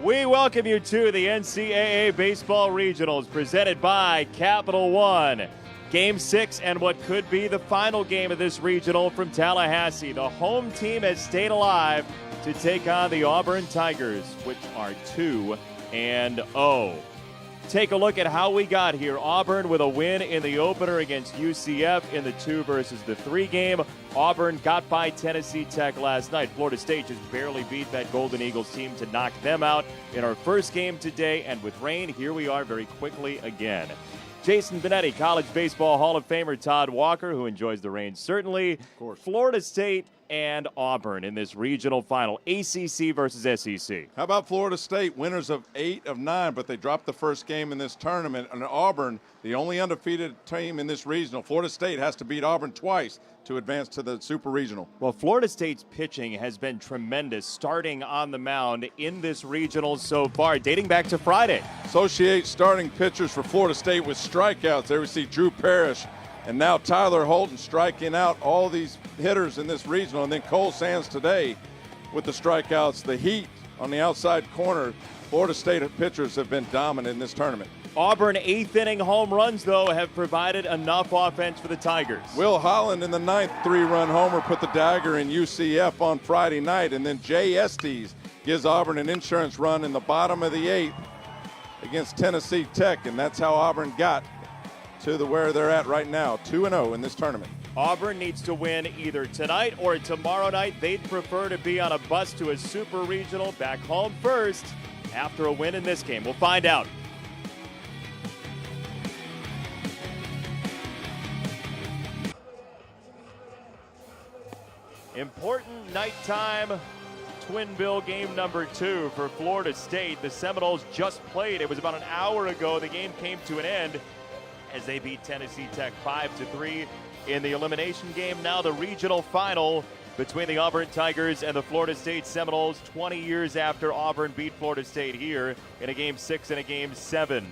We welcome you to the NCAA Baseball Regionals presented by Capital One. Game 6 and what could be the final game of this regional from Tallahassee. The home team has stayed alive to take on the Auburn Tigers, which are 2-0. Take a look at how we got here. Auburn with a win in the opener against UCF in the 2 versus the 3 game. Auburn got by Tennessee Tech last night. Florida State just barely beat that Golden Eagles team to knock them out in our first game today. And with rain, here we are very quickly again. Jason Benetti, College Baseball Hall of Famer Todd Walker, who enjoys the rain certainly. Of course. Florida State and Auburn in this regional final, ACC versus SEC. How about Florida State, winners of 8 of 9, but they dropped the first game in this tournament. And Auburn, the only undefeated team in this regional. Florida State has to beat Auburn twice to advance to the Super Regional. Well, Florida State's pitching has been tremendous, starting on the mound in this regional so far, dating back to Friday. Associate starting pitchers for Florida State with strikeouts. There we see Drew Parrish and now Tyler Holton striking out all these hitters in this regional. And then Cole Sands today with the strikeouts. The Heat on the outside corner. Florida State pitchers have been dominant in this tournament. Auburn 8th inning home runs, though, have provided enough offense for the Tigers. Will Holland in the 9th 3-run homer put the dagger in UCF on Friday night. And then Jay Estes gives Auburn an insurance run in the bottom of the 8th against Tennessee Tech. And that's how Auburn got to where they're at right now, 2-0 in this tournament. Auburn needs to win either tonight or tomorrow night. They'd prefer to be on a bus to a super regional back home first after a win in this game. We'll find out. Important nighttime twin bill game number 2 for Florida State. The Seminoles just played. It was about an hour ago. The game came to an end as they beat Tennessee Tech 5-3 in the elimination game. Now the regional final between the Auburn Tigers and the Florida State Seminoles, 20 years after Auburn beat Florida State here in a Game 6 and a Game 7.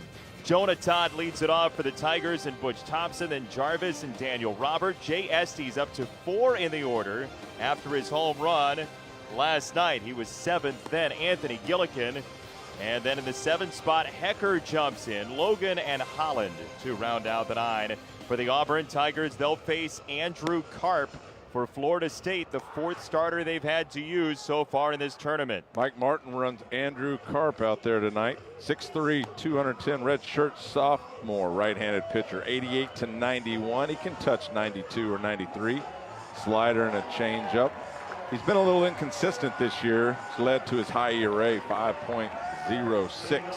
Jonah Todd leads it off for the Tigers, and Butch Thompson, then Jarvis and Daniel Robert. Jay Estes up to 4 in the order after his home run last night. He was 7th then. Anthony Gillikin. And then in the 7th spot, Hecker jumps in. Logan and Holland to round out the 9. For the Auburn Tigers, they'll face Andrew Karp. For Florida State, the 4th starter they've had to use so far in this tournament. Mike Martin runs Andrew Karp out there tonight. 6'3", 210 red shirt sophomore right-handed pitcher. 88-91. He can touch 92 or 93. Slider and a changeup. He's been a little inconsistent this year. It's led to his high ERA, 5.06.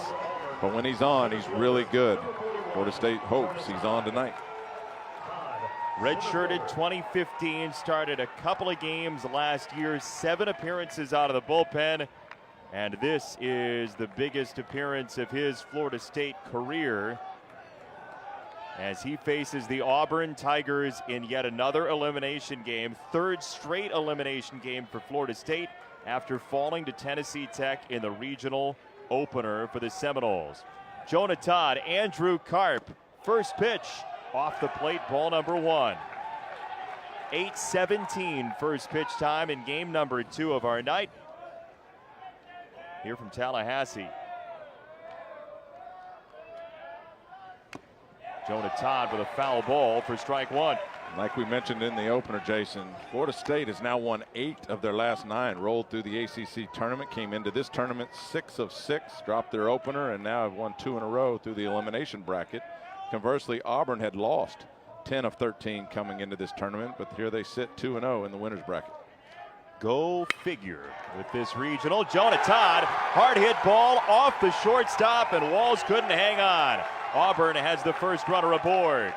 But when he's on, he's really good. Florida State hopes he's on tonight. Redshirted 2015, started a couple of games last year, 7 appearances out of the bullpen. And this is the biggest appearance of his Florida State career as he faces the Auburn Tigers in yet another elimination game. 3rd straight elimination game for Florida State after falling to Tennessee Tech in the regional opener for the Seminoles. Jonah Todd, Andrew Karp, first pitch off the plate, ball number 1. 8:17 first pitch time in game number 2 of our night here from Tallahassee. Jonah Todd with a foul ball for strike 1. Like we mentioned in the opener, Jason, Florida State has now won 8 of their last 9, rolled through the ACC tournament, came into this tournament 6 of 6, dropped their opener, and now have won 2 in a row through the elimination bracket. Conversely, Auburn had lost 10 of 13 coming into this tournament, but here they sit 2-0 in the winner's bracket. Go figure with this regional. Jonah Todd, hard hit ball off the shortstop, and Walls couldn't hang on. Auburn has the first runner aboard.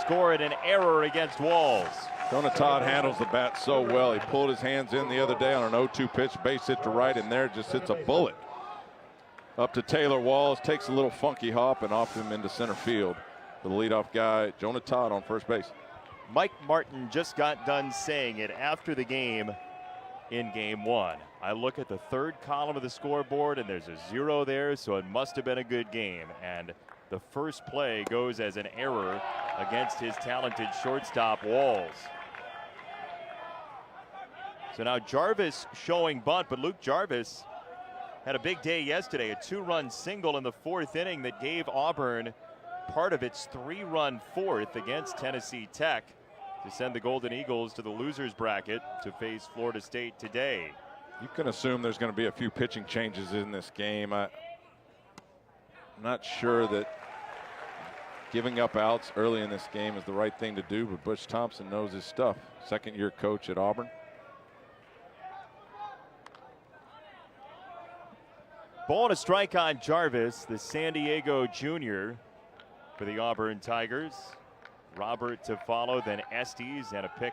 Scored an error against Walls. Jonah Todd handles the bat so well. He pulled his hands in the other day on an 0-2 pitch, base hit to right, and there just hits a bullet up to Taylor Walls, takes a little funky hop and off him into center field. The leadoff guy, Jonah Todd, on first base. Mike Martin just got done saying it after the game in game 1. I look at the 3rd column of the scoreboard and there's a 0 there, so it must have been a good game. And the first play goes as an error against his talented shortstop Walls. So now Jarvis showing bunt, but Luke Jarvis had a big day yesterday, a 2-run single in the 4th inning that gave Auburn part of its 3-run 4th against Tennessee Tech to send the Golden Eagles to the losers bracket to face Florida State today. You can assume there's going to be a few pitching changes in this game. I'm not sure that giving up outs early in this game is the right thing to do, but Butch Thompson knows his stuff. Second-year coach at Auburn. Ball and a strike on Jarvis, the San Diego junior for the Auburn Tigers. Robert to follow, then Estes, and a pick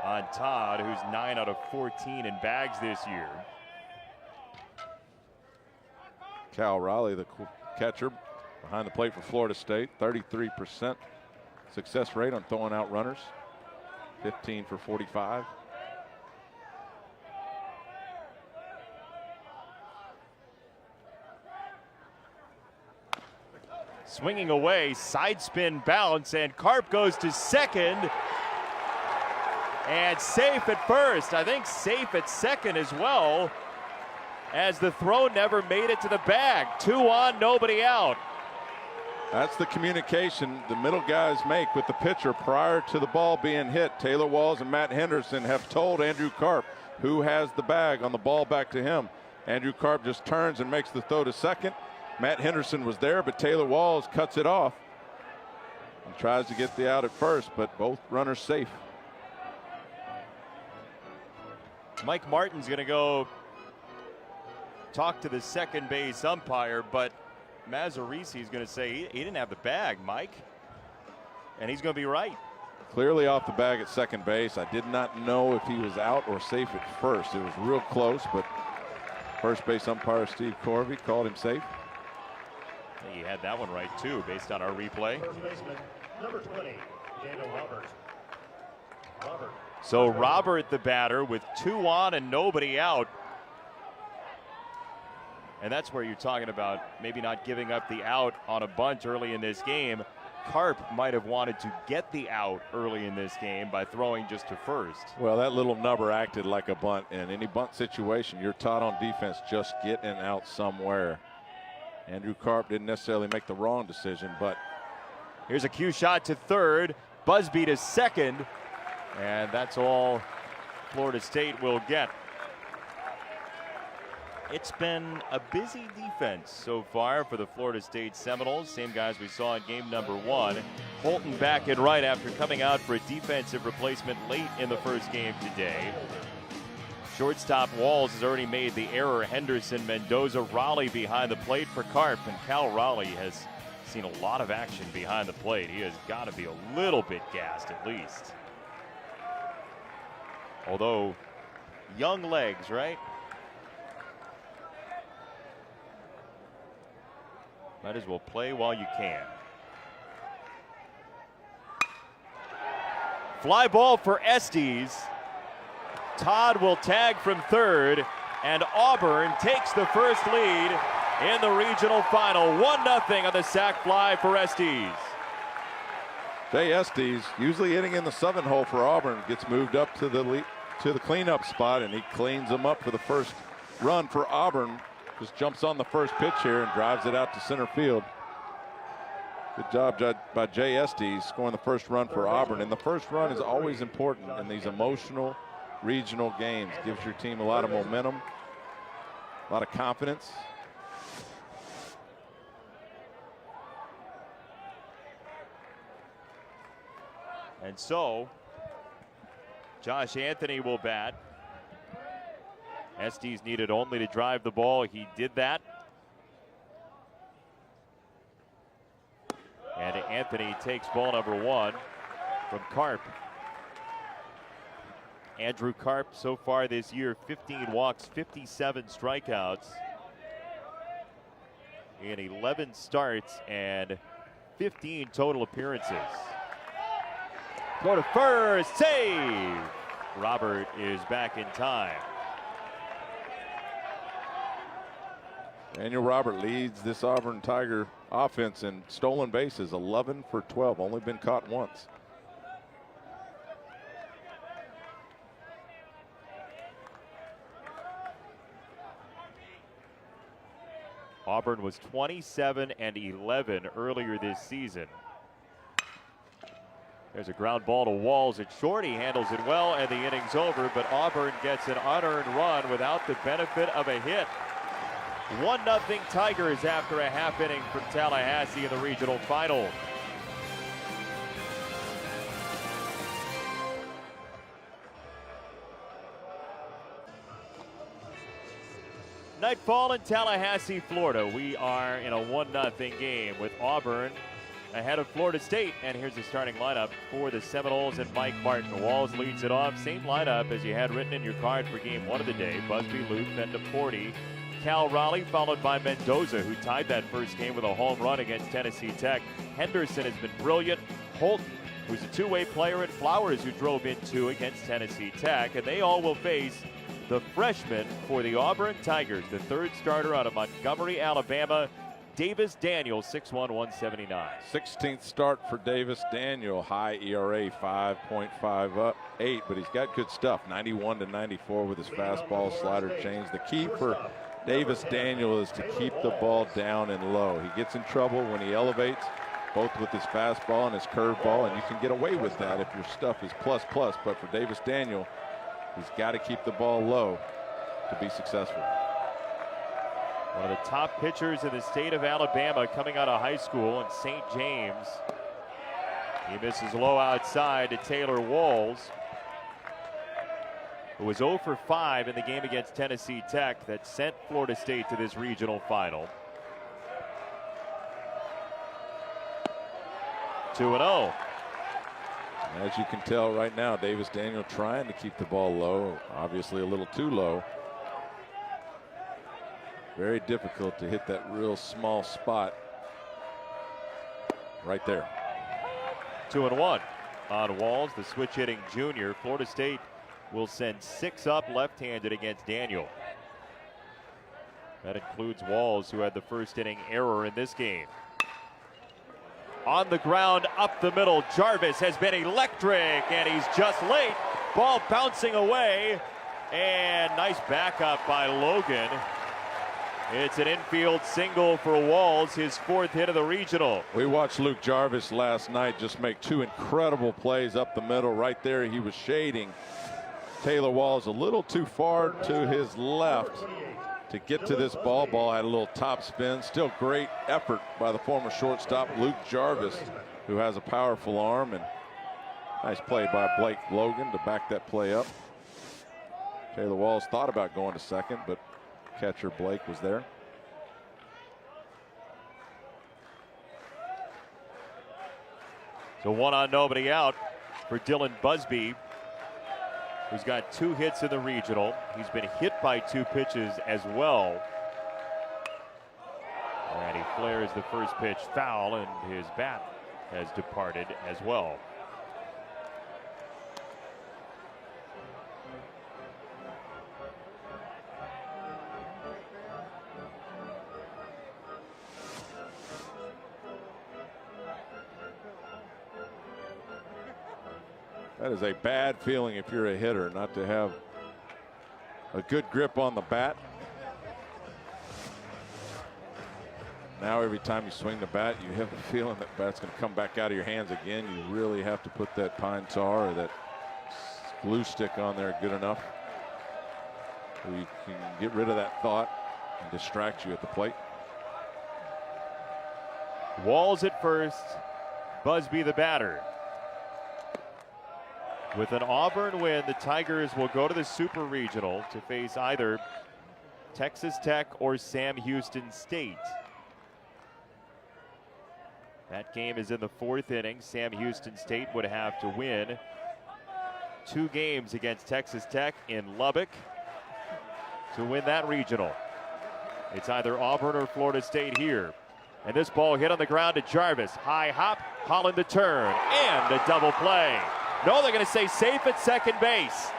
on Todd, who's 9 out of 14 in bags this year. Cal Raleigh, the catcher, behind the plate for Florida State. 33% success rate on throwing out runners. 15 for 45. Swinging away, side spin bounce, and Karp goes to second. And safe at first. I think safe at second as well, as the throw never made it to the bag. 2 on, nobody out. That's the communication the middle guys make with the pitcher prior to the ball being hit. Taylor Walls and Matt Henderson have told Andrew Karp who has the bag on the ball back to him. Andrew Karp just turns and makes the throw to second. Matt Henderson was there, but Taylor Walls cuts it off and tries to get the out at first, but both runners safe. Mike Martin's going to go talk to the second base umpire, but Mazzarisi is going to say he didn't have the bag, Mike. And he's going to be right. Clearly off the bag at second base. I did not know if he was out or safe at first. It was real close, but first base umpire Steve Corvey called him safe. He had that one right, too, based on our replay. First baseman, number 20, Daniel Robert. So Robert, the batter, with 2 on and nobody out. And that's where you're talking about maybe not giving up the out on a bunt early in this game. Karp might have wanted to get the out early in this game by throwing just to first. Well, that little nubber acted like a bunt. In any bunt situation, you're taught on defense, just get an out somewhere. Andrew Karp didn't necessarily make the wrong decision, but here's a cue shot to third. Busby to second. And that's all Florida State will get. It's been a busy defense so far for the Florida State Seminoles. Same guys we saw in game number 1. Holton back in right after coming out for a defensive replacement late in the first game today. Shortstop Walls has already made the error. Henderson, Mendoza, Raleigh behind the plate for Karp. And Cal Raleigh has seen a lot of action behind the plate. He has got to be a little bit gassed at least. Although, young legs, right? Might as well play while you can. Fly ball for Estes. Todd will tag from third, and Auburn takes the first lead in the regional final. 1-0 on the sac fly for Estes. Jay Estes, usually hitting in the 7 hole for Auburn, gets moved up to the cleanup spot, and he cleans them up for the first run for Auburn. Just jumps on the first pitch here and drives it out to center field. Good job by Jay Estes scoring the first run for Auburn. And the first run is always important in these emotional regional games. Gives your team a lot of momentum, a lot of confidence. And so, Josh Anthony will bat. Estes needed only to drive the ball. He did that. And Anthony takes ball number 1 from Karp. Andrew Karp so far this year, 15 walks, 57 strikeouts in 11 starts and 15 total appearances. Go to first, save! Robert is back in time. Daniel Robert leads this Auburn Tiger offense in stolen bases, 11 for 12, only been caught once. Auburn was 27-11 earlier this season. There's a ground ball to Walls at short. He handles it well, and the inning's over, but Auburn gets an unearned run without the benefit of a hit. 1-0 Tigers after a half inning from Tallahassee in the regional final. Nightfall in Tallahassee, Florida. We are in a 1-0 game with Auburn ahead of Florida State. And here's the starting lineup for the Seminoles and Mike Martin. Walls leads it off. Same lineup as you had written in your card for game 1 of the day. Busby, Luke, then Deporty, Cal Raleigh, followed by Mendoza, who tied that first game with a home run against Tennessee Tech. Henderson has been brilliant. Holton, who's a two-way player, and Flowers, who drove in 2 against Tennessee Tech. And they all will face the freshman for the Auburn Tigers, the third starter out of Montgomery, Alabama, Davis Daniel, 6'1", 179. 16th start for Davis Daniel. High ERA, 5.58, but he's got good stuff. 91-94 with his fastball, slider change. The key for Davis Daniel is to keep the ball down and low. He gets in trouble when he elevates, both with his fastball and his curveball, and you can get away with that if your stuff is plus. But for Davis Daniel, he's got to keep the ball low to be successful. One of the top pitchers in the state of Alabama coming out of high school in St. James. He misses low outside to Taylor Walls, who was 0 for 5 in the game against Tennessee Tech that sent Florida State to this regional final. 2-0. As you can tell right now, Davis Daniel trying to keep the ball low, obviously a little too low. Very difficult to hit that real small spot right there. 2-1 on Walls, the switch hitting junior. Florida State will send 6 up left-handed against Daniel. That includes Walls, who had the first inning error in this game. On the ground, up the middle, Jarvis has been electric, and he's just late. Ball bouncing away, and nice backup by Logan. It's an infield single for Walls, his 4th hit of the regional. We watched Luke Jarvis last night just make 2 incredible plays up the middle. Right there, he was shading Taylor Walls a little too far to his left to get to this ball. Had a little top spin. Still great effort by the former shortstop Luke Jarvis, who has a powerful arm, and nice play by Blake Logan to back that play up. Taylor Walls thought about going to second, but catcher Blake was there. So 1 on, nobody out for Dylan Busby, who's got 2 hits in the regional. He's been hit by 2 pitches as well. And he flares the first pitch foul, and his bat has departed as well. That is a bad feeling if you're a hitter, not to have a good grip on the bat. Now every time you swing the bat, you have a feeling that bat's going to come back out of your hands again. You really have to put that pine tar or that glue stick on there good enough so you can get rid of that thought and distract you at the plate. Walls at first, Busby the batter. With an Auburn win, the Tigers will go to the Super Regional to face either Texas Tech or Sam Houston State. That game is in the 4th inning. Sam Houston State would have to win 2 games against Texas Tech in Lubbock to win that regional. It's either Auburn or Florida State here. And this ball hit on the ground to Jarvis. High hop, Holland to turn, and a double play. No, they're going to say safe at second base.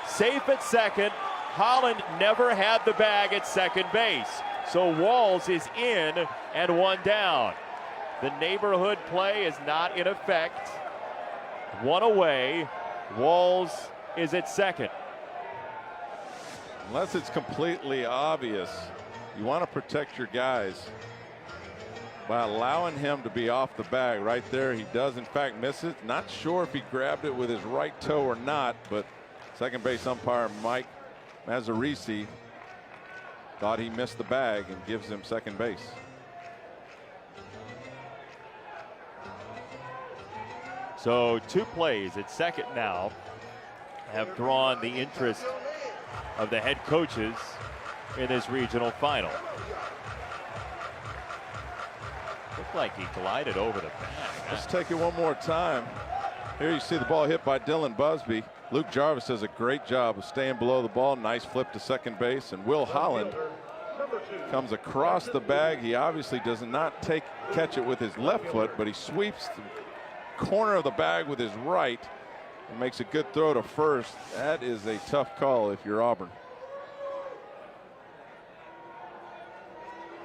Safe at second. Holland never had the bag at second base. So Walls is in and 1 down. The neighborhood play is not in effect. 1 away. Walls is at second. Unless it's completely obvious, You want to protect your guys by allowing him to be off the bag right there. He does in fact miss it. Not sure if he grabbed it with his right toe or not, but second base umpire Mike Mazzarisi thought he missed the bag and gives him second base. So 2 plays at second now have drawn the interest of the head coaches in this regional final. Looked like he glided over the bag. Let's take it one more time. Here you see the ball hit by Dylan Busby. Luke Jarvis does a great job of staying below the ball. Nice flip to second base. And Will Holland comes across the bag. He obviously does not catch it with his left foot, but he sweeps the corner of the bag with his right and makes a good throw to first. That is a tough call if you're Auburn.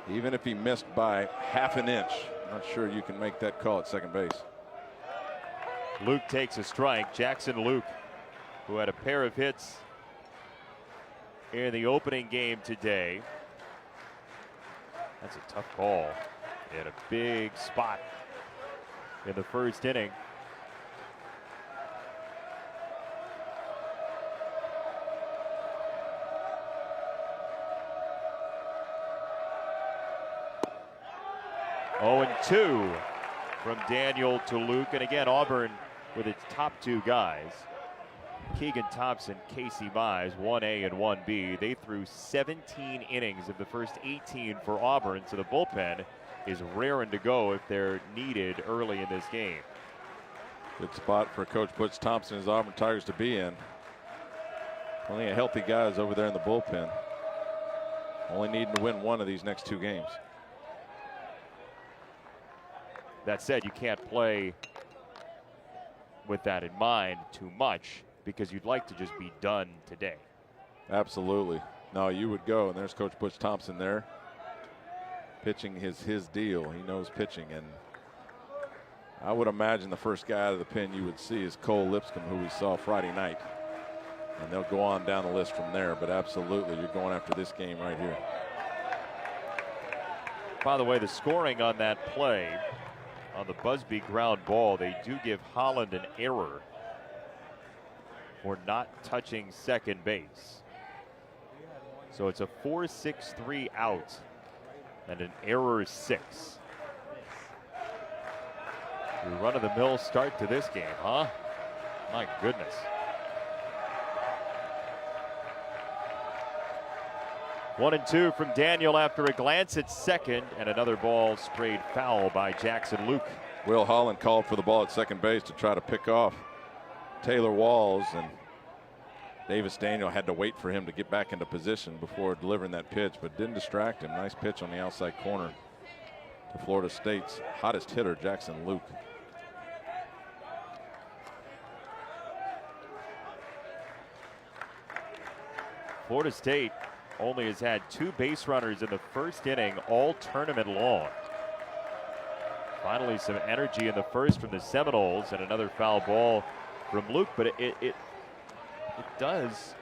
Even if he missed by half an inch, I'm not sure you can make that call at second base. Luke takes a strike. Jackson Luke, who had a pair of hits in the opening game today. That's a tough call in a big spot in the first inning. Oh, and 2 from Daniel to Luke. And again, Auburn with its top 2 guys, Keegan Thompson, Casey Mize, 1A and 1B. They threw 17 innings of the first 18 for Auburn, so the bullpen is raring to go if they're needed early in this game. Good spot for Coach Butch Thompson and his Auburn Tigers to be in. Plenty of healthy guys over there in the bullpen. Only needing to win one of these next 2 games. That said, you can't play with that in mind too much because you'd like to just be done today. Absolutely. No, you would go, and there's Coach Butch Thompson there. Pitching his deal. He knows pitching, and I would imagine the first guy out of the pen you would see is Cole Lipscomb, who we saw Friday night. And they'll go on down the list from there, but absolutely, you're going after this game right here. By the way, the scoring on that play, on the Busby ground ball, they do give Holland an error for not touching second base. So it's a 4-6-3 out and an error 6. Run of the mill start to this game, huh? My goodness. One and 2 from Daniel after a glance at second, and another ball sprayed foul by Jackson Luke. Will Holland called for the ball at second base to try to pick off Taylor Walls, and Davis Daniel had to wait for him to get back into position before delivering that pitch, but didn't distract him. Nice pitch on the outside corner to Florida State's hottest hitter, Jackson Luke. Florida State only has had 2 base runners in the first inning all tournament long. Finally some energy in the first from the Seminoles, and another foul ball from Luke, but it does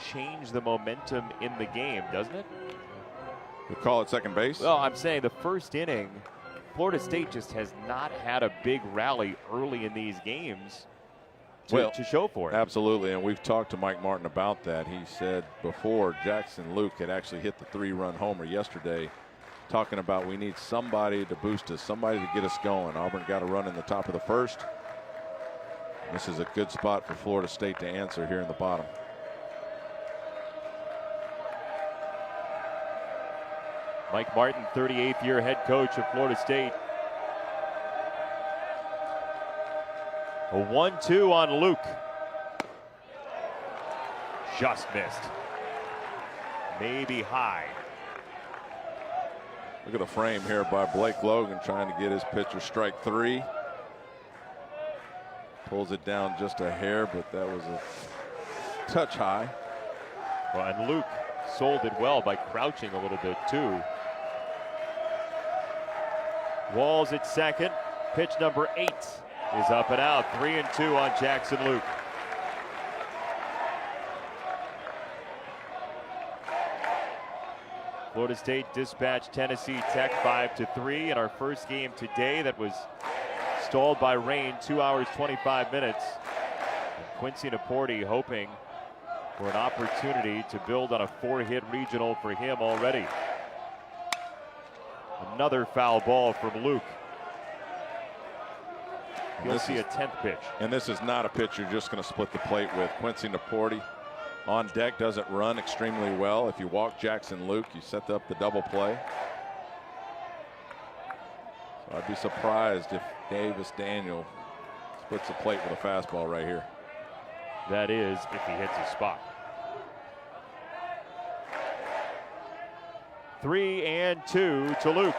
change the momentum in the game, doesn't it? The call at second base? Well, I'm saying the first inning, Florida State just has not had a big rally early in these games to show for it. Absolutely, and we've talked to Mike Martin about that. He said before Jackson Luke had actually hit the 3-run homer yesterday, talking about we need somebody to boost us, somebody to get us going. Auburn got a run in the top of the first. This is a good spot for Florida State to answer here in the bottom. Mike Martin, 38th year head coach of Florida State. A 1-2 on Luke. Just missed. Maybe high. Look at the frame here by Blake Logan trying to get his pitcher strike 3. Pulls it down just a hair, but that was a touch high. Well, and Luke sold it well by crouching a little bit too. Walls at second. Pitch number 8 is up and out. 3-2 on Jackson Luke. Florida State dispatched Tennessee Tech 5-3 in our first game today that was stalled by rain, 2 hours, 25 minutes. And Quincy Naporti hoping for an opportunity to build on a 4-hit regional for him already. Another foul ball from Luke. You'll see a 10th pitch. And this is not a pitch you're just going to split the plate with. Quincy Naporti on deck doesn't run extremely well. If you walk Jackson Luke, you set up the double play. So I'd be surprised if Davis Daniel splits the plate with a fastball right here. That is, if he hits his spot. 3-2 to Luke.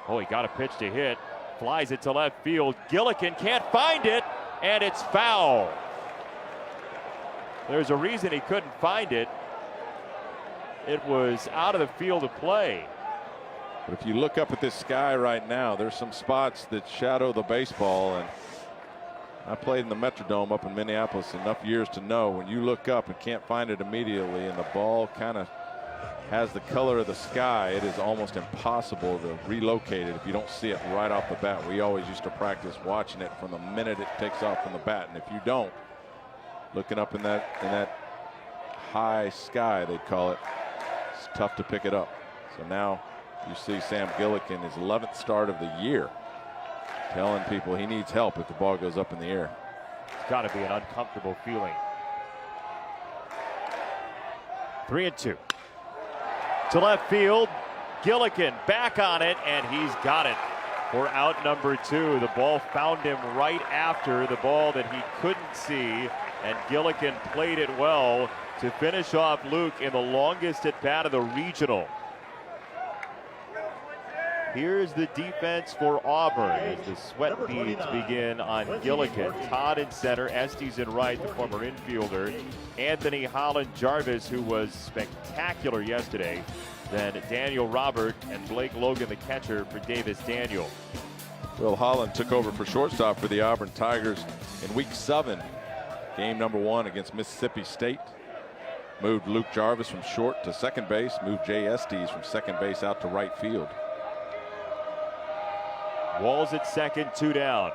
Oh, he got a pitch to hit. Flies it to left field. Gillikin can't find it, and it's foul. There's a reason he couldn't find it. It was out of the field of play. But if you look up at this sky right now, there's some spots that shadow the baseball. And I played in the Metrodome up in Minneapolis enough years to know when you look up and can't find it immediately and the ball kind of has the color of the sky, it is almost impossible to relocate it if you don't see it right off the bat. We always used to practice watching it from the minute it takes off from the bat, and if you don't, looking up in that high sky, they'd call it, it's tough to pick it up. So now you see Sam Gillikin, his 11th start of the year, telling people he needs help if the ball goes up in the air. It's got to be an uncomfortable feeling. 3-2. To left field, Gillikin back on it, and he's got it for out number 2. The ball found him right after the ball that he couldn't see, and Gillikin played it well to finish off Luke in the longest at bat of the regional. Here's the defense for Auburn as the sweat beads begin on Gillikin. Todd in center, Estes in right, the former infielder. Anthony Holland Jarvis, who was spectacular yesterday. Then Daniel Robert and Blake Logan, the catcher, for Davis Daniel. Will Holland took over for shortstop for the Auburn Tigers in week 7, game number 1 against Mississippi State. Moved Luke Jarvis from short to second base, moved Jay Estes from second base out to right field. Walls at second, 2 down.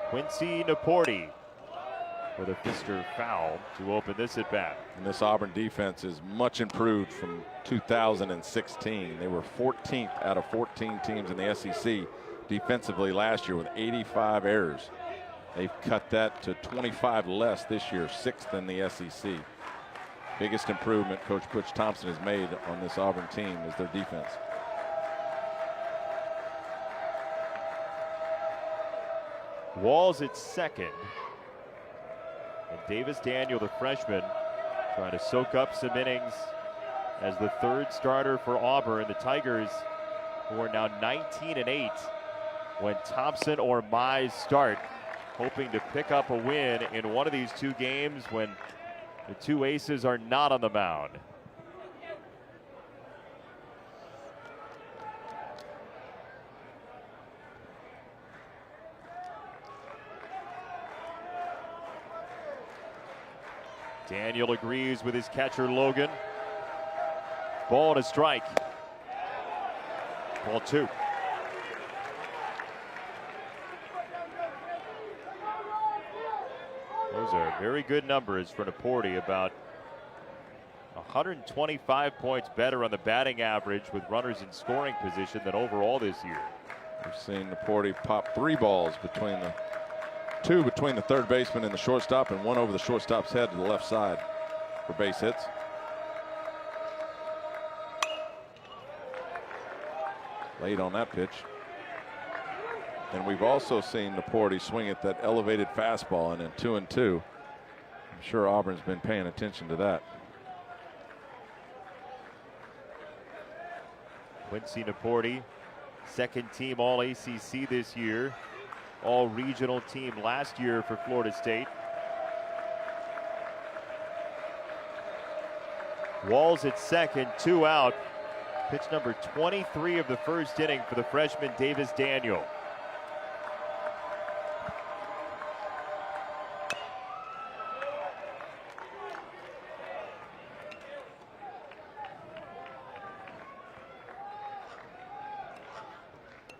Quincy Naporti with a fister foul to open this at bat. And this Auburn defense is much improved from 2016. They were 14th out of 14 teams in the SEC defensively last year with 85 errors. They've cut that to 25 less this year, 6th in the SEC. Biggest improvement Coach Butch Thompson has made on this Auburn team is their defense. Walls at second. And Davis Daniel, the freshman, trying to soak up some innings as the 3rd starter for Auburn. The Tigers, who are now 19-8 when Thompson or Mize start, hoping to pick up a win in one of these 2 games when the 2 aces are not on the mound. Daniel agrees with his catcher Logan. Ball and a strike. Ball 2. Those are very good numbers for Naporti. About 125 points better on the batting average with runners in scoring position than overall this year. We've seen Naporti pop 3 balls between the 2 between the third baseman and the shortstop, and 1 over the shortstop's head to the left side for base hits. Late on that pitch. And we've also seen Naporti swing at that elevated fastball, and in 2-2. I'm sure Auburn's been paying attention to that. Quincy Naporti, 2nd team All ACC this year. All regional team last year for Florida State. Walls at second, 2 out. Pitch number 23 of the 1st inning for the freshman Davis Daniel.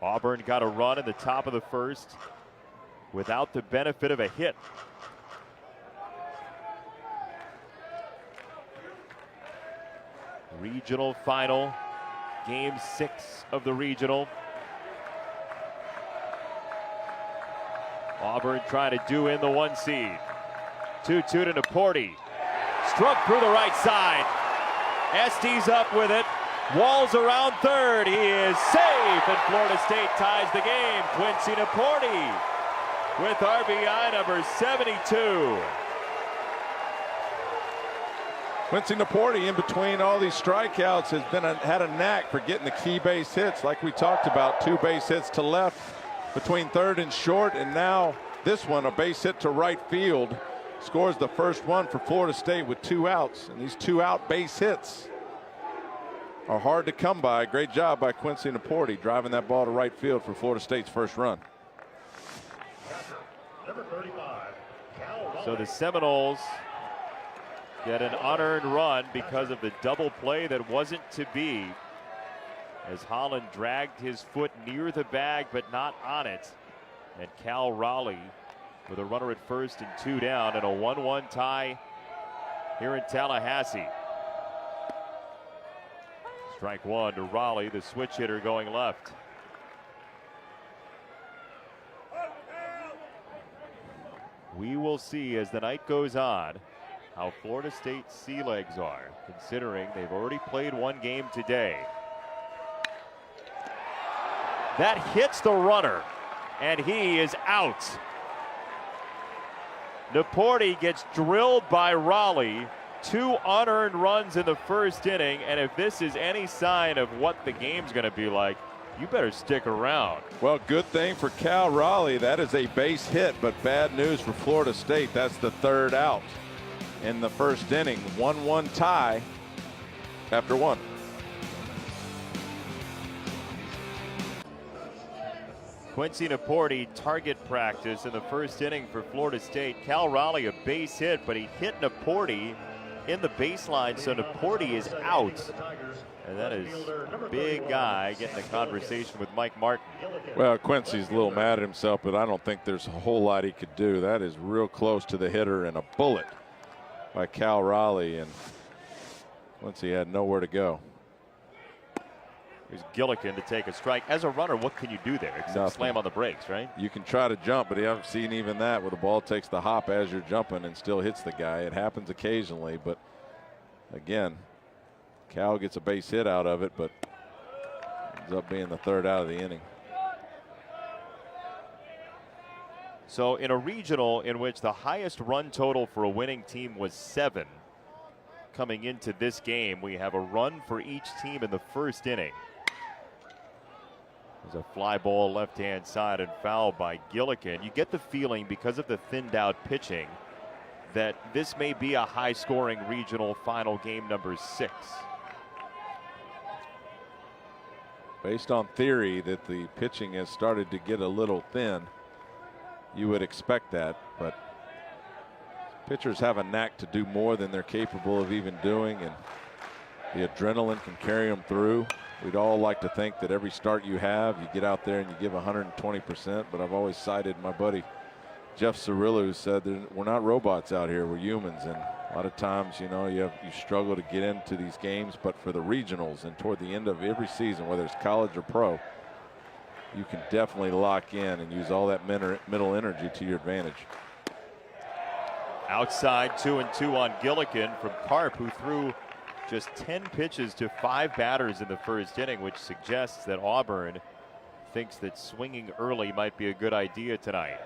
Auburn got a run in the top of the first without the benefit of a hit. Regional final, game 6 of the regional. Auburn trying to do in the 1 seed. 2-2 to Naporti. Struck through the right side. Estes up with it. Walls around third. He is safe, and Florida State ties the game. Quincy Naporti with RBI number 72. Quincy Naporti, in between all these strikeouts, has had a knack for getting the key base hits, like we talked about. 2 base hits to left between third and short, and now this one, a base hit to right field. Scores the first one for Florida State with 2 outs, and these 2 out base hits are hard to come by. Great job by Quincy Naporti driving that ball to right field for Florida State's first run. Number 35, So the Seminoles get an unearned run because of the double play that wasn't to be, as Holland dragged his foot near the bag but not on it, and Cal Raleigh with a runner at first and 2 down, and a 1-1 tie here in Tallahassee. Strike 1 to Raleigh, the switch hitter going left. We will see as the night goes on how Florida State's sea legs are, considering they've already played 1 game today. That hits the runner, and he is out. Naporti gets drilled by Raleigh. 2 unearned runs in the first inning, and if this is any sign of what the game's going to be like, you better stick around. Well, good thing for Cal Raleigh. That is a base hit, but bad news for Florida State. That's the 3rd out in the first inning. 1-1 tie after 1. Quincy Naporti target practice in the first inning for Florida State. Cal Raleigh a base hit, but he hit Naporti in the baseline, so Naporti is out. And that is a big guy getting the conversation with Mike Martin. Well, Quincy's a little mad at himself, but I don't think there's a whole lot he could do. That is real close to the hitter, and a bullet by Cal Raleigh, and Quincy had nowhere to go. Here's Gillikin to take a strike. As a runner, what can you do there except Nothing. slam on the brakes, right? You can try to jump, but you haven't seen even that, where the ball takes the hop as you're jumping and still hits the guy. It happens occasionally, but again, Cal gets a base hit out of it, but ends up being the 3rd out of the inning. So in a regional in which the highest run total for a winning team was 7, coming into this game, we have a run for each team in the first inning. There's a fly ball left-hand side and foul by Gillikin. You get the feeling, because of the thinned-out pitching, that this may be a high-scoring regional final, game number 6. Based on theory that the pitching has started to get a little thin, you would expect that, but pitchers have a knack to do more than they're capable of even doing, and the adrenaline can carry them through. We'd all like to think that every start you have, you get out there and you give 120%, but I've always cited my buddy Jeff Cirillo, who said that we're not robots out here, we're humans, and a lot of times, you know, you struggle to get into these games, but for the regionals and toward the end of every season, whether it's college or pro, you can definitely lock in and use all that middle energy to your advantage. Outside 2-2 on Gillikin from Karp, who threw just 10 pitches to 5 batters in the first inning, which suggests that Auburn thinks that swinging early might be a good idea tonight.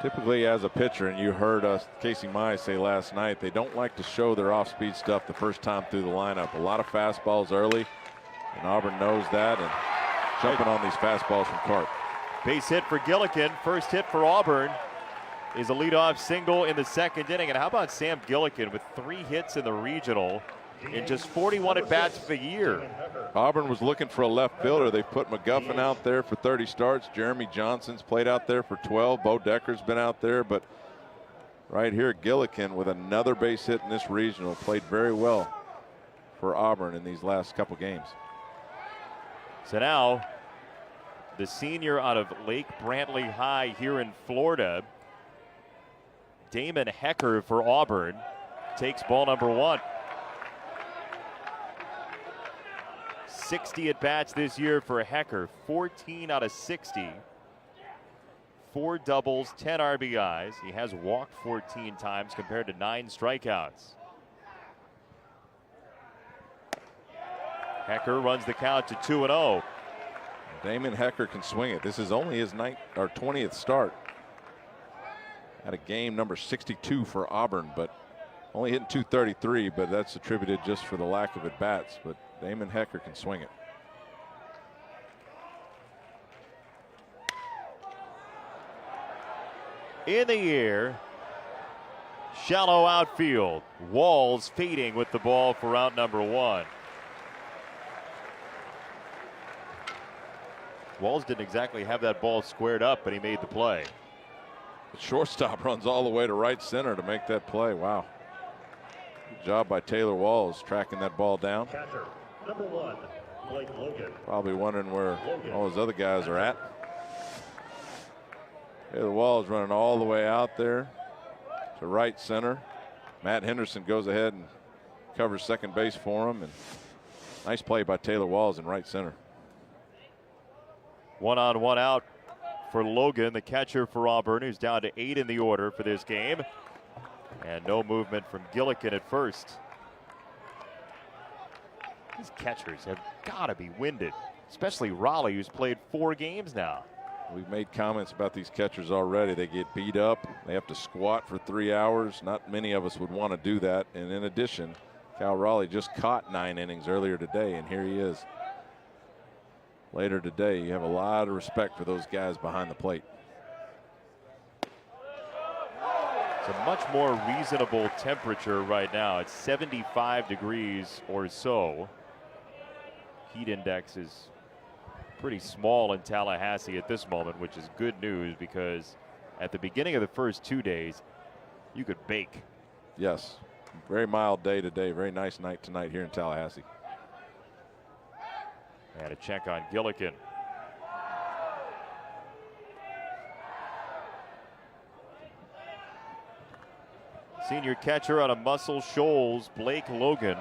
Typically, as a pitcher, and you heard Casey Mize say last night, they don't like to show their off-speed stuff the first time through the lineup. A lot of fastballs early, and Auburn knows that, and jumping on these fastballs from Karp. Base hit for Gillikin. First hit for Auburn is a leadoff single in the second inning. And how about Sam Gillikin with 3 hits in the regional in just 41 at-bats for the year? Auburn was looking for a left fielder. They put McGuffin out there for 30 starts. Jeremy Johnson's played out there for 12. Bo Decker's been out there, but right here. Gillikin with another base hit in this regional. Played very well for Auburn in these last couple games. So now, the senior out of Lake Brantley High here in Florida, Damon Hecker for Auburn, takes ball number 1. 60 at-bats this year for Hecker, 14 out of 60. 4 doubles, 10 RBIs. He has walked 14 times compared to 9 strikeouts. Hecker runs the count to 2-0. Damon Hecker can swing it. This is only his 20th start. Had a game number 62 for Auburn, but only hitting 233, but that's attributed just for the lack of at-bats. But Damon Hecker can swing it. In the air, shallow outfield. Walls fading with the ball for out number 1. Walls didn't exactly have that ball squared up, but he made the play. The shortstop runs all the way to right center to make that play. Wow. Good job by Taylor Walls tracking that ball down. Catcher, number 1, Blake Logan. Probably wondering where all his other guys are at. Taylor Walls running all the way out there to right center. Matt Henderson goes ahead and covers second base for him. And nice play by Taylor Walls in right center. 1 on, 1 out for Logan, the catcher for Auburn, who's down to 8 in the order for this game. And no movement from Gillikin at first. These catchers have got to be winded, especially Raleigh, who's played 4 games now. We've made comments about these catchers already. They get beat up. They have to squat for 3 hours. Not many of us would want to do that. And in addition, Cal Raleigh just caught 9 innings earlier today, and here he is. Later today, you have a lot of respect for those guys behind the plate. It's a much more reasonable temperature right now. It's 75 degrees or so. Heat index is pretty small in Tallahassee at this moment, which is good news because at the beginning of the first 2 days, you could bake. Yes, very mild day today. Very nice night tonight here in Tallahassee. And a check on Gillikin. Senior catcher out of Muscle Shoals, Blake Logan,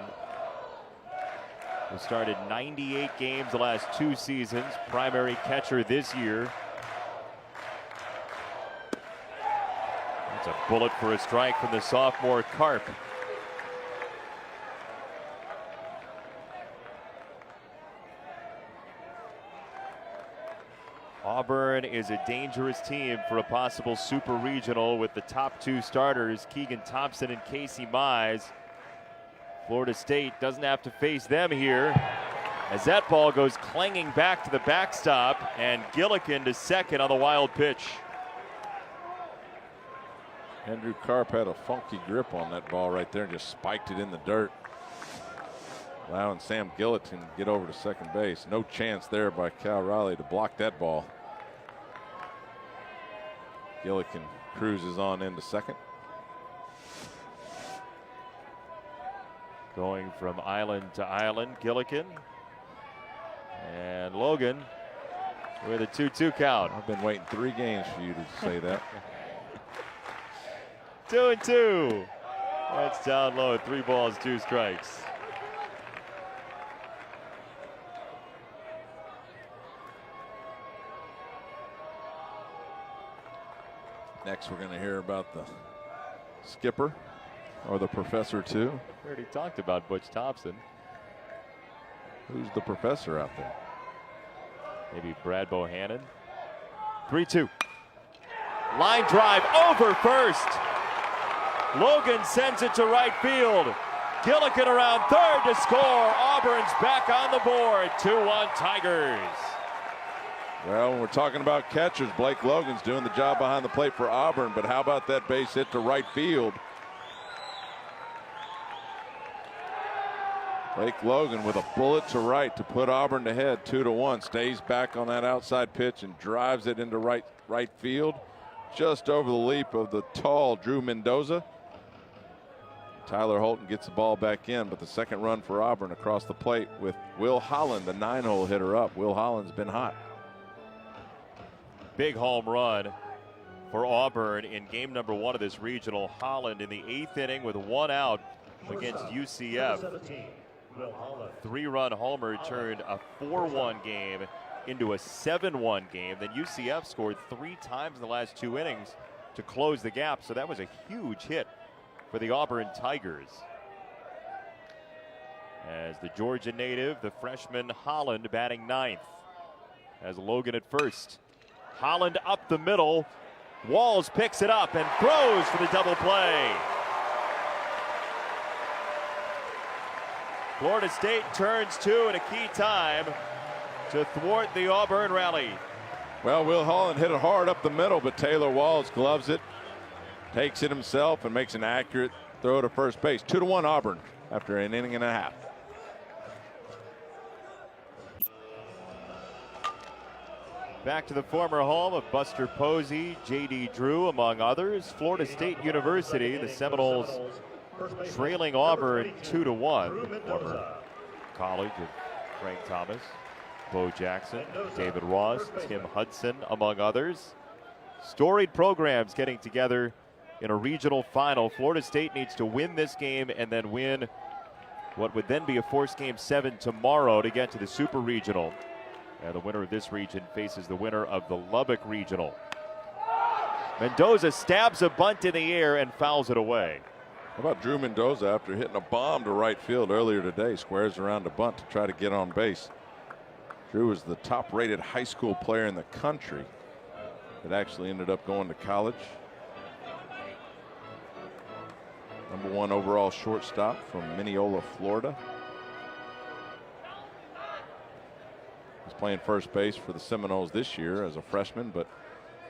who started 98 games the last 2 seasons, primary catcher this year. That's a bullet for a strike from the sophomore Karp. Auburn is a dangerous team for a possible super regional with the top 2 starters, Keegan Thompson and Casey Mize. Florida State doesn't have to face them here as that ball goes clanging back to the backstop, and Gillikin to second on the wild pitch. Andrew Karp had a funky grip on that ball right there and just spiked it in the dirt, allowing Sam Gillikin to get over to second base. No chance there by Cal Raleigh to block that ball. Gillikin cruises on into second. Going from island to island, Gillikin. And Logan with a 2-2 count. I've been waiting 3 games for you to say that. 2-2. That's down low, 3 balls, 2 strikes. Next, we're going to hear about the skipper, or the professor too. We already talked about Butch Thompson. Who's the professor out there? Maybe Brad Bohannon. 3-2. Line drive over first. Logan sends it to right field. Gillikin around third to score. Auburn's back on the board. 2-1 Tigers. Well, when we're talking about catchers, Blake Logan's doing the job behind the plate for Auburn, but how about that base hit to right field? Blake Logan with a bullet to right to put Auburn ahead 2-1. Stays back on that outside pitch and drives it into right field. just over the leap of the tall Drew Mendoza. Tyler Holton gets the ball back in, but the second run for Auburn across the plate with Will Holland, the 9-hole hitter, up. Will Holland's been hot. Big home run for Auburn in game number 1 of this regional. Holland in the 8th inning with 1 out against UCF. 3-run homer turned a 4-1 game into a 7-1 game. Then UCF scored 3 times in the last 2 innings to close the gap, so that was a huge hit for the Auburn Tigers. As the Georgia native, the freshman Holland batting 9th. As Logan at first. Holland up the middle. Walls picks it up and throws for the double play. Florida State turns 2 at a key time to thwart the Auburn rally. Well, Will Holland hit it hard up the middle, but Taylor Walls gloves it, takes it himself, and makes an accurate throw to first base. 2-1 Auburn after an inning and a half. Back to the former home of Buster Posey, J.D. Drew, among others. Florida State University, the Seminoles trailing Auburn 2-1. Former college of Frank Thomas, Bo Jackson, David Ross, Tim Hudson, among others. Storied programs getting together in a regional final. Florida State needs to win this game and then win what would then be a forced game 7 tomorrow to get to the Super Regional. And the winner of this region faces the winner of the Lubbock Regional. Mendoza stabs a bunt in the air and fouls it away. How about Drew Mendoza after hitting a bomb to right field earlier today? Squares around a bunt to try to get on base. Drew was the top-rated high school player in the country that actually ended up going to college. #1 overall shortstop from Mineola, Florida. He's playing first base for the Seminoles this year as a freshman, but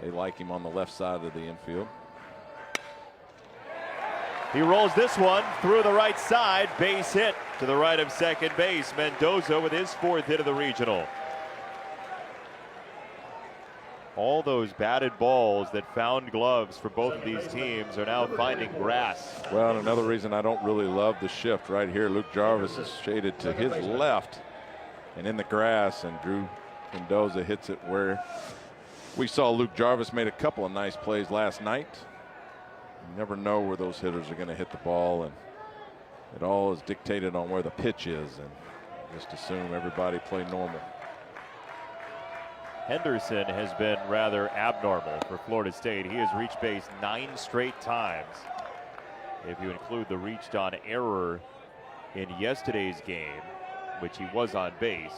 they like him on the left side of the infield. He rolls this one through the right side, base hit to the right of second base. Mendoza with his 4th hit of the regional. All those batted balls that found gloves for both of these teams are now finding grass. Well, and another reason I don't really love the shift right here. Luke Jarvis is shaded to his left and in the grass, and Drew Mendoza hits it where we saw Luke Jarvis made a couple of nice plays last night. You never know where those hitters are going to hit the ball, and it all is dictated on where the pitch is, and just assume everybody play normal. Henderson has been rather abnormal for Florida State. He has reached base 9 straight times. If you include the reached on error in yesterday's game, which he was on base.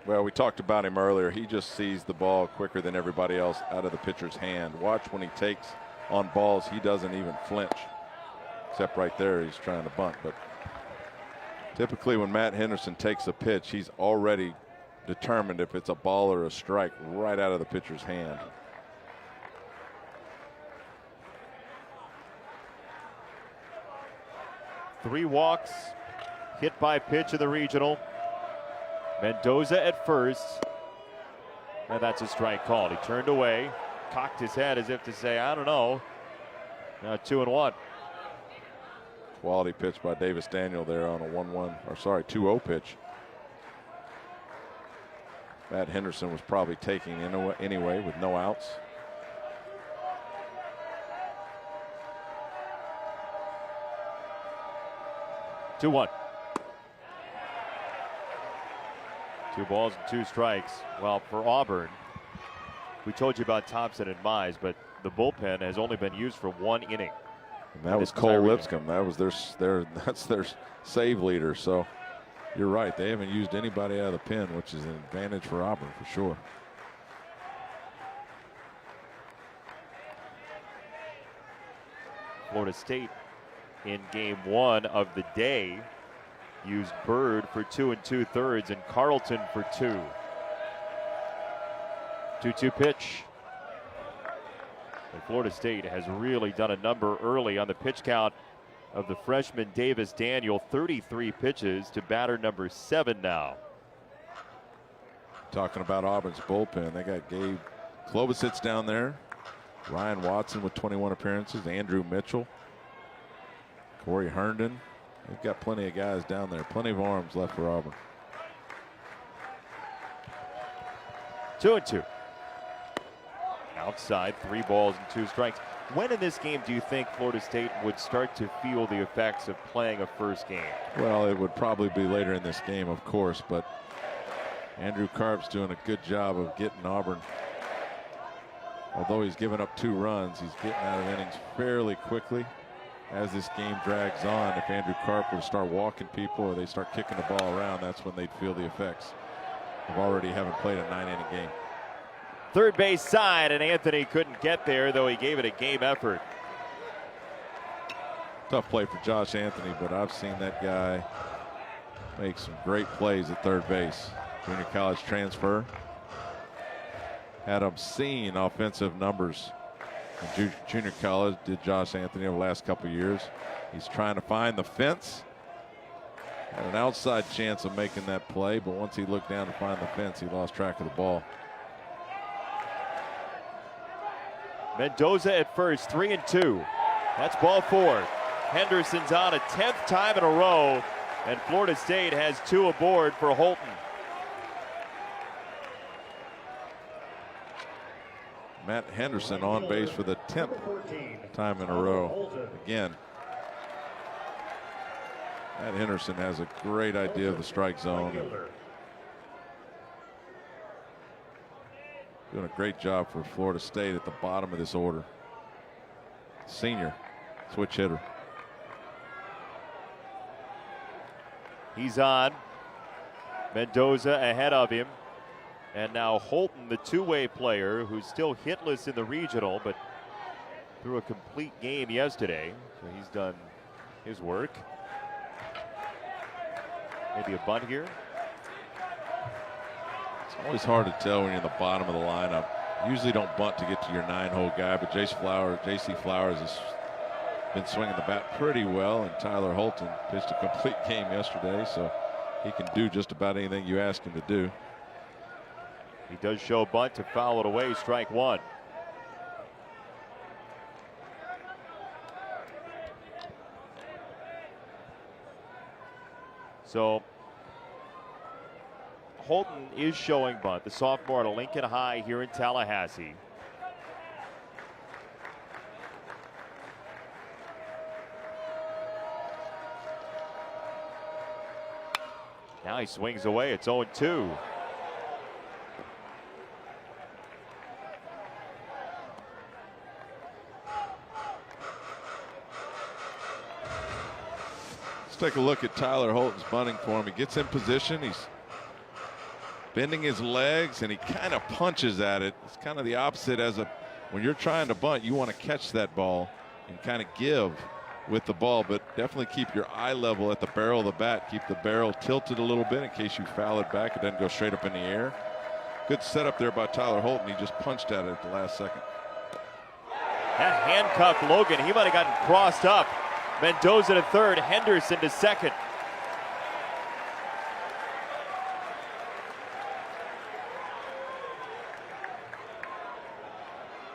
Well, we talked about him earlier. He just sees the ball quicker than everybody else out of the pitcher's hand. Watch when he takes on balls, he doesn't even flinch. Except right there, he's trying to bunt. But typically when Matt Henderson takes a pitch, he's already determined if it's a ball or a strike right out of the pitcher's hand. Three walks, hit by pitch in the regional. Mendoza at first, and that's a strike called. He turned away, cocked his head as if to say, I don't know. Now 2-1. Quality pitch by Davis Daniel there on a 2-0 pitch. Matt Henderson was probably taking anyway with no outs. Two 2-1. 2 balls and 2 strikes. Well, for Auburn, we told you about Thompson and Mize, but the bullpen has only been used for 1 inning. And that was Cole Lipscomb. That was that's their save leader. So you're right. They haven't used anybody out of the pen, which is an advantage for Auburn for sure. Florida State in game 1 of the day used Bird for 2 2/3 and Carlton for 2. 2-2 pitch. And Florida State has really done a number early on the pitch count of the freshman Davis Daniel. 33 pitches to batter number 7 now. Talking about Auburn's bullpen, they got Gabe Clovis sits down there. Ryan Watson with 21 appearances. Andrew Mitchell. Corey Herndon. They've got plenty of guys down there. Plenty of arms left for Auburn. 2-2. Outside, 3 balls and 2 strikes. When in this game do you think Florida State would start to feel the effects of playing a first game? Well, it would probably be later in this game, of course, but Andrew Karp's doing a good job of getting Auburn. Although he's given up 2 runs, he's getting out of innings fairly quickly. As this game drags on, if Andrew Karp would start walking people or they start kicking the ball around, that's when they'd feel the effects of already having played a 9-inning game. Third base side, and Anthony couldn't get there, though he gave it a game effort. Tough play for Josh Anthony, but I've seen that guy make some great plays at third base. Junior college transfer. Had obscene offensive numbers in junior college, did Josh Anthony over the last couple of years. He's trying to find the fence. Had an outside chance of making that play, but once he looked down to find the fence, he lost track of the ball. Mendoza at first, 3-2. That's ball 4. Henderson's on a 10th time in a row, and Florida State has 2 aboard for Holton. Matt Henderson on base for the 10th time in a row. Again, Matt Henderson has a great idea of the strike zone. Doing a great job for Florida State at the bottom of this order. Senior switch hitter. He's on. Mendoza ahead of him. And now Holton, the two-way player, who's still hitless in the regional, but threw a complete game yesterday. So he's done his work. Maybe a bunt here. It's always hard to tell when you're in the bottom of the lineup. Usually don't bunt to get to your 9-hole guy, but J.C. Flowers has been swinging the bat pretty well, and Tyler Holton pitched a complete game yesterday, so he can do just about anything you ask him to do. He does show bunt to foul it away, strike 1. So Holton is showing bunt, the sophomore at a Lincoln High here in Tallahassee. Now he swings away, it's 0-2. Take a look at Tyler Holton's bunting form. He gets in position, he's bending his legs, and he kind of punches at it. It's kind of the opposite when you're trying to bunt, you want to catch that ball and kind of give with the ball, but definitely keep your eye level at the barrel of the bat. Keep the barrel tilted a little bit in case you foul it back. It doesn't go straight up in the air. Good setup there by Tyler Holton. He just punched at it at the last second. That handcuffed Logan. He might have gotten crossed up. Mendoza to third, Henderson to second.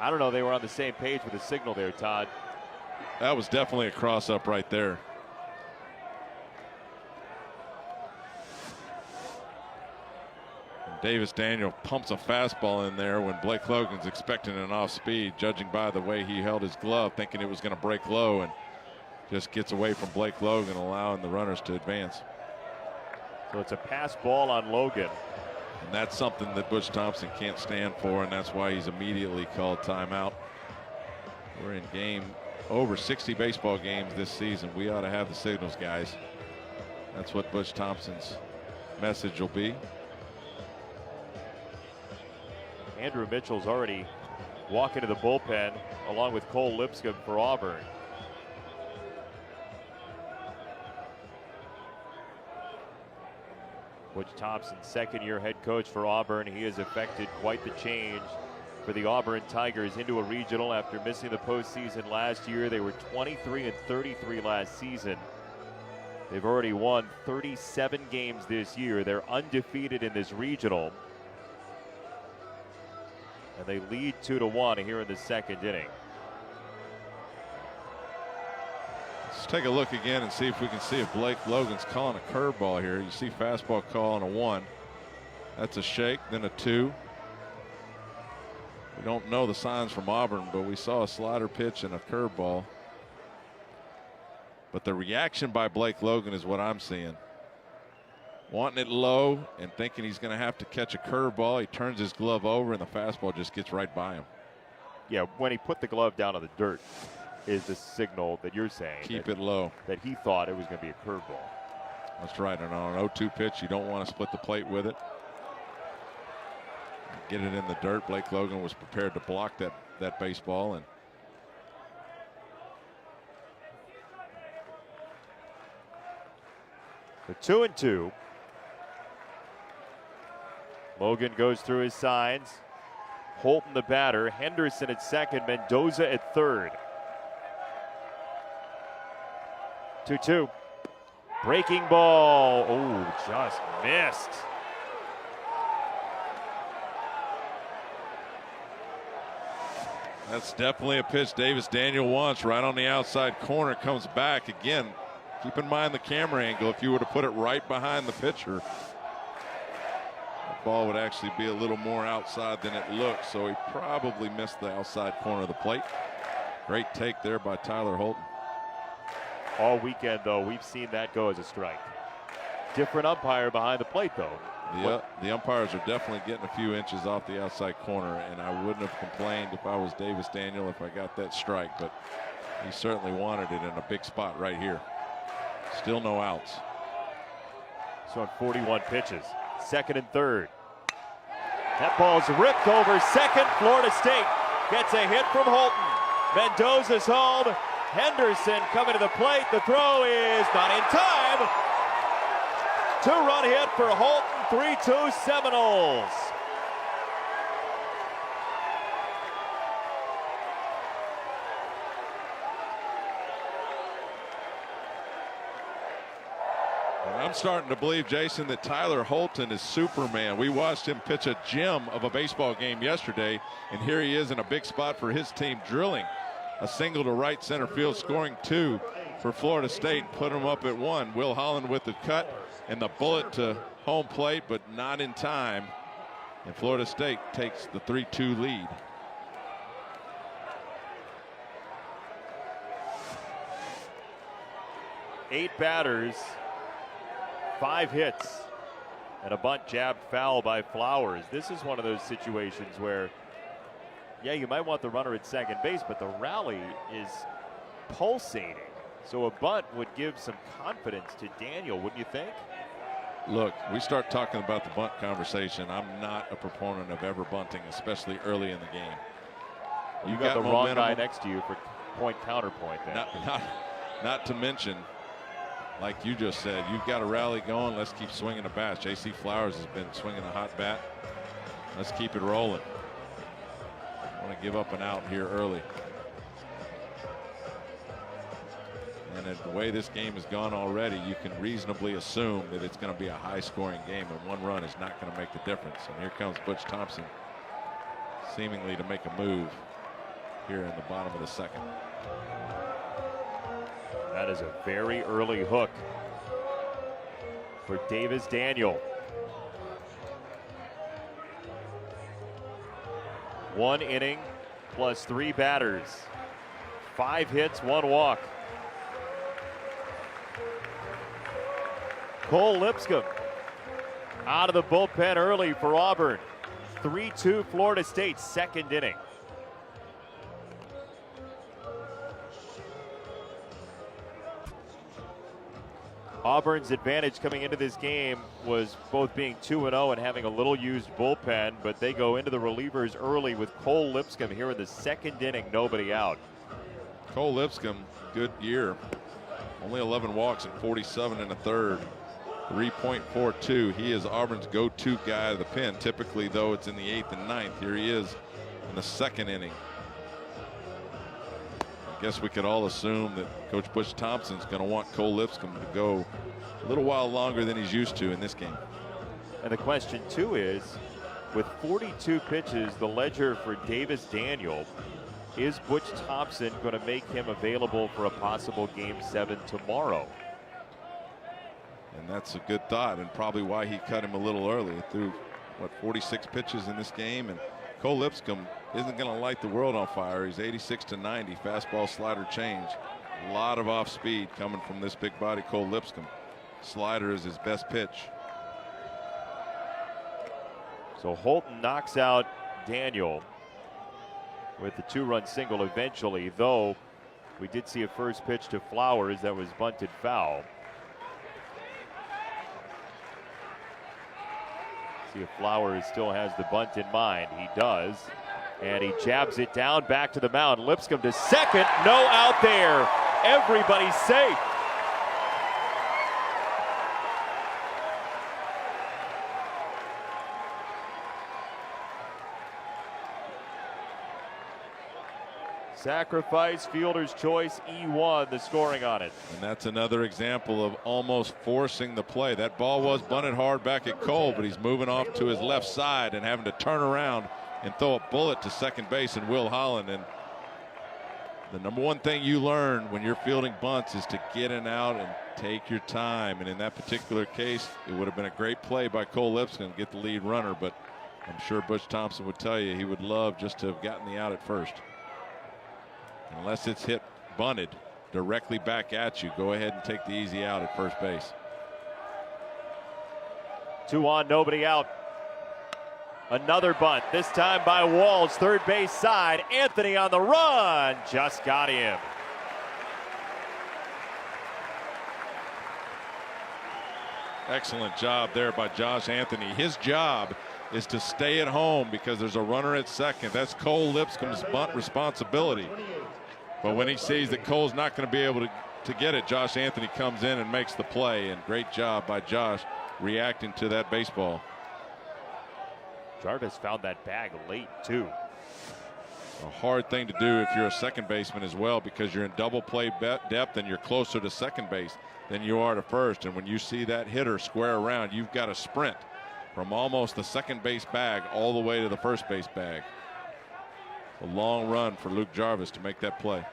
I don't know, they were on the same page with the signal there, Todd. That was definitely a cross up right there. And Davis Daniel pumps a fastball in there when Blake Logan's expecting an off speed, judging by the way he held his glove, thinking it was going to break low, and just gets away from Blake Logan, allowing the runners to advance. So it's a pass ball on Logan. And that's something that Butch Thompson can't stand for, and that's why he's immediately called timeout. We're in game over 60 baseball games this season. We ought to have the signals, guys. That's what Butch Thompson's message will be. Andrew Mitchell's already walking to the bullpen along with Cole Lipscomb for Auburn. Butch Thompson, second-year head coach for Auburn. He has effected quite the change for the Auburn Tigers into a regional after missing the postseason last year. They were 23-33 last season. They've already won 37 games this year. They're undefeated in this regional. And they lead 2-1 here in the second inning. Let's take a look again and see if we can see if Blake Logan's calling a curveball here. You see fastball call on a 1. That's a shake, then a 2. We don't know the signs from Auburn, but we saw a slider pitch and a curveball. But the reaction by Blake Logan is what I'm seeing. Wanting it low and thinking he's going to have to catch a curveball. He turns his glove over and the fastball just gets right by him. Yeah, when he put the glove down on the dirt is the signal that you're saying. Keep it low. That he thought it was going to be a curveball. That's right. And on an 0-2 pitch, you don't want to split the plate with it. Get it in the dirt. Blake Logan was prepared to block that baseball. And the 2-2. Logan goes through his signs. Holton the batter. Henderson at second. Mendoza at third. 2-2. Breaking ball. Oh, just missed. that's definitely a pitch Davis Daniel wants. Right on the outside corner. Comes back again. Keep in mind the camera angle. If you were to put it right behind the pitcher, the ball would actually be a little more outside than it looks. So he probably missed the outside corner of the plate. Great take there by Tyler Holton. All weekend, though, we've seen that go as a strike. Different umpire behind the plate, though. The umpires are definitely getting a few inches off the outside corner, and I wouldn't have complained if I was Davis Daniel if I got that strike, but he certainly wanted it in a big spot right here. Still no outs. So on 41 pitches, second and third. That ball's ripped over second. Florida State gets a hit from Holton. Mendoza's home. Henderson coming to the plate. The throw is not in time. 2-run hit for Holton. 3-2 Seminoles. I'm starting to believe, Jason, that Tyler Holton is Superman. We watched him pitch a gem of a baseball game yesterday, and here he is in a big spot for his team, drilling a single to right center field, scoring 2 for Florida State, put him up at 1. Will Holland with the cut and the bullet to home plate, but not in time. And Florida State takes the 3-2 lead. Eight batters, 5 hits, and a bunt jabbed foul by Flowers. This is one of those situations where, yeah, you might want the runner at second base, but the rally is pulsating. So a bunt would give some confidence to Daniel, wouldn't you think? Look, we start talking about the bunt conversation. I'm not a proponent of ever bunting, especially early in the game. You got the wrong guy next to you for point counterpoint there. Not to mention, like you just said, you've got a rally going. Let's keep swinging the bat. J.C. Flowers has been swinging a hot bat. Let's keep it rolling. I want to give up an out here early. And the way this game has gone already, you can reasonably assume that it's going to be a high-scoring game, and 1 run is not going to make the difference. And here comes Butch Thompson, seemingly to make a move here in the bottom of the second. That is a very early hook for Davis Daniel. 1 inning plus 3 batters. 5 hits, 1 walk. Cole Lipscomb out of the bullpen early for Auburn. 3-2 Florida State, second inning. Auburn's advantage coming into this game was both being 2-0 and having a little used bullpen, but they go into the relievers early with Cole Lipscomb here in the second inning, nobody out. Cole Lipscomb, good year. Only 11 walks and 47 in the third. 3.42. He is Auburn's go-to guy to the pen. Typically, though, it's in the 8th and 9th. Here he is in the second inning. I guess we could all assume that Coach Butch Thompson's going to want Cole Lipscomb to go a little while longer than he's used to in this game. And the question, too, is With 42 pitches, the ledger for Davis Daniel. Is Butch Thompson going to make him available for a possible Game 7 tomorrow? And that's a good thought, and probably why he cut him a little early. He threw, what, 46 pitches in this game, and Cole Lipscomb isn't going to light the world on fire. He's 86 to 90, fastball slider change. A lot of off speed coming from this big body Cole Lipscomb. Slider is his best pitch. So Holton knocks out Daniel with the 2-run single eventually, though we did see a first pitch to Flowers that was bunted foul. See if Flowers still has the bunt in mind. He does. And he jabs it down back to the mound. Lipscomb to second. No out there. Everybody's safe. Sacrifice, fielder's choice, E1, the scoring on it. And that's another example of almost forcing the play. That ball was bunted hard back at Cole, but he's moving off to his left side and having to turn around and throw a bullet to second base and Will Holland. And the number one thing you learn when you're fielding bunts is to get in out and take your time. And in that particular case, it would have been a great play by Cole Lipscomb to get the lead runner, but I'm sure Butch Thompson would tell you he would love just to have gotten the out at first. Unless it's hit bunted directly back at you, go ahead and take the easy out at first base. 2 on, nobody out. Another bunt, this time by Walls, third base side. Anthony on the run, just got him. Excellent job there by Josh Anthony. His job is to stay at home because there's a runner at second. That's Cole Lipscomb's bunt responsibility. But when he sees that Cole's not going to be able to get it, Josh Anthony comes in and makes the play. And great job by Josh reacting to that baseball. Jarvis found that bag late, too. A hard thing to do if you're a second baseman as well, because you're in double play depth and you're closer to second base than you are to first. And when you see that hitter square around, you've got to sprint from almost the second base bag all the way to the first base bag. A long run for Luke Jarvis to make that play.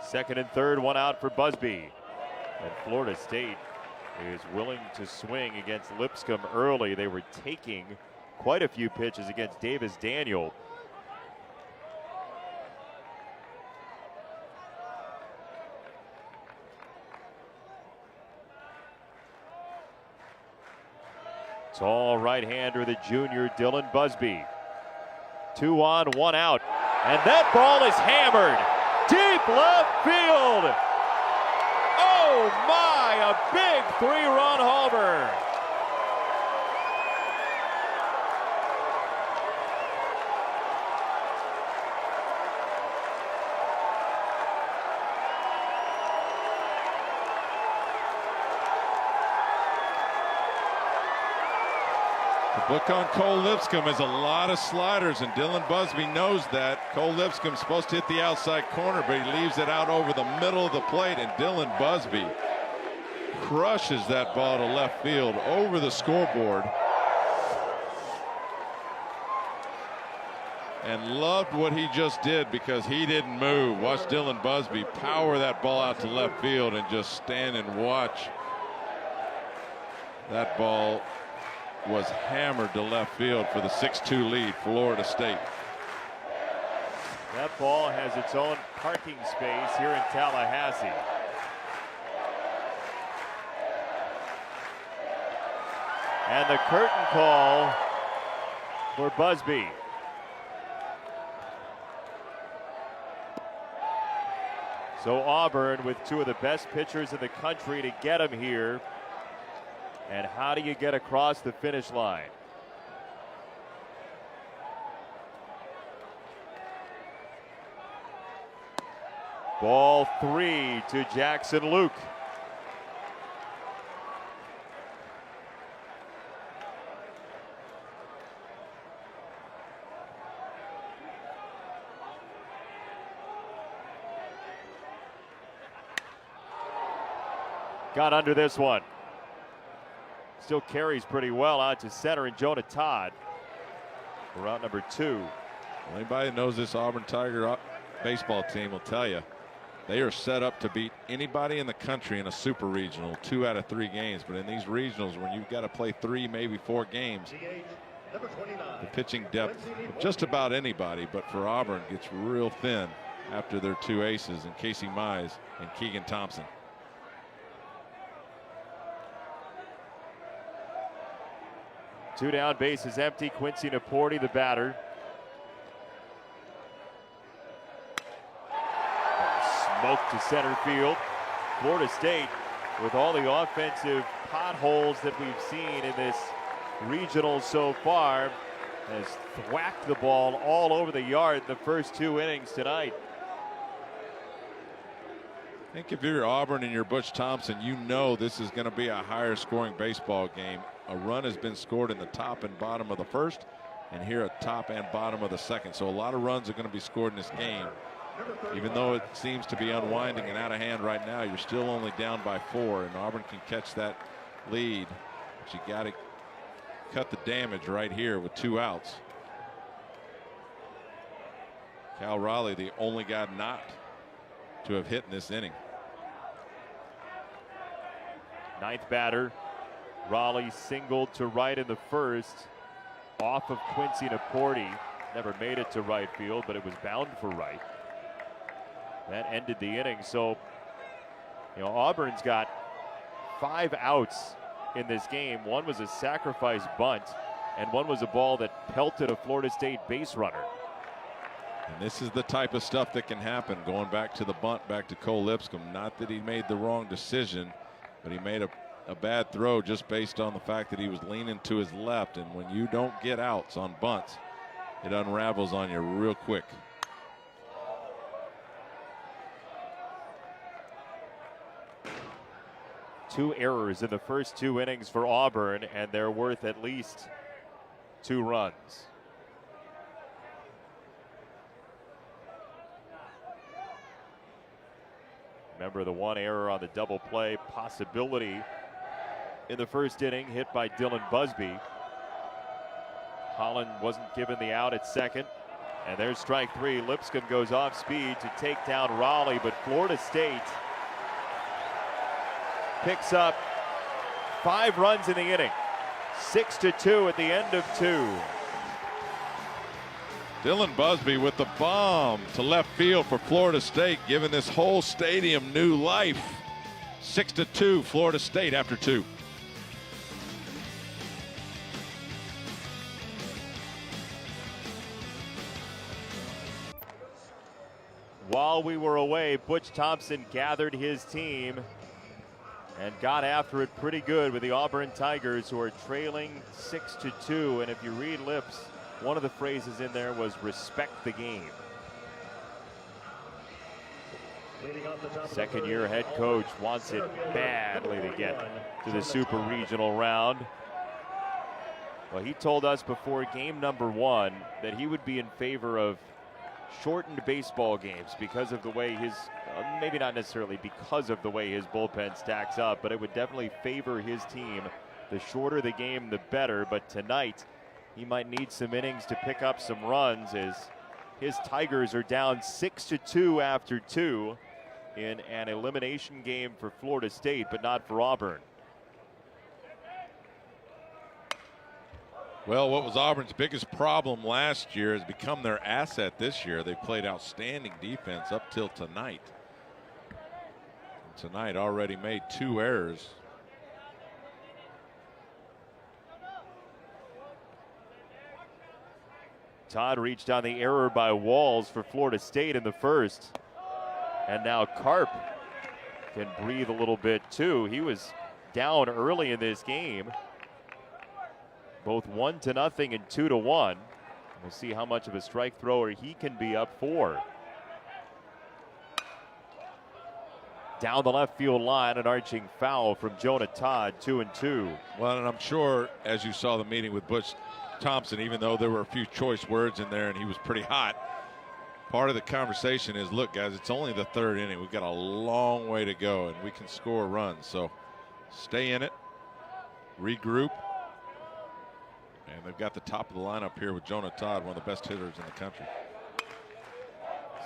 Second and third, 1 out for Busby. And Florida State is willing to swing against Lipscomb early. They were taking quite a few pitches against Davis Daniel. Tall right-hander, the junior Dylan Busby. 2 on, 1 out. And that ball is hammered deep left field. Oh my, a big 3-run homer. The book on Cole Lipscomb is a lot of sliders, and Dylan Busby knows that. Cole Lipscomb's supposed to hit the outside corner, but he leaves it out over the middle of the plate, and Dylan Busby crushes that ball to left field over the scoreboard. And loved what he just did because he didn't move. Watch Dylan Busby power that ball out to left field and just stand and watch. That ball was hammered to left field for the 6-2 lead, Florida State. That ball has its own parking space here in Tallahassee. And the curtain call for Busby. So Auburn with 2 of the best pitchers in the country to get him here. And how do you get across the finish line? Ball 3 to Jackson Luke. Got under this one. Still carries pretty well out to center, and Jonah Todd for route number 2. Well, anybody that knows this Auburn Tiger baseball team will tell you they are set up to beat anybody in the country in a super regional 2 out of 3 games. But in these regionals, when you've got to play 3, maybe 4 games, the pitching depth of just about anybody, but for Auburn, gets real thin after their 2 aces in Casey Mize and Keegan Thompson. Two down, bases empty. Quincy Naporti, the batter. Smoke to center field. Florida State, with all the offensive potholes that we've seen in this regional so far, has thwacked the ball all over the yard the first 2 innings tonight. I think if you're Auburn and you're Butch Thompson, you know this is going to be a higher scoring baseball game. A run has been scored in the top and bottom of the first, and here at top and bottom of the second. So a lot of runs are going to be scored in this game. Even though it seems to be unwinding and out of hand right now, you're still only down by 4, and Auburn can catch that lead. But you got to cut the damage right here with 2 outs. Cal Raleigh, the only guy not to have hit in this inning. 9th batter. Raleigh singled to right in the first off of Quincy Naporti. Never made it to right field, but it was bound for right. That ended the inning. So, you know, Auburn's got 5 outs in this game. One was a sacrifice bunt, and one was a ball that pelted a Florida State base runner. And this is the type of stuff that can happen. Going back to the bunt, back to Cole Lipscomb. Not that he made the wrong decision, but he made a bad throw just based on the fact that he was leaning to his left. And when you don't get outs on bunts, it unravels on you real quick. Two errors in the first 2 innings for Auburn, and they're worth at least 2 runs. Remember the 1 error on the double play possibility in the first inning, hit by Dylan Busby. Holland wasn't given the out at second. And there's strike 3. Lipscomb goes off speed to take down Raleigh, but Florida State picks up 5 runs in the inning. 6-2 at the end of 2. Dylan Busby with the bomb to left field for Florida State, giving this whole stadium new life. 6-2 Florida State after 2. While we were away, Butch Thompson gathered his team and got after it pretty good with the Auburn Tigers, who are trailing 6-2. And if you read lips, one of the phrases in there was respect the game. Second-year head coach wants it badly to get to the Super Regional round. Well, he told us before game number 1 that he would be in favor of shortened baseball games because of the way his, maybe not necessarily because of the way his bullpen stacks up, but it would definitely favor his team. The shorter the game, the better. But tonight, he might need some innings to pick up some runs as his Tigers are down 6-2 after 2 in an elimination game for Florida State, but not for Auburn. Well, what was Auburn's biggest problem last year has become their asset this year. They played outstanding defense up till tonight. And tonight already made 2 errors. Todd reached on the error by Walls for Florida State in the first. And now Karp can breathe a little bit too. He was down early in this game. Both 1-0 and 2-1. We'll see how much of a strike thrower he can be up for. Down the left field line, an arching foul from Jonah Todd, 2-2. Well, and I'm sure as you saw the meeting with Butch Thompson, even though there were a few choice words in there and he was pretty hot, part of the conversation is, look guys, it's only the 3rd inning. We've got a long way to go and we can score runs. So stay in it. regroup. And they've got the top of the lineup here with Jonah Todd, one of the best hitters in the country.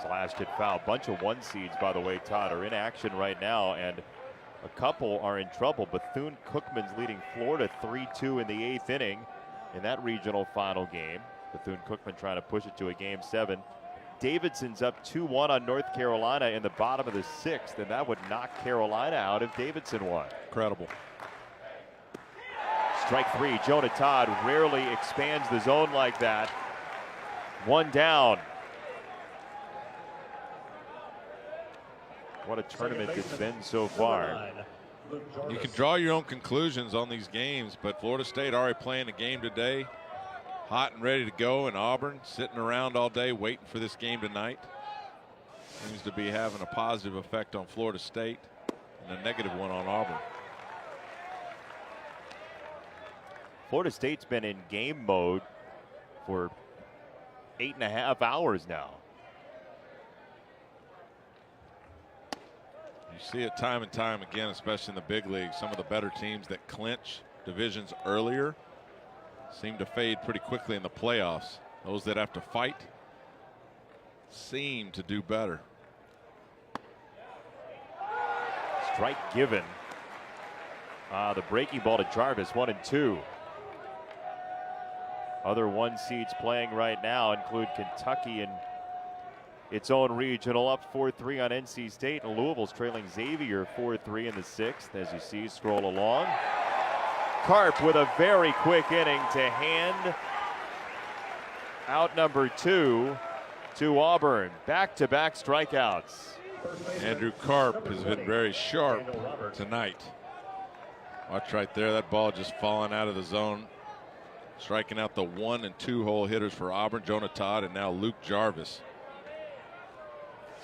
Slashed it foul. Bunch of one seeds, by the way, Todd, are in action right now, and a couple are in trouble. Bethune-Cookman's leading Florida 3-2 in the 8th inning in that regional final game. Bethune-Cookman trying to push it to a game 7. Davidson's up 2-1 on North Carolina in the bottom of the 6th, and that would knock Carolina out if Davidson won. Incredible. Strike 3. Jonah Todd rarely expands the zone like that. 1 down. What a tournament it's been so far. You can draw your own conclusions on these games, but Florida State already playing a game today. Hot and ready to go, and Auburn sitting around all day waiting for this game tonight. Seems to be having a positive effect on Florida State and a negative one on Auburn. Florida State's been in game mode for 8.5 hours now. You see it time and time again, especially in the big leagues. Some of the better teams that clinch divisions earlier seem to fade pretty quickly in the playoffs. Those that have to fight seem to do better. Strike given. The breaking ball to Jarvis, 1-2. Other one seeds playing right now include Kentucky in its own regional, up 4-3 on NC State, and Louisville's trailing Xavier 4-3 in the 6th. As you see, scroll along. Karp with a very quick inning to hand out number 2 to Auburn. Back-to-back strikeouts. Andrew Karp has been very sharp tonight. Watch right there, that ball just falling out of the zone. Striking out the 1 and 2 hole hitters for Auburn, Jonah Todd, and now Luke Jarvis.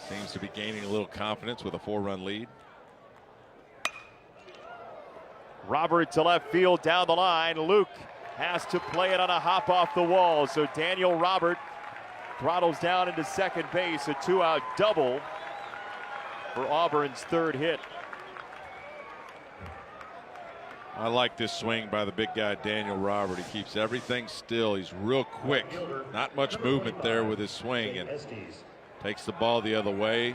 Seems to be gaining a little confidence with a 4-run lead. Robert to left field down the line. Luke has to play it on a hop off the wall. So Daniel Robert throttles down into second base. A 2-out double for Auburn's 3rd hit. I like this swing by the big guy, Daniel Robert. He keeps everything still. He's real quick. Not much movement there with his swing, and takes the ball the other way.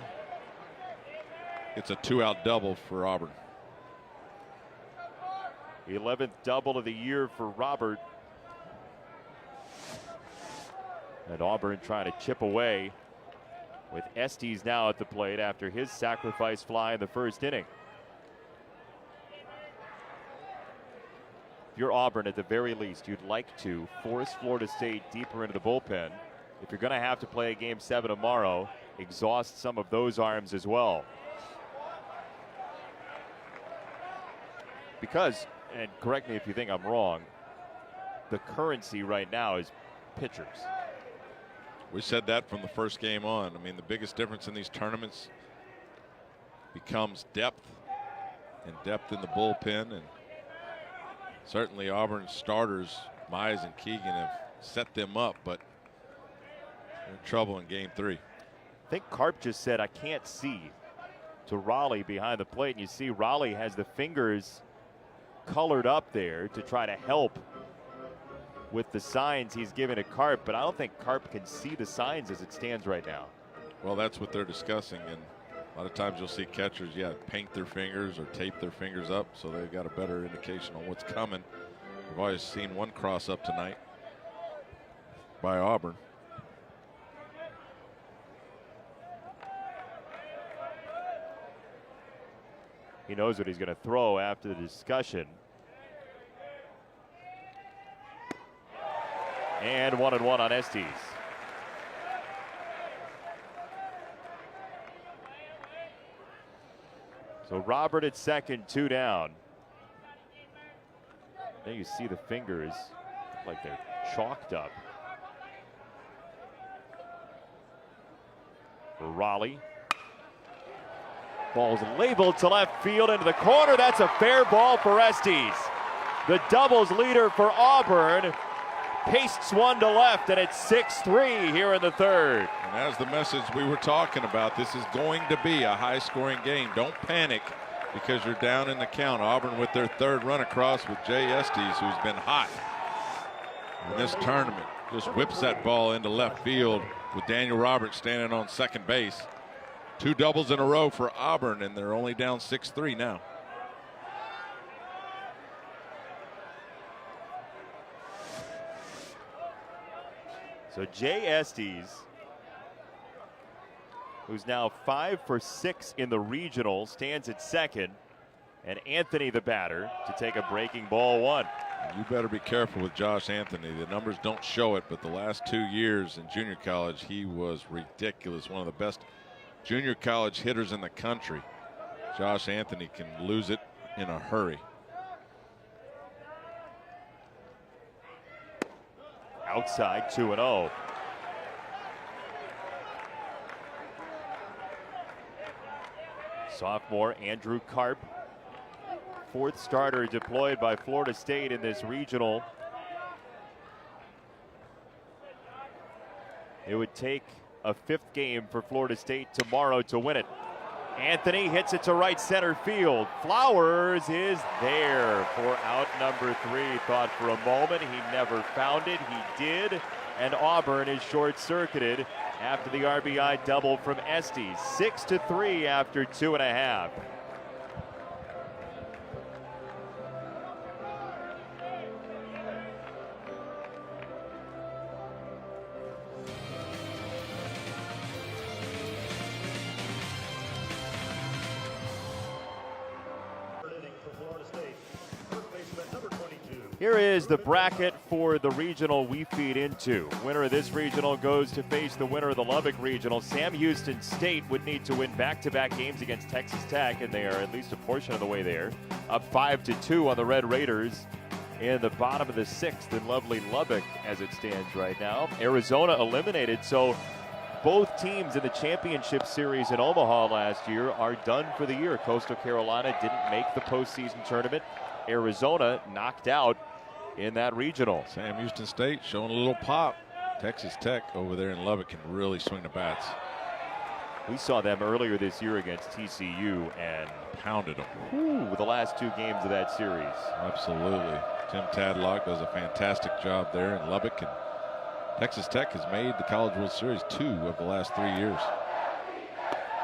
It's a 2-out double for Auburn. 11th double of the year for Robert. And Auburn trying to chip away with Estes now at the plate after his sacrifice fly in the 1st inning. If you're Auburn, at the very least, you'd like to force Florida State deeper into the bullpen. If you're going to have to play a game 7 tomorrow, exhaust some of those arms as well. Because, and correct me if you think I'm wrong, the currency right now is pitchers. We said that from the first game on. I mean, the biggest difference in these tournaments becomes depth, and depth in the bullpen. And certainly Auburn's starters, Mize and Keegan, have set them up, but they're in trouble in game 3. I think Karp just said, "I can't see," to Raleigh behind the plate. And you see Raleigh has the fingers colored up there to try to help with the signs he's giving to Karp, but I don't think Karp can see the signs as it stands right now. Well, that's what they're discussing, and a lot of times you'll see catchers, paint their fingers or tape their fingers up so they've got a better indication on what's coming. We've always seen one cross up tonight by Auburn. He knows what he's going to throw after the discussion. And 1-1 on Estes. So Robert at second, 2 down. There you see the fingers look like they're chalked up. For Raleigh. Ball's labeled to left field into the corner. That's a fair ball for Estes. The doubles leader for Auburn pastes one to left, and it's 6-3 here in the 3rd. And that's the message we were talking about. This is going to be a high-scoring game. Don't panic. because you're down in the count. Auburn with their third run across with Jay Estes, who's been hot in this tournament. Just whips that ball into left field with Daniel Roberts standing on second base. 2 doubles in a row for Auburn, and they're only down 6-3 now. So Jay Estes, who's now 5 for 6 in the regional, stands at second, and Anthony the batter to take a breaking ball 1. You better be careful with Josh Anthony. The numbers don't show it, but the last 2 years in junior college, he was ridiculous. One of the best junior college hitters in the country. Josh Anthony can lose it in a hurry. Outside 2-0. Sophomore Andrew Karp, 4th starter deployed by Florida State in this regional. It would take a 5th game for Florida State tomorrow to win it. Anthony hits it to right center field. Flowers is there for out number 3. Thought for a moment he never found it. He did, and Auburn is short-circuited after the RBI double from Estes. 6-3 after 2.5. Here is the bracket for the regional we feed into. Winner of this regional goes to face the winner of the Lubbock regional. Sam Houston State would need to win back-to-back games against Texas Tech, and they are at least a portion of the way there. Up 5-2 on the Red Raiders in the bottom of the 6th in lovely Lubbock as it stands right now. Arizona eliminated, so both teams in the championship series in Omaha last year are done for the year. Coastal Carolina didn't make the postseason tournament. Arizona knocked out in that regional. Sam Houston State showing a little pop. Texas Tech over there in Lubbock can really swing the bats. We saw them earlier this year against TCU and pounded them. Ooh, the last 2 games of that series. Absolutely. Tim Tadlock does a fantastic job there in Lubbock, and Texas Tech has made the College World Series 2 of the last 3 years.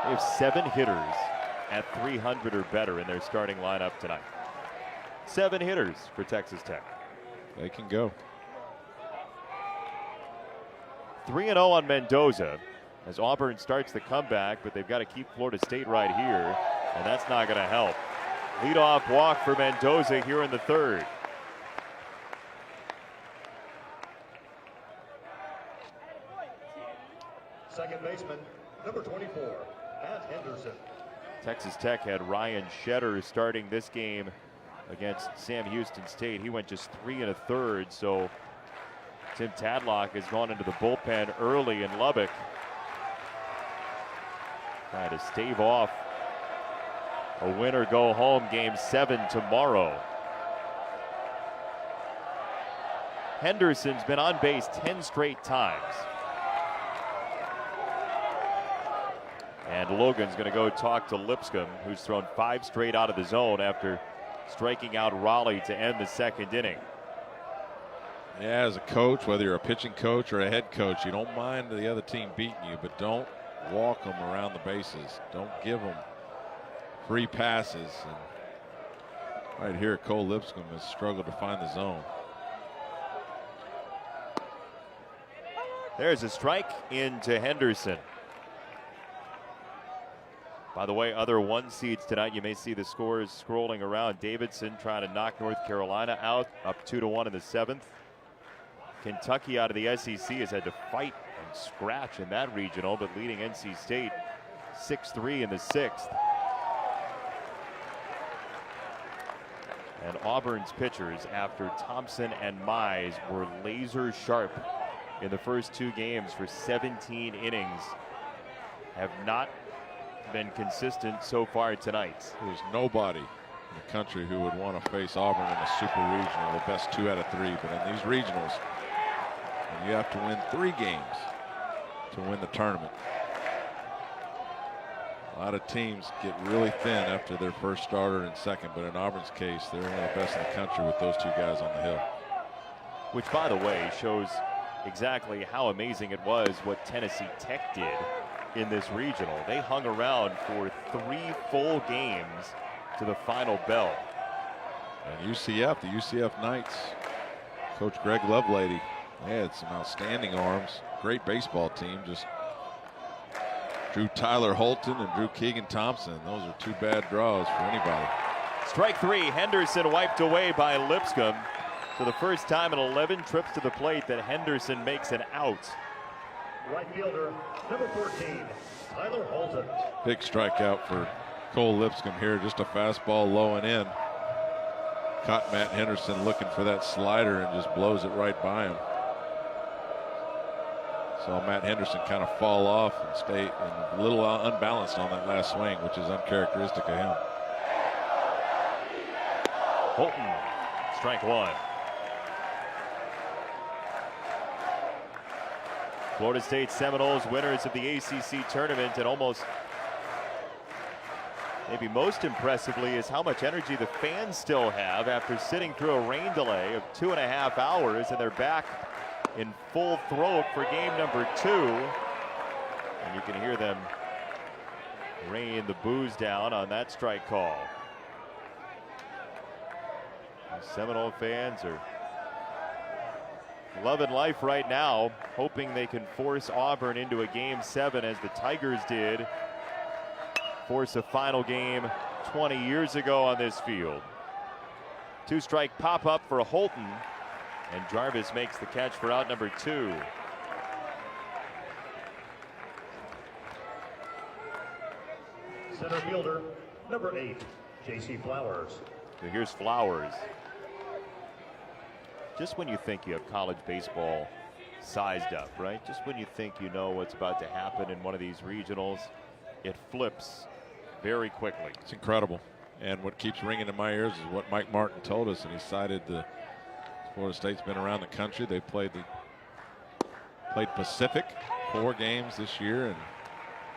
They have 7 hitters at 300 or better in their starting lineup tonight. 7 hitters for Texas Tech. They can go. 3-0 on Mendoza as Auburn starts the comeback, but they've got to keep Florida State right here, and that's not going to help. Leadoff walk for Mendoza here in the 3rd. Second baseman, number 24, Matt Henderson. Texas Tech had Ryan Shedder starting this game against Sam Houston State. He went just 3 1/3, so Tim Tadlock has gone into the bullpen early in Lubbock, trying to stave off a win-or-go-home game 7 tomorrow. Henderson's been on base 10 straight times. And Logan's going to go talk to Lipscomb, who's thrown 5 straight out of the zone after striking out Raleigh to end the 2nd inning. Yeah, as a coach, whether you're a pitching coach or a head coach, you don't mind the other team beating you, but don't walk them around the bases. Don't give them free passes. And right here, Cole Lipscomb has struggled to find the zone. There's a strike into Henderson. By the way, other 1 seeds tonight, you may see the scores scrolling around. Davidson trying to knock North Carolina out, up 2-1 in the 7th. Kentucky out of the SEC has had to fight and scratch in that regional, but leading NC State 6-3 in the 6th. And Auburn's pitchers, after Thompson and Mize were laser sharp in the first 2 games for 17 innings, have not been consistent so far tonight. There's nobody in the country who would want to face Auburn in a super regional, the best 2 out of 3. But in these regionals, you have to win 3 games to win the tournament. A lot of teams get really thin after their first starter and second, but in Auburn's case, they're one of the best in the country with those two guys on the hill. Which, by the way, shows exactly how amazing it was what Tennessee Tech did in this regional. They hung around for 3 full games to the final bell. And UCF, the UCF Knights, Coach Greg Lovelady, they had some outstanding arms. Great baseball team. Just drew Tyler Holton and Drew Keegan Thompson. Those are 2 bad draws for anybody. Strike 3, Henderson wiped away by Lipscomb. For the first time in 11 trips to the plate that Henderson makes an out. Right fielder, number 14, Tyler Holton. Big strikeout for Cole Lipscomb here. Just a fastball low and in. Caught Matt Henderson looking for that slider and just blows it right by him. Saw Matt Henderson kind of fall off and stay a little unbalanced on that last swing, which is uncharacteristic of him. Holton, strike 1. Florida State Seminoles, winners of the ACC tournament, and almost, maybe most impressively, is how much energy the fans still have after sitting through a rain delay of 2.5 hours, and they're back in full throat for game number 2. And you can hear them rain the booze down on that strike call. The Seminole fans are loving life right now, hoping they can force Auburn into a game 7 as the Tigers did force a final game 20 years ago on this field. 2-strike pop up for Holton, and Jarvis makes the catch for out number 2. Center fielder, number 8, J.C. Flowers. So here's Flowers. Just when you think you have college baseball sized up, right? Just when you think you know what's about to happen in one of these regionals, it flips very quickly. It's incredible. And what keeps ringing in my ears is what Mike Martin told us, and he cited the Florida State's been around the country. They played Pacific 4 games this year, and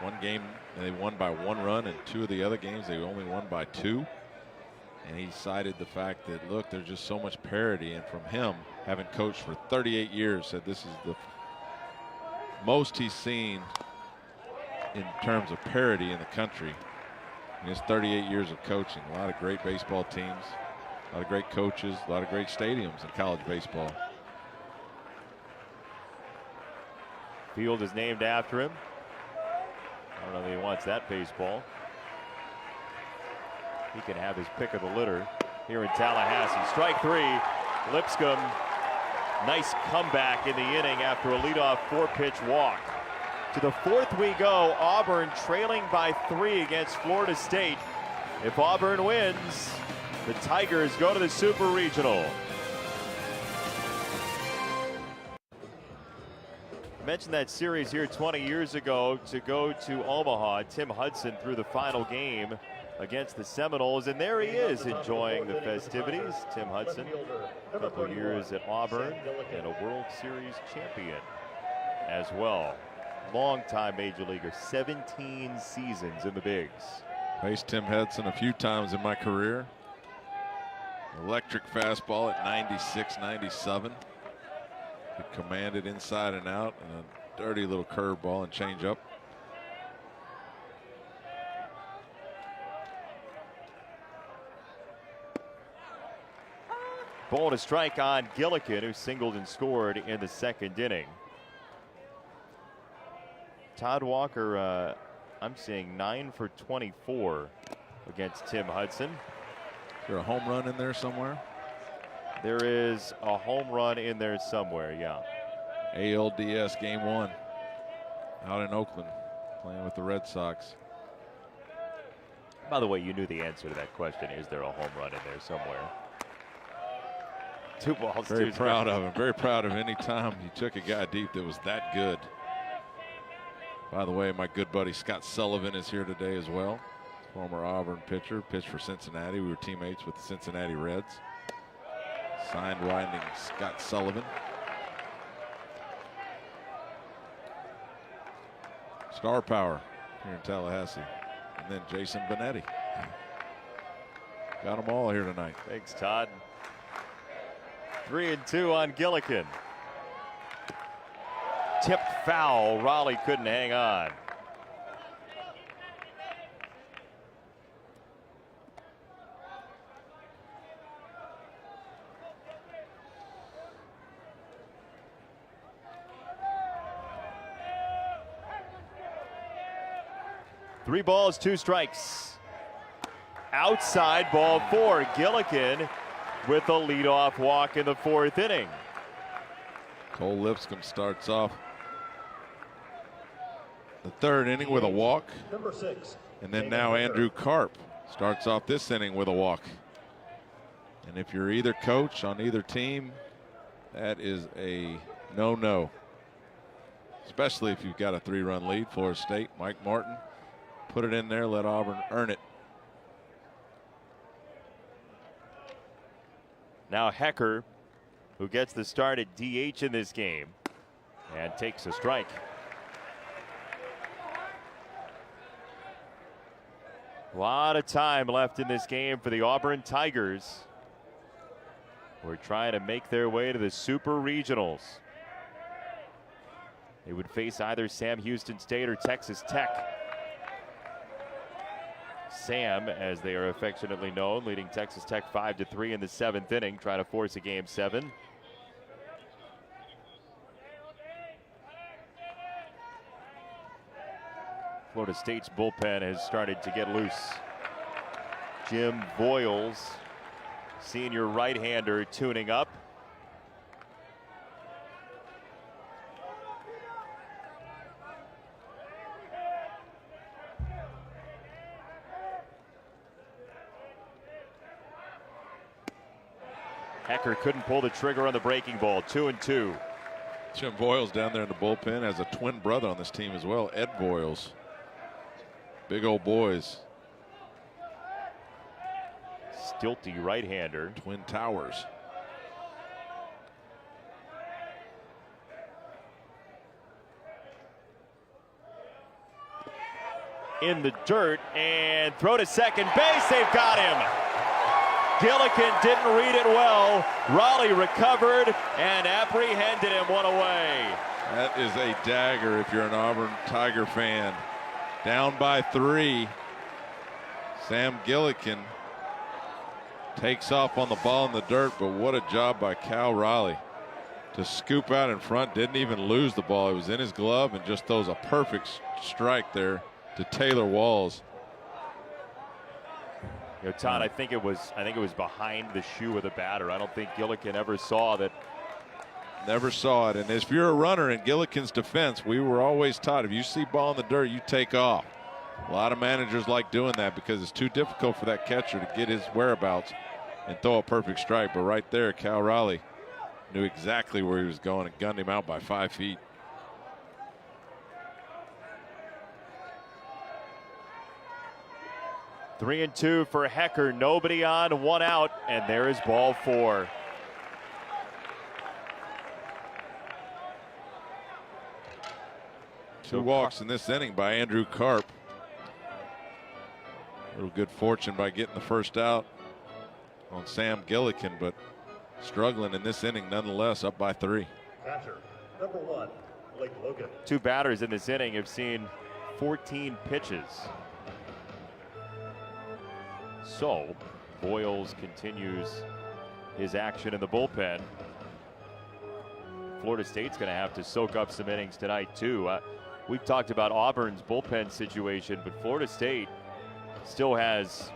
1 game they won by 1 run, and 2 of the other games they only won by 2. And he cited the fact that, look, there's just so much parity. And from him, having coached for 38 years, said this is the most he's seen in terms of parity in the country in his 38 years of coaching. A lot of great baseball teams, a lot of great coaches, a lot of great stadiums in college baseball. Field is named after him. I don't know if he wants that baseball. He can have his pick of the litter here in Tallahassee. Strike 3, Lipscomb. Nice comeback in the inning after a leadoff 4-pitch walk. To the 4th we go. Auburn trailing by 3 against Florida State. If Auburn wins, the Tigers go to the Super Regional. I mentioned that series here 20 years ago to go to Omaha. Tim Hudson threw the final game against the Seminoles, and there he is enjoying the festivities. Tim Hudson, a couple years at Auburn and a World Series champion as well. Longtime major leaguer, 17 seasons in the bigs. Faced Tim Hudson a few times in my career. Electric fastball at 96, 97. He commanded inside and out, and a dirty little curveball and changeup. Ball to strike on Gillikin, who singled and scored in the 2nd inning. Todd Walker, I'm seeing 9 for 24 against Tim Hudson. Is there a home run in there somewhere? There is a home run in there somewhere, yeah. ALDS Game 1 out in Oakland, playing with the Red Sox. By the way, you knew the answer to that question. Is there a home run in there somewhere? 2 balls. Very proud of him. Very proud of any time he took a guy deep that was that good. By the way, my good buddy Scott Sullivan is here today as well. Former Auburn pitcher, pitched for Cincinnati. We were teammates with the Cincinnati Reds. Signed winding Scott Sullivan. Star power here in Tallahassee. And then Jason Benetti. Got them all here tonight. Thanks, Todd. 3-2 on Gillikin. Tipped foul. Raleigh couldn't hang on. Three balls, two strikes. Outside, ball four. Gillikin with a leadoff walk in the fourth inning. Cole Lipscomb starts off the third inning with a walk. Number 6. And then now Andrew Karp starts off this inning with a walk. And if you're either coach on either team, that is a no-no. Especially if you've got a 3-run lead. Florida State, Mike Martin, put it in there, let Auburn earn it. Now Hecker, who gets the start at DH in this game and takes a strike. A lot of time left in this game for the Auburn Tigers. We're trying to make their way to the Super Regionals. They would face either Sam Houston State or Texas Tech. Sam, as they are affectionately known, leading Texas Tech 5-3 in the 7th inning, trying to force a game 7. Florida State's bullpen has started to get loose. Jim Voiles, senior right-hander, tuning up. Hecker couldn't pull the trigger on the breaking ball. 2-2. Jim Voiles down there in the bullpen has a twin brother on this team as well, Ed Voiles. Big old boys. Stilty right-hander. Twin towers. In the dirt and throw to second base. They've got him. Gillikin didn't read it well. Raleigh recovered and apprehended him one away. That is a dagger if you're an Auburn Tiger fan. Down by 3. Sam Gillikin takes off on the ball in the dirt, but what a job by Cal Raleigh to scoop out in front. Didn't even lose the ball. It was in his glove and just throws a perfect strike there to Taylor Walls. You know, Todd, I think it was behind the shoe of the batter. I don't think Gillikin ever saw that. Never saw it. And if you're a runner in Gillikin's defense, we were always taught if you see ball in the dirt, you take off. A lot of managers like doing that because it's too difficult for that catcher to get his whereabouts and throw a perfect strike. But right there, Cal Raleigh knew exactly where he was going and gunned him out by 5 feet. 3-2 for Hecker. Nobody on, 1 out, and there is ball 4. Two walks in this inning by Andrew Karp. A little good fortune by getting the first out on Sam Gillikin, but struggling in this inning nonetheless, up by 3. Catcher, number 1, Blake Logan. 2 batters in this inning have seen 14 pitches. So Voiles continues his action in the bullpen. Florida State's going to have to soak up some innings tonight too. We've talked about Auburn's bullpen situation, but Florida State still has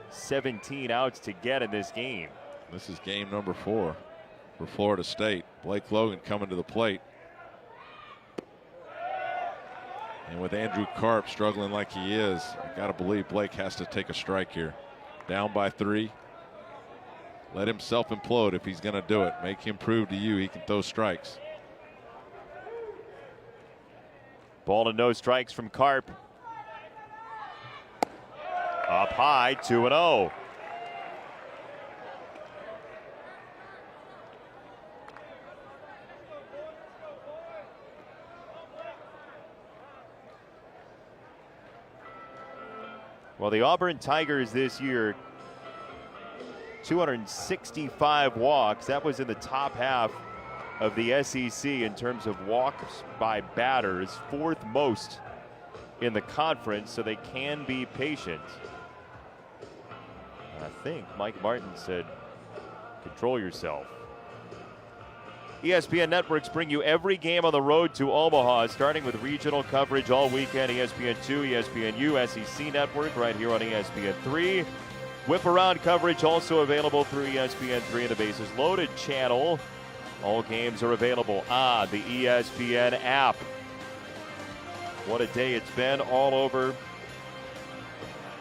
17 outs to get in this game. This is game number 4 for Florida State. Blake Logan coming to the plate. And with Andrew Karp struggling like he is, I got to believe Blake has to take a strike here. Down by 3. Let himself implode if he's going to do it. Make him prove to you he can throw strikes. Ball and no strikes from Karp. Up high, 2-0. Well, the Auburn Tigers this year, 265 walks. That was in the top half of the SEC in terms of walks by batters, fourth most in the conference, so they can be patient. I think Mike Martin said, control yourself. ESPN networks bring you every game on the road to Omaha, starting with regional coverage all weekend. ESPN2, ESPNU, SEC network right here on ESPN3. Whip around coverage also available through ESPN3 and the Bases Loaded channel. All games are available on the ESPN app. What a day it's been all over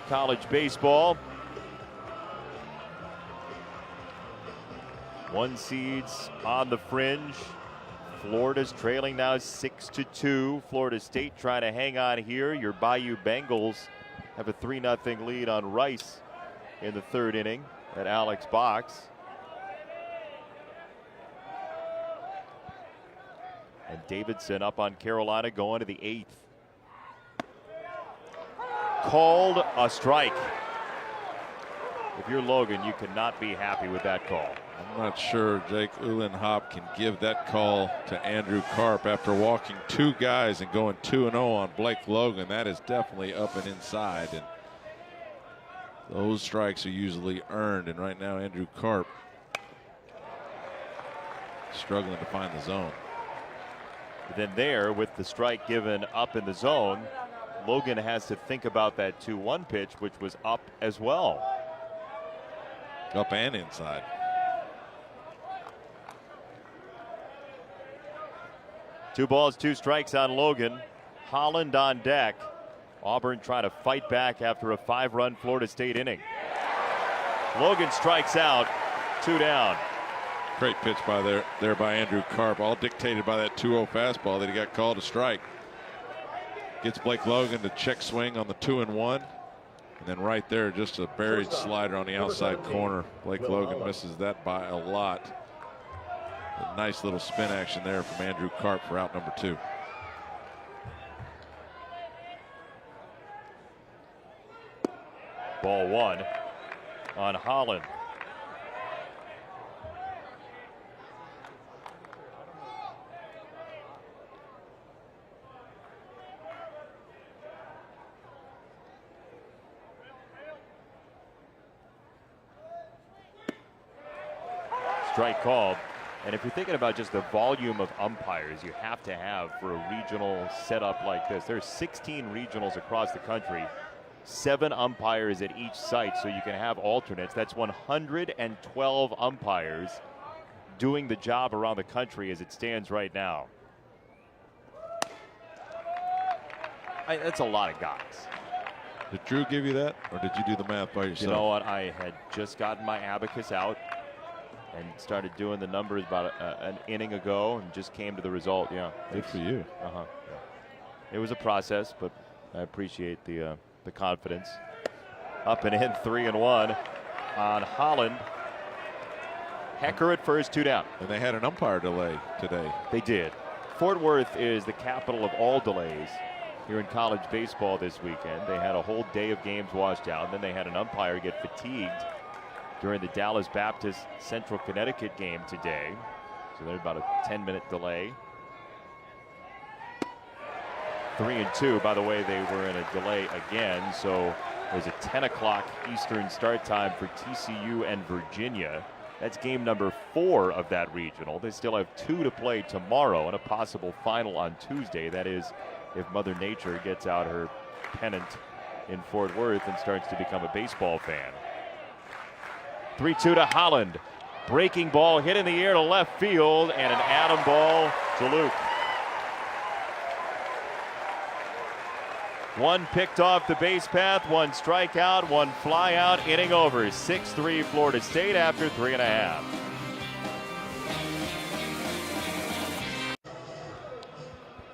college baseball. One seeds on the fringe. Florida's trailing now 6-2. Florida State trying to hang on here. Your Bayou Bengals have a 3-0 lead on Rice in the third inning at Alex Box. And Davidson up on Carolina going to the 8th. Called a strike. If you're Logan, you cannot be happy with that call. I'm not sure Jake Uhlenhop can give that call to Andrew Karp after walking two guys and going 2-0 on Blake Logan. That is definitely up and inside, and those strikes are usually earned. And right now, Andrew Karp struggling to find the zone. Then there, with the strike given up in the zone, Logan has to think about that 2-1 pitch, which was up as well. Up and inside. Two balls, two strikes on Logan. Holland on deck. Auburn trying to fight back after a 5-run Florida State inning. Logan strikes out, 2 down. Great pitch by there by Andrew Karp, all dictated by that 2-0 fastball that he got called a strike. Gets Blake Logan to check swing on the 2-1. And then right there, just a buried slider on the outside corner. Blake Logan misses that by a lot. A nice little spin action there from Andrew Karp for out number 2. Ball 1 on Holland. Strike called. And if you're thinking about just the volume of umpires you have to have for a regional setup like this, there's 16 regionals across the country, 7 umpires at each site, so you can have alternates. That's 112 umpires doing the job around the country as it stands right now. That's a lot of guys. Did Drew give you that, or did you do the math by yourself? You know what? I had just gotten my abacus out and started doing the numbers about an inning ago and just came to the result. Yeah. Good for you. Yeah. It was a process, but I appreciate the confidence. Up and in, 3-1 on Holland. Hecker at first, 2 down. And they had an umpire delay today. They did. Fort Worth is the capital of all delays here in college baseball this weekend. They had a whole day of games washed out, and then they had an umpire get fatigued during the Dallas Baptist Central Connecticut game today. So there's about a 10-minute delay. 3-2. By the way, they were in a delay again, so there's a 10 o'clock Eastern start time for TCU and Virginia. That's game number 4 of that regional. They still have 2 to play tomorrow and a possible final on Tuesday. That is, if Mother Nature gets out her pennant in Fort Worth and starts to become a baseball fan. 3-2 to Holland. Breaking ball hit in the air to left field, and an atom ball to Luke. 1 picked off the base path, 1 strikeout, 1 fly out, inning over. 6-3 Florida State after 3.5.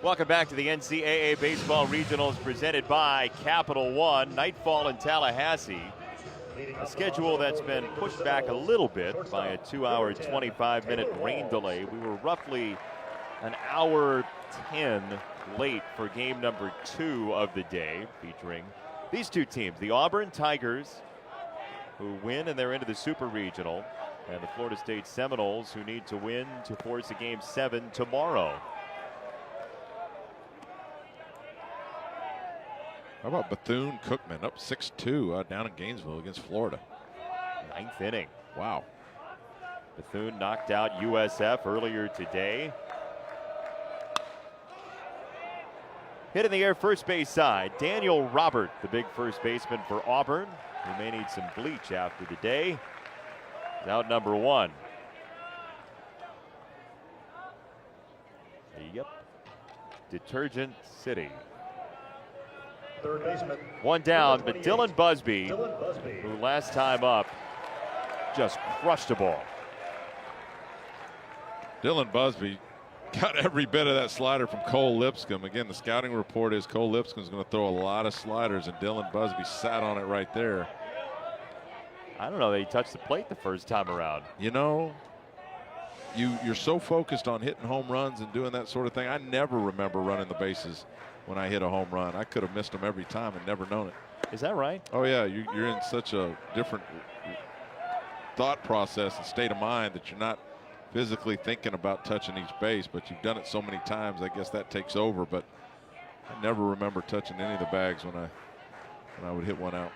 Welcome back to the NCAA Baseball Regionals presented by Capital One. Nightfall in Tallahassee. A schedule that's been pushed back a little bit by a 2-hour, 25-minute rain delay. We were roughly an hour 10 late for game number 2 of the day, featuring These two teams, the Auburn Tigers, who win and they're into the Super Regional, and the Florida State Seminoles, who need to win to force a Game 7 tomorrow. How about Bethune-Cookman up 6-2 down in Gainesville against Florida? 9th inning. Wow. Bethune knocked out USF earlier today. Hit in the air first base side. Daniel Robert, the big first baseman for Auburn, who may need some bleach after the day. Is out number 1. Yep. Detergent City. Third baseman. One down, but 28. Dylan Busby, Dylan Busby. who last time up just crushed a ball. Dylan Busby got every bit of that slider from Cole Lipscomb. Again, the scouting report is Cole Lipscomb's going to throw a lot of sliders, and Dylan Busby sat on it right there. I don't know that he touched the plate the first time around. You know, you're so focused on hitting home runs and doing that sort of thing. I never remember running the bases when I hit a home run. I could have missed them every time and never known it. Is that right? Oh, yeah, you're in such a different thought process and state of mind that you're not physically thinking about touching each base, but you've done it so many times, I guess that takes over. But I never remember touching any of the bags when I would hit one out.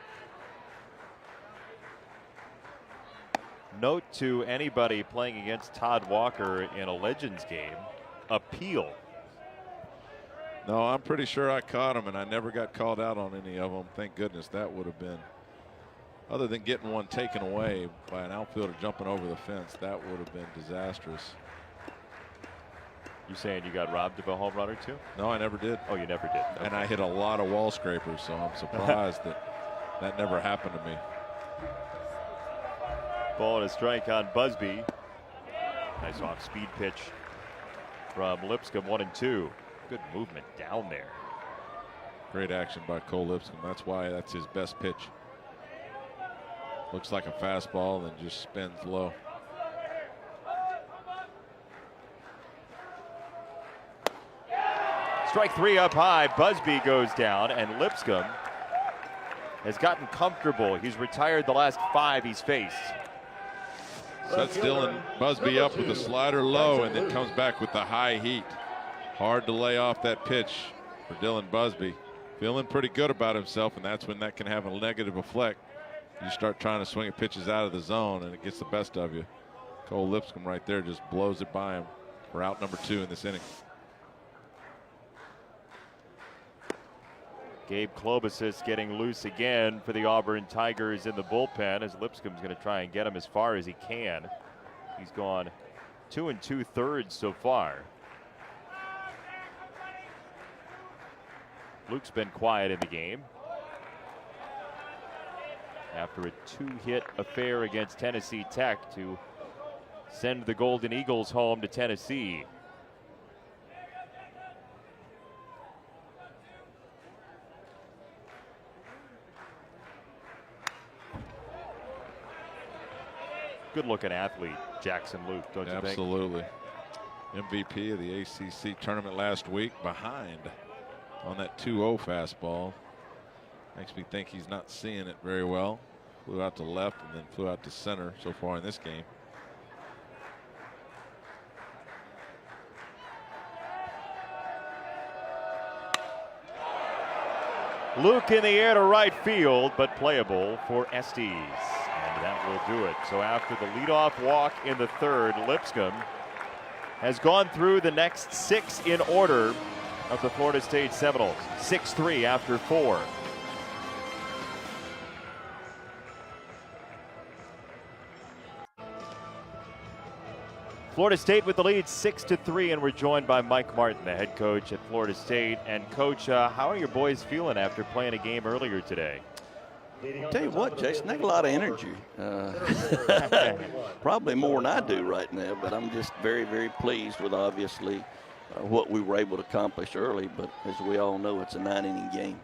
Note to anybody playing against Todd Walker in a Legends game, appeal. No, I'm pretty sure I caught him, and I never got called out on any of them. Thank goodness. That would have been, other than getting one taken away by an outfielder jumping over the fence, that would have been disastrous. You saying you got robbed of a home run or two? No, I never did. Oh, you never did. Okay. And I hit a lot of wall scrapers, so I'm surprised that never happened to me. Ball and a strike on Busby. Nice off-speed pitch from Lipscomb, 1-2. Good movement down there. Great action by Cole Lipscomb. That's why that's his best pitch. Looks like a fastball and just spins low. Strike 3 up high. Busby goes down, and Lipscomb has gotten comfortable. He's retired the last 5 he's faced. Sets Dylan Busby up with a slider low and then comes back with the high heat. Hard to lay off that pitch for Dylan Busby. Feeling pretty good about himself, and that's when that can have a negative effect. You start trying to swing at pitches out of the zone, and it gets the best of you. Cole Lipscomb right there just blows it by him for out number 2 in this inning. Gabe Klobuchar getting loose again for the Auburn Tigers in the bullpen, as Lipscomb's going to try and get him as far as he can. He's gone 2 2/3 so far. Luke's been quiet in the game after a 2-hit affair against Tennessee Tech to send the Golden Eagles home to Tennessee. Good-looking athlete, Jackson Luke, don't you think? Absolutely. MVP of the ACC tournament last week, behind on that 2-0 fastball. Makes me think he's not seeing it very well. Flew out to left and then flew out to center so far in this game. Luke in the air to right field, but playable for Estes. And that will do it. So after the leadoff walk in the 3rd, Lipscomb has gone through the next 6 in order of the Florida State Seminoles. 6-3 after 4. Florida State with the lead 6-3, and we're joined by Mike Martin, the head coach at Florida State. And coach, how are your boys feeling after playing a game earlier today? Tell you what, Jason, they got a lot of energy. Probably more than I do right now, but I'm just very, very pleased with obviously what we were able to accomplish early. But as we all know, it's a 9-inning game.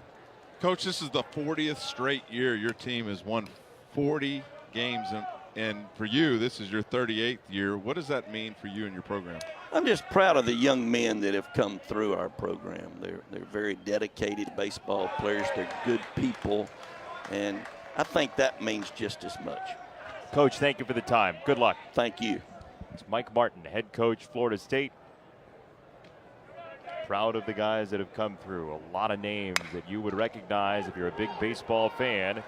Coach, this is the 40th straight year your team has won 40 games And for you, this is your 38th year. What does that mean for you and your program? I'm just proud of the young men that have come through our program. They're very dedicated baseball players. They're good people, and I think that means just as much. Coach, thank you for the time. Good luck. Thank you. It's Mike Martin, head coach, Florida State. Proud of the guys that have come through. A lot of names that you would recognize if you're a big baseball fan.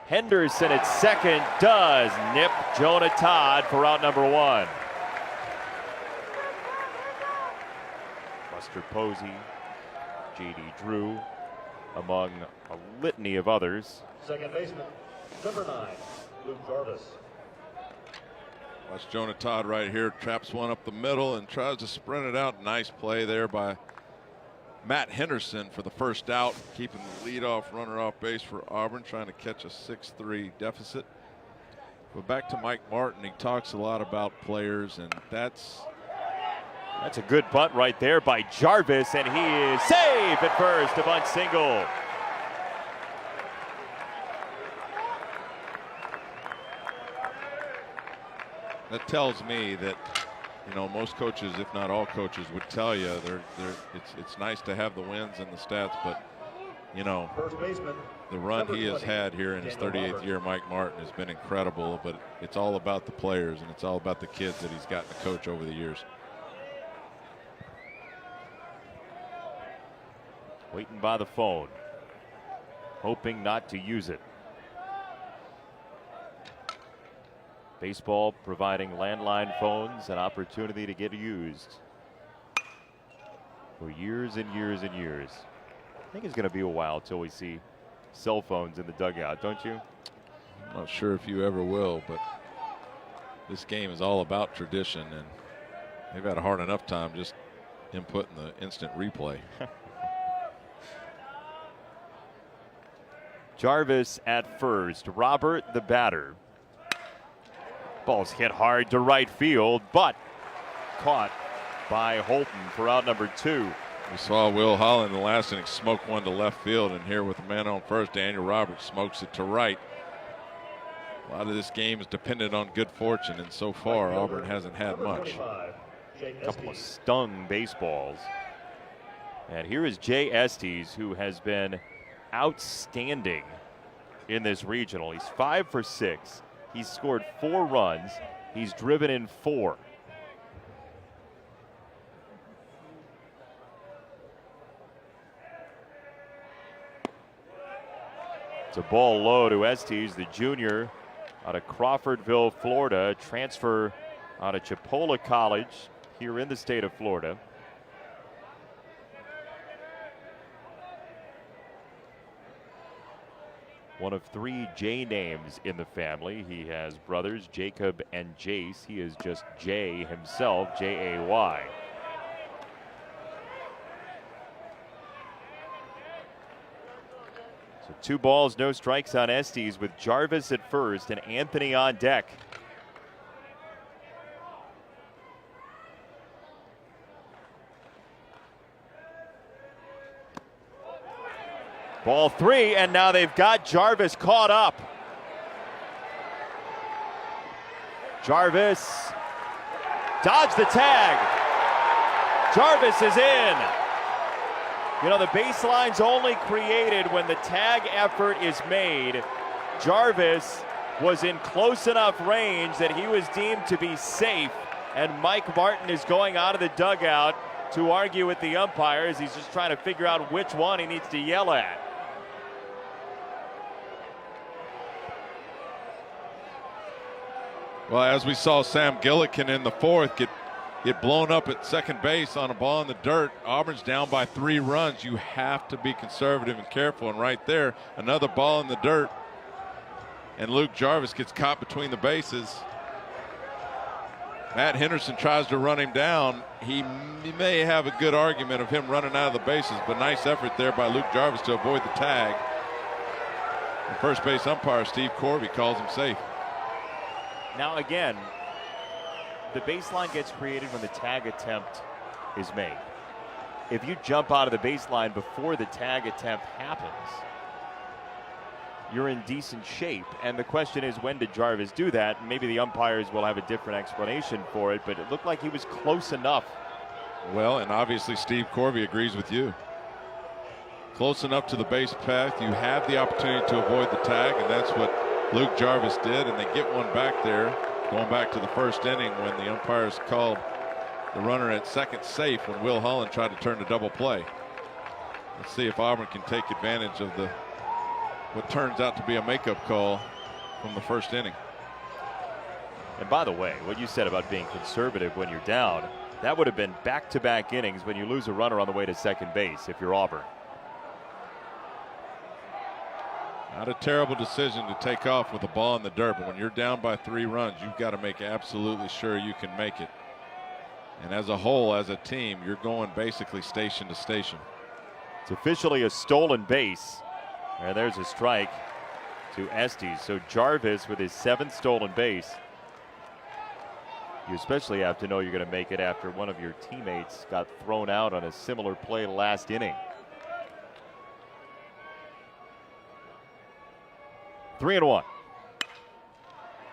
Henderson at second does nip Jonah Todd for out number 1. Buster Posey, J.D. Drew, among a litany of others. Second baseman, number 9, Luke Jarvis. Watch Jonah Todd right here, traps one up the middle and tries to sprint it out. Nice play there by Matt Henderson for the first out, keeping the leadoff runner off base for Auburn, trying to catch a 6-3 deficit. But back to Mike Martin, he talks a lot about players, and that's a good bunt right there by Jarvis, and he is safe at first, a bunt single. That tells me that, you know, most coaches, if not all coaches, would tell you it's nice to have the wins and the stats, but, you know, First baseman, the run number he has 20, had here in his Daniel 38th Auburn. year, Mike Martin, has been incredible, but it's all about the players and it's all about the kids that he's gotten to coach over the years. Waiting by the phone, hoping not to use it. Baseball providing landline phones an opportunity to get used for years and years and years. I think it's going to be a while till we see cell phones in the dugout, don't you? I'm not sure if you ever will, but this game is all about tradition, and they've had a hard enough time just inputting the instant replay. Jarvis at first, Robert the batter. Ball's hit hard to right field, but caught by Holton for out number 2. We saw Will Holland in the last inning smoke one to left field, and here with the man on first, Daniel Roberts smokes it to right. A lot of this game is dependent on good fortune, and so far Auburn hasn't had much. A couple of stung baseballs. And here is Jay Estes, who has been outstanding in this regional. He's 5 for 6. He's scored 4 runs. He's driven in 4. It's a ball low to Estes, the junior out of Crawfordville, Florida, transfer out of Chipola College here in the state of Florida. One of 3 J names in the family. He has brothers Jacob and Jace. He is just Jay himself, J-A-Y. So 2 balls, no strikes on Estes with Jarvis at first and Anthony on deck. Ball 3, and now they've got Jarvis caught up. Jarvis dodged the tag. Jarvis is in. You know, the baseline's only created when the tag effort is made. Jarvis was in close enough range that he was deemed to be safe, and Mike Martin is going out of the dugout to argue with the umpires. He's just trying to figure out which one he needs to yell at. Well, as we saw Sam Gillikin in the 4th get blown up at second base on a ball in the dirt. Auburn's down by 3 runs. You have to be conservative and careful. And right there, another ball in the dirt. And Luke Jarvis gets caught between the bases. Matt Henderson tries to run him down. He may have a good argument of him running out of the bases, but nice effort there by Luke Jarvis to avoid the tag. The first base umpire, Steve Corby, calls him safe. Now again, the baseline gets created when the tag attempt is made. If you jump out of the baseline before the tag attempt happens, you're in decent shape. And the question is, when did Jarvis do that? Maybe the umpires will have a different explanation for it, but it looked like he was close enough. Well, and obviously Steve Corby agrees with you. Close enough to the base path, you have the opportunity to avoid the tag, and that's what Luke Jarvis did, and they get one back there, going back to the first inning when the umpires called the runner at second safe when Will Holland tried to turn to double play. Let's see if Auburn can take advantage of what turns out to be a makeup call from the first inning. And by the way, what you said about being conservative when you're down, that would have been back-to-back innings when you lose a runner on the way to second base if you're Auburn. Not a terrible decision to take off with a ball in the dirt, but when you're down by 3 runs, you've got to make absolutely sure you can make it. And as a whole, as a team, you're going basically station to station. It's officially a stolen base. And there's a strike to Estes. So Jarvis with his 7th stolen base. You especially have to know you're going to make it after one of your teammates got thrown out on a similar play last inning. 3-1.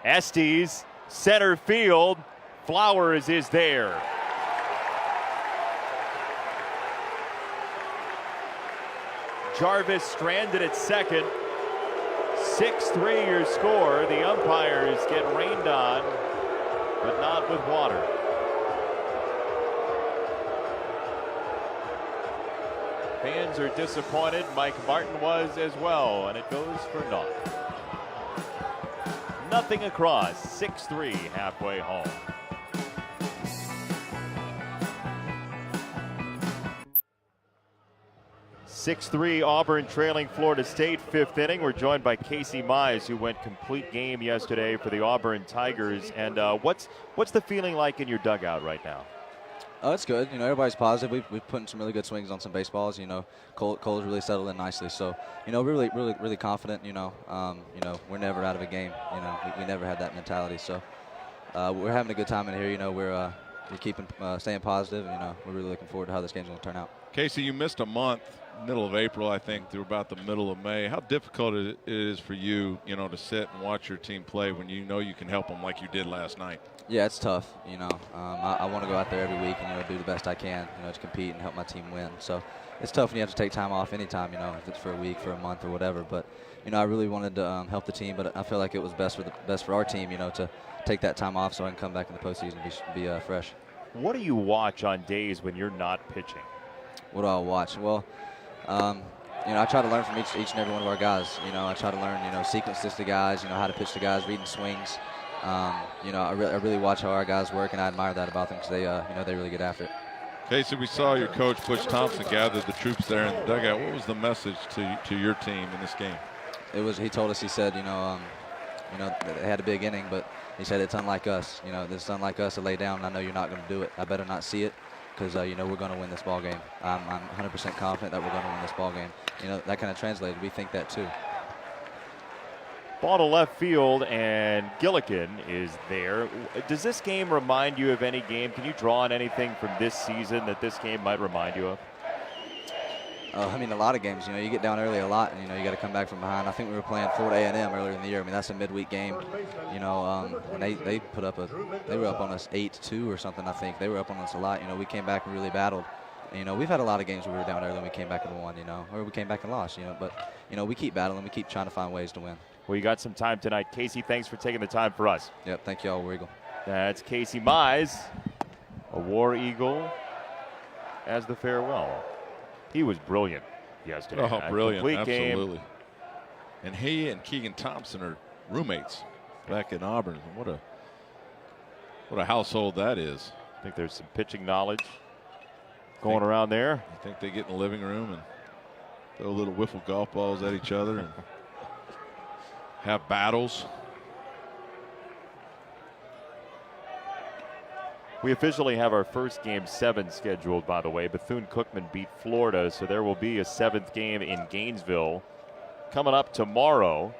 Estes, center field. Flowers is there. Jarvis stranded at second. 6-3 your score. The umpires get rained on, but not with water. Fans are disappointed. Mike Martin was as well, and it goes for naught. Nothing across. 6-3 halfway home. (6-3) Auburn trailing Florida State, 5th inning. We're joined by Casey Mize, who went complete game yesterday for the Auburn Tigers. And what's the feeling like in your dugout right now? Oh, it's good. Everybody's positive. We've put in some really good swings on some baseballs. Cole's really settled in nicely. So, we're really confident. We're never out of a game. We never had that mentality. So, we're having a good time in here. We're keeping staying positive. We're really looking forward to how this game's going to turn out. Casey, you missed a month, middle of April, I think, through about the middle of May. How difficult it is for you, to sit and watch your team play when you know you can help them like you did last night? Yeah, it's tough. I want to go out there every week and do the best I can, to compete and help my team win. So it's tough when you have to take time off anytime, if it's for a week, for a month, or whatever. But I really wanted to help the team, but I feel like it was best for our team, to take that time off so I can come back in the postseason and be fresh. What do you watch on days when you're not pitching? What do I watch? Well, I try to learn from each and every one of our guys. I try to learn, sequences to guys, how to pitch to guys, reading swings. I really watch how our guys work, and I admire that about them because they really get after it. Casey, we saw your coach, Butch Thompson, gather the troops there in the dugout. What was the message to your team in this game? He told us, he said, they had a big inning, but he said it's unlike us. It's unlike us to lay down, and I know you're not going to do it. I better not see it. Because we're going to win this ball game. I'm 100% confident that we're going to win this ball game. That kind of translated. We think that too. Ball to left field, and Gillikin is there. Does this game remind you of any game? Can you draw on anything from this season that this game might remind you of? A lot of games. You get down early a lot, and you got to come back from behind. I think we were playing Florida A&M earlier in the year. That's a midweek game. And they were up on us 8-2 or something. I think they were up on us a lot. We came back and really battled. And, we've had a lot of games where we were down early and we came back and won. Or we came back and lost. But we keep battling. We keep trying to find ways to win. Well, you got some time tonight, Casey. Thanks for taking the time for us. Yep. Thank you all, War Eagle. That's Casey Mize, a War Eagle, as the farewell. He was brilliant yesterday. Oh, brilliant. Absolutely. Game. And he and Keegan Thompson are roommates back in Auburn. What a household that is. I think there's some pitching knowledge going around there. I think they get in the living room and throw little wiffle golf balls at each other and have battles. We officially have our first game 7 scheduled, by the way. Bethune-Cookman beat Florida, so there will be a 7th game in Gainesville coming up tomorrow.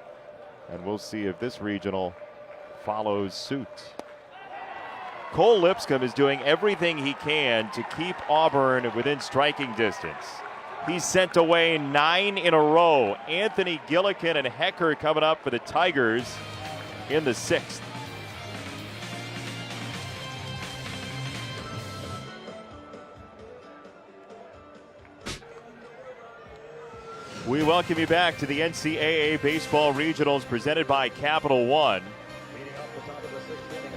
And we'll see if this regional follows suit. Cole Lipscomb is doing everything he can to keep Auburn within striking distance. He's sent away 9 in a row. Anthony Gillikin and Hecker coming up for the Tigers in the 6th. We welcome you back to the NCAA Baseball Regionals presented by Capital One.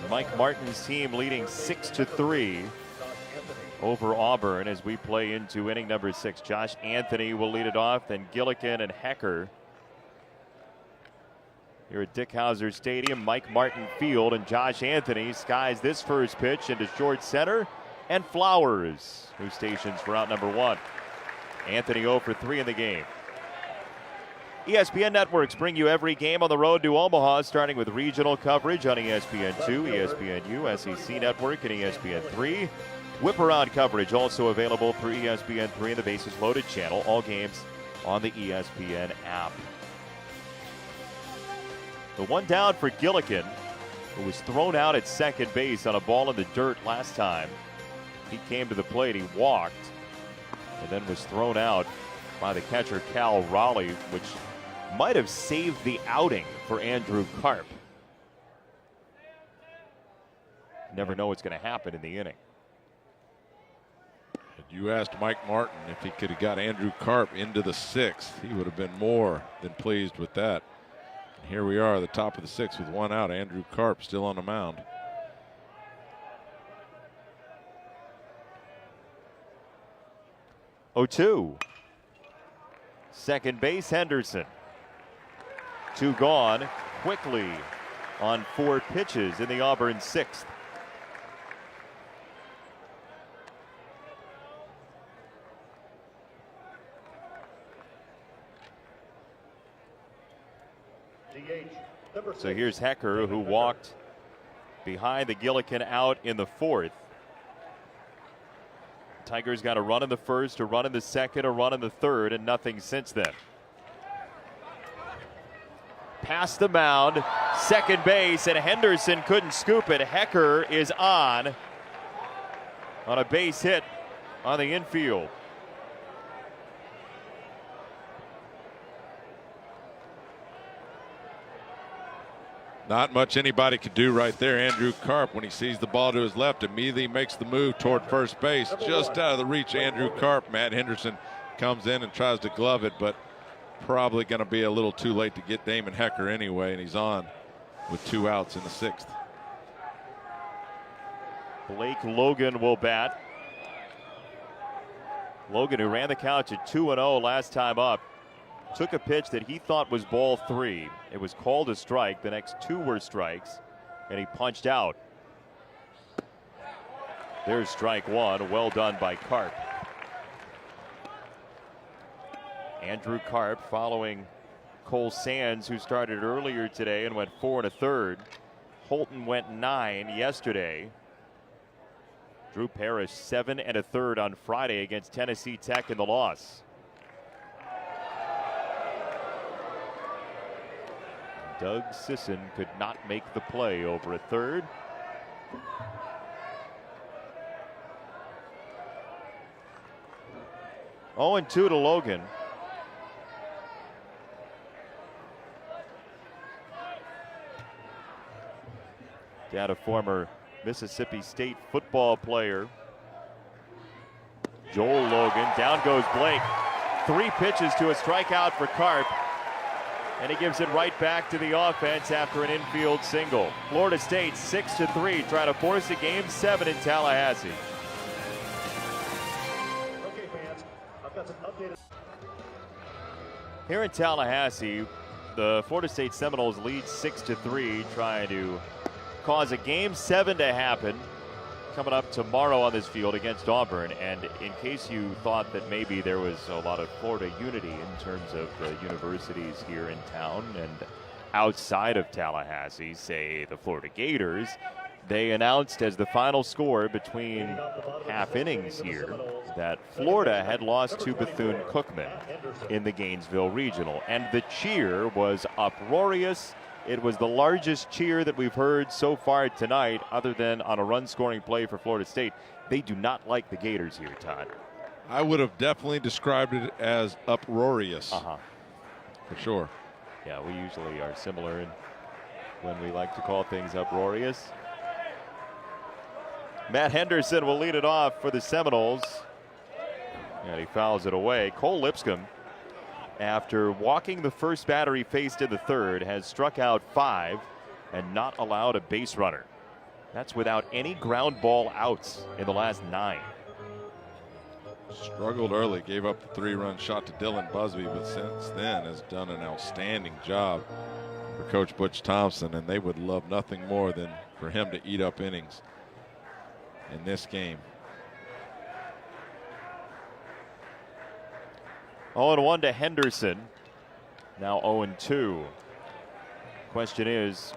Mike Martin's team leading 6-3 over Auburn as we play into inning number 6. Josh Anthony will lead it off, then Gillikin and Hecker. Here at Dick Howser Stadium, Mike Martin Field, and Josh Anthony skies this first pitch into short center, and Flowers, who stations for out number 1. Anthony 0 for 3 in the game. ESPN Networks bring you every game on the road to Omaha, starting with regional coverage on ESPN2, ESPNU, SEC Network, and ESPN3. Whip-around coverage also available through ESPN3 and the Bases Loaded channel. All games on the ESPN app. The one down for Gillikin, who was thrown out at second base on a ball in the dirt last time. He came to the plate, he walked, and then was thrown out by the catcher Cal Raleigh, which might have saved the outing for Andrew Karp. Never know what's going to happen in the inning. You asked Mike Martin if he could have got Andrew Karp into the 6th. He would have been more than pleased with that. And here we are, the top of the 6th with 1 out. Andrew Karp still on the mound. Oh, 2. Second base, Henderson. 2 gone quickly on 4 pitches in the Auburn 6th. So here's Hecker, who walked behind the Gillikin out in the 4th. Tigers got a run in the 1st, a run in the 2nd, a run in the 3rd, and nothing since then. Past the mound, second base, and Henderson couldn't scoop it. Hecker is on a base hit on the infield. Not much anybody could do right there. Andrew Karp, when he sees the ball to his left, immediately makes the move toward first base. Just out of the reach, Andrew Karp. Matt Henderson comes in and tries to glove it, but probably going to be a little too late to get Damon Hecker anyway, and he's on with 2 outs in the 6th. Blake Logan will bat. Logan, who ran the count to 2-0 last time up, took a pitch that he thought was ball 3. It was called a strike. The next 2 were strikes, and he punched out. There's strike 1. Well done by Karp. Andrew Karp following Cole Sands, who started earlier today and went 4 1/3. Holton went 9 yesterday. Drew Parrish 7 1/3 on Friday against Tennessee Tech in the loss. Doug Sisson could not make the play over at third. Oh, 0-2 to Logan. Dad, a former Mississippi State football player. Joel Logan. Down goes Blake. 3 pitches to a strikeout for Karp. And he gives it right back to the offense after an infield single. Florida State 6-3, trying to force a game 7 in Tallahassee. Okay, fans, I've got some updated. Here in Tallahassee, the Florida State Seminoles lead 6-3, trying to cause a game 7 to happen coming up tomorrow on this field against Auburn. And in case you thought that maybe there was a lot of Florida unity in terms of the universities here in town and outside of Tallahassee, say the Florida Gators, they announced as the final score between half innings here that Florida had lost to Bethune-Cookman in the Gainesville Regional. And the cheer was uproarious. It was the largest cheer that we've heard so far tonight, other than on a run-scoring play for Florida State. They do not like the Gators here, Todd. I would have definitely described it as uproarious. For sure. Yeah, we usually are similar in when we like to call things uproarious. Matt Henderson will lead it off for the Seminoles. And he fouls it away. Cole Lipscomb, after walking the first batter he faced in the third, has struck out 5 and not allowed a base runner. That's without any ground ball outs in the last 9. Struggled early, gave up the 3-run shot to Dylan Busby, but since then has done an outstanding job for Coach Butch Thompson, and they would love nothing more than for him to eat up innings in this game. 0-1 to Henderson. Now 0-2. Question is,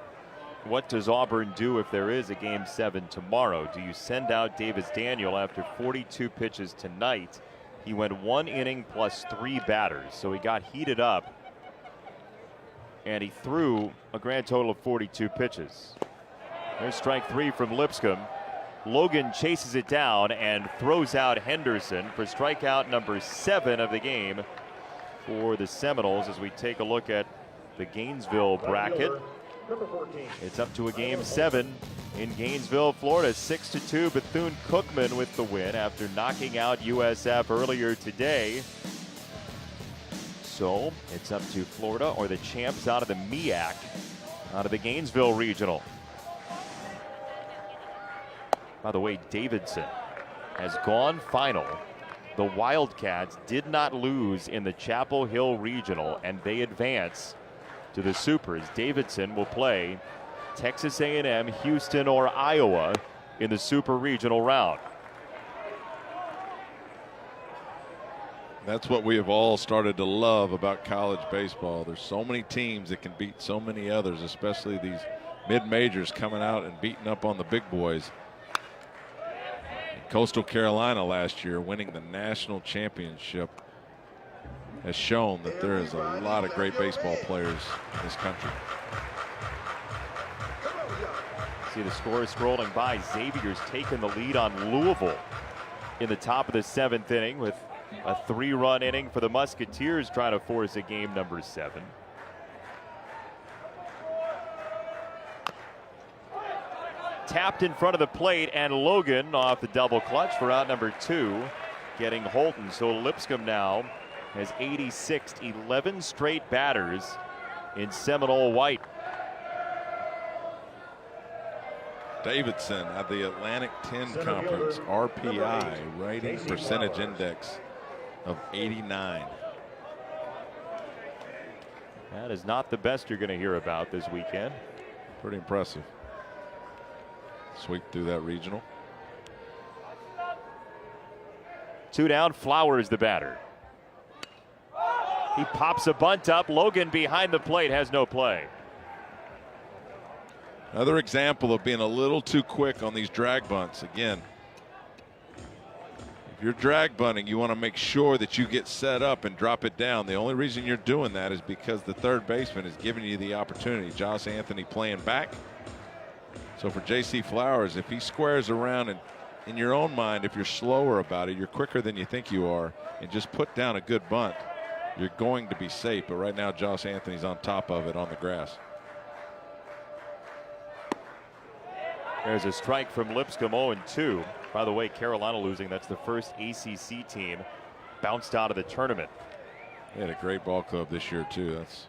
what does Auburn do if there is a Game 7 tomorrow? Do you send out Davis Daniel after 42 pitches tonight? He went 1 inning plus 3 batters, so he got heated up. And he threw a grand total of 42 pitches. There's strike 3 from Lipscomb. Logan chases it down and throws out Henderson for strikeout number 7 of the game for the Seminoles as we take a look at the Gainesville bracket. It's up to a Game 7 in Gainesville, Florida. 6-2, Bethune-Cookman with the win after knocking out USF earlier today. So it's up to Florida or the champs out of the MEAC, out of the Gainesville Regional. By the way, Davidson has gone final. The Wildcats did not lose in the Chapel Hill Regional, and they advance to the Supers. Davidson will play Texas A&M, Houston, or Iowa in the Super Regional round. That's what we have all started to love about college baseball. There's so many teams that can beat so many others, especially these mid-majors coming out and beating up on the big boys. Coastal Carolina last year winning the national championship has shown that there is a lot of great baseball players in this country. See the scores scrolling by. Xavier's taken the lead on Louisville in the top of the 7th inning with a 3-run inning for the Musketeers trying to force a game number 7. Tapped in front of the plate, and Logan off the double clutch for out number 2, getting Holton. So Lipscomb now has 86'd 11 straight batters in Seminole white. Davidson at the Atlantic 10 Conference RPI rating percentage index of 89. That is not the best you're going to hear about this weekend. Pretty impressive. Sweep through that regional. 2 down, Flowers the batter. He pops a bunt up. Logan behind the plate has no play. Another example of being a little too quick on these drag bunts. Again, if you're drag bunting, you want to make sure that you get set up and drop it down. The only reason you're doing that is because the third baseman is giving you the opportunity. Josh Anthony playing back. So for J.C. Flowers, if he squares around and in your own mind, if you're slower about it, you're quicker than you think you are, and just put down a good bunt, you're going to be safe. But right now, Josh Anthony's on top of it on the grass. There's a strike from Lipscomb, 0-2. By the way, Carolina losing. That's the first ACC team bounced out of the tournament. They had a great ball club this year, too. That's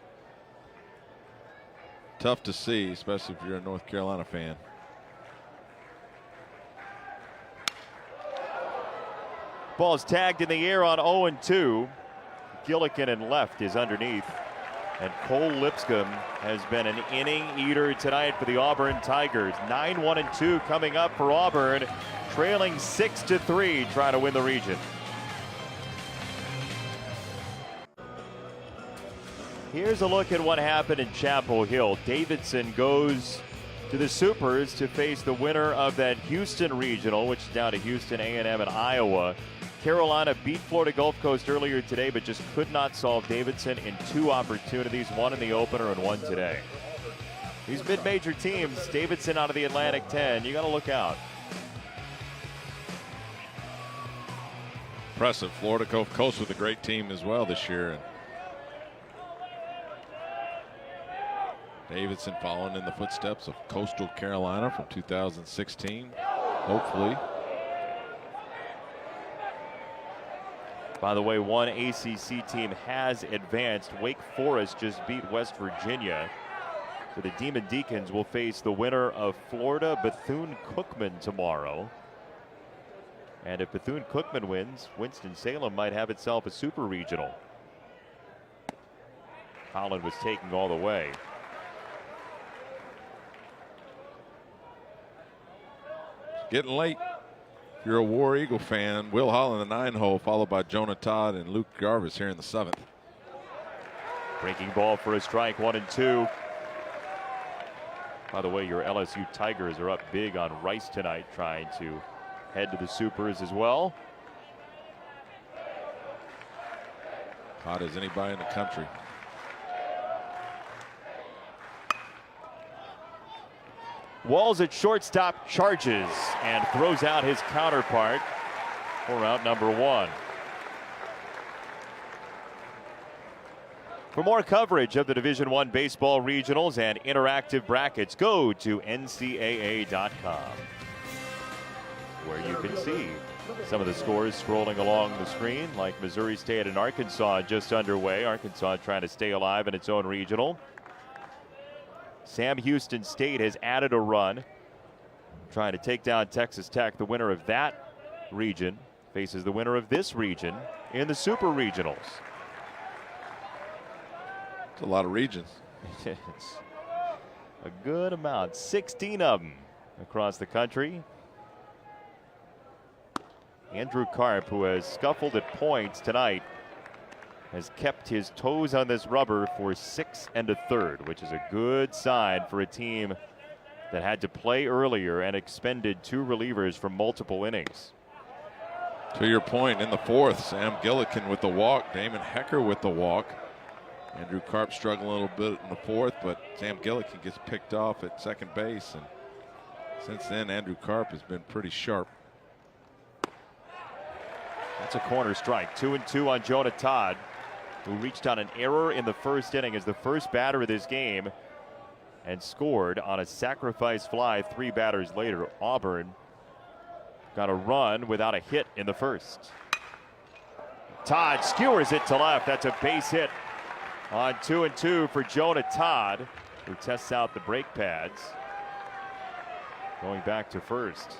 tough to see, especially if you're a North Carolina fan. Ball's tagged in the air on 0-2. Gillikin and left is underneath. And Cole Lipscomb has been an inning eater tonight for the Auburn Tigers. 9-1-2 coming up for Auburn, trailing 6-3, trying to win the region. Here's a look at what happened in Chapel Hill. Davidson goes to the Supers to face the winner of that Houston Regional, which is down to Houston, A&M, and Iowa. Carolina beat Florida Gulf Coast earlier today, but just could not solve Davidson in 2 opportunities, 1 in the opener and 1 today. These mid-major teams, Davidson out of the Atlantic 10, you got to look out. impressive. Florida Gulf Coast with a great team as well this year. And Davidson following in the footsteps of Coastal Carolina from 2016, hopefully. By the way, one ACC team has advanced. Wake Forest just beat West Virginia. So the Demon Deacons will face the winner of Florida Bethune-Cookman tomorrow. And if Bethune-Cookman wins, Winston-Salem might have itself a super regional. Holland was taking all the way. It's getting late. If you're a War Eagle fan, Will Hall in the 9-hole, followed by Jonah Todd and Luke Jarvis here in the 7th. Breaking ball for a strike, 1-2. By the way, your LSU Tigers are up big on Rice tonight, trying to head to the Supers as well. Hot as anybody in the country. Walls at shortstop, charges and throws out his counterpart for out number 1. For more coverage of the Division I baseball regionals and interactive brackets, go to ncaa.com, where you can see some of the scores scrolling along the screen, like Missouri State and Arkansas just underway. Arkansas trying to stay alive in its own regional. Sam Houston State has added a run, trying to take down Texas Tech. The winner of that region faces the winner of this region in the Super Regionals. It's a lot of regions. It's a good amount, 16 of them across the country. Andrew Karp, who has scuffled at points tonight, has kept his toes on this rubber for 6 1/3, which is a good sign for a team that had to play earlier and expended 2 relievers from multiple innings. To your point, in the 4th, Sam Gillikin with the walk, Damon Hecker with the walk. Andrew Karp struggling a little bit in the 4th, but Sam Gillikin gets picked off at second base, and since then Andrew Karp has been pretty sharp. That's a corner strike. 2-2 on Jonah Todd, who reached on an error in the 1st inning as the first batter of this game and scored on a sacrifice fly 3 batters later. Auburn got a run without a hit in the 1st. Todd skewers it to left. That's a base hit on 2-2 for Jonah Todd, who tests out the brake pads, going back to first.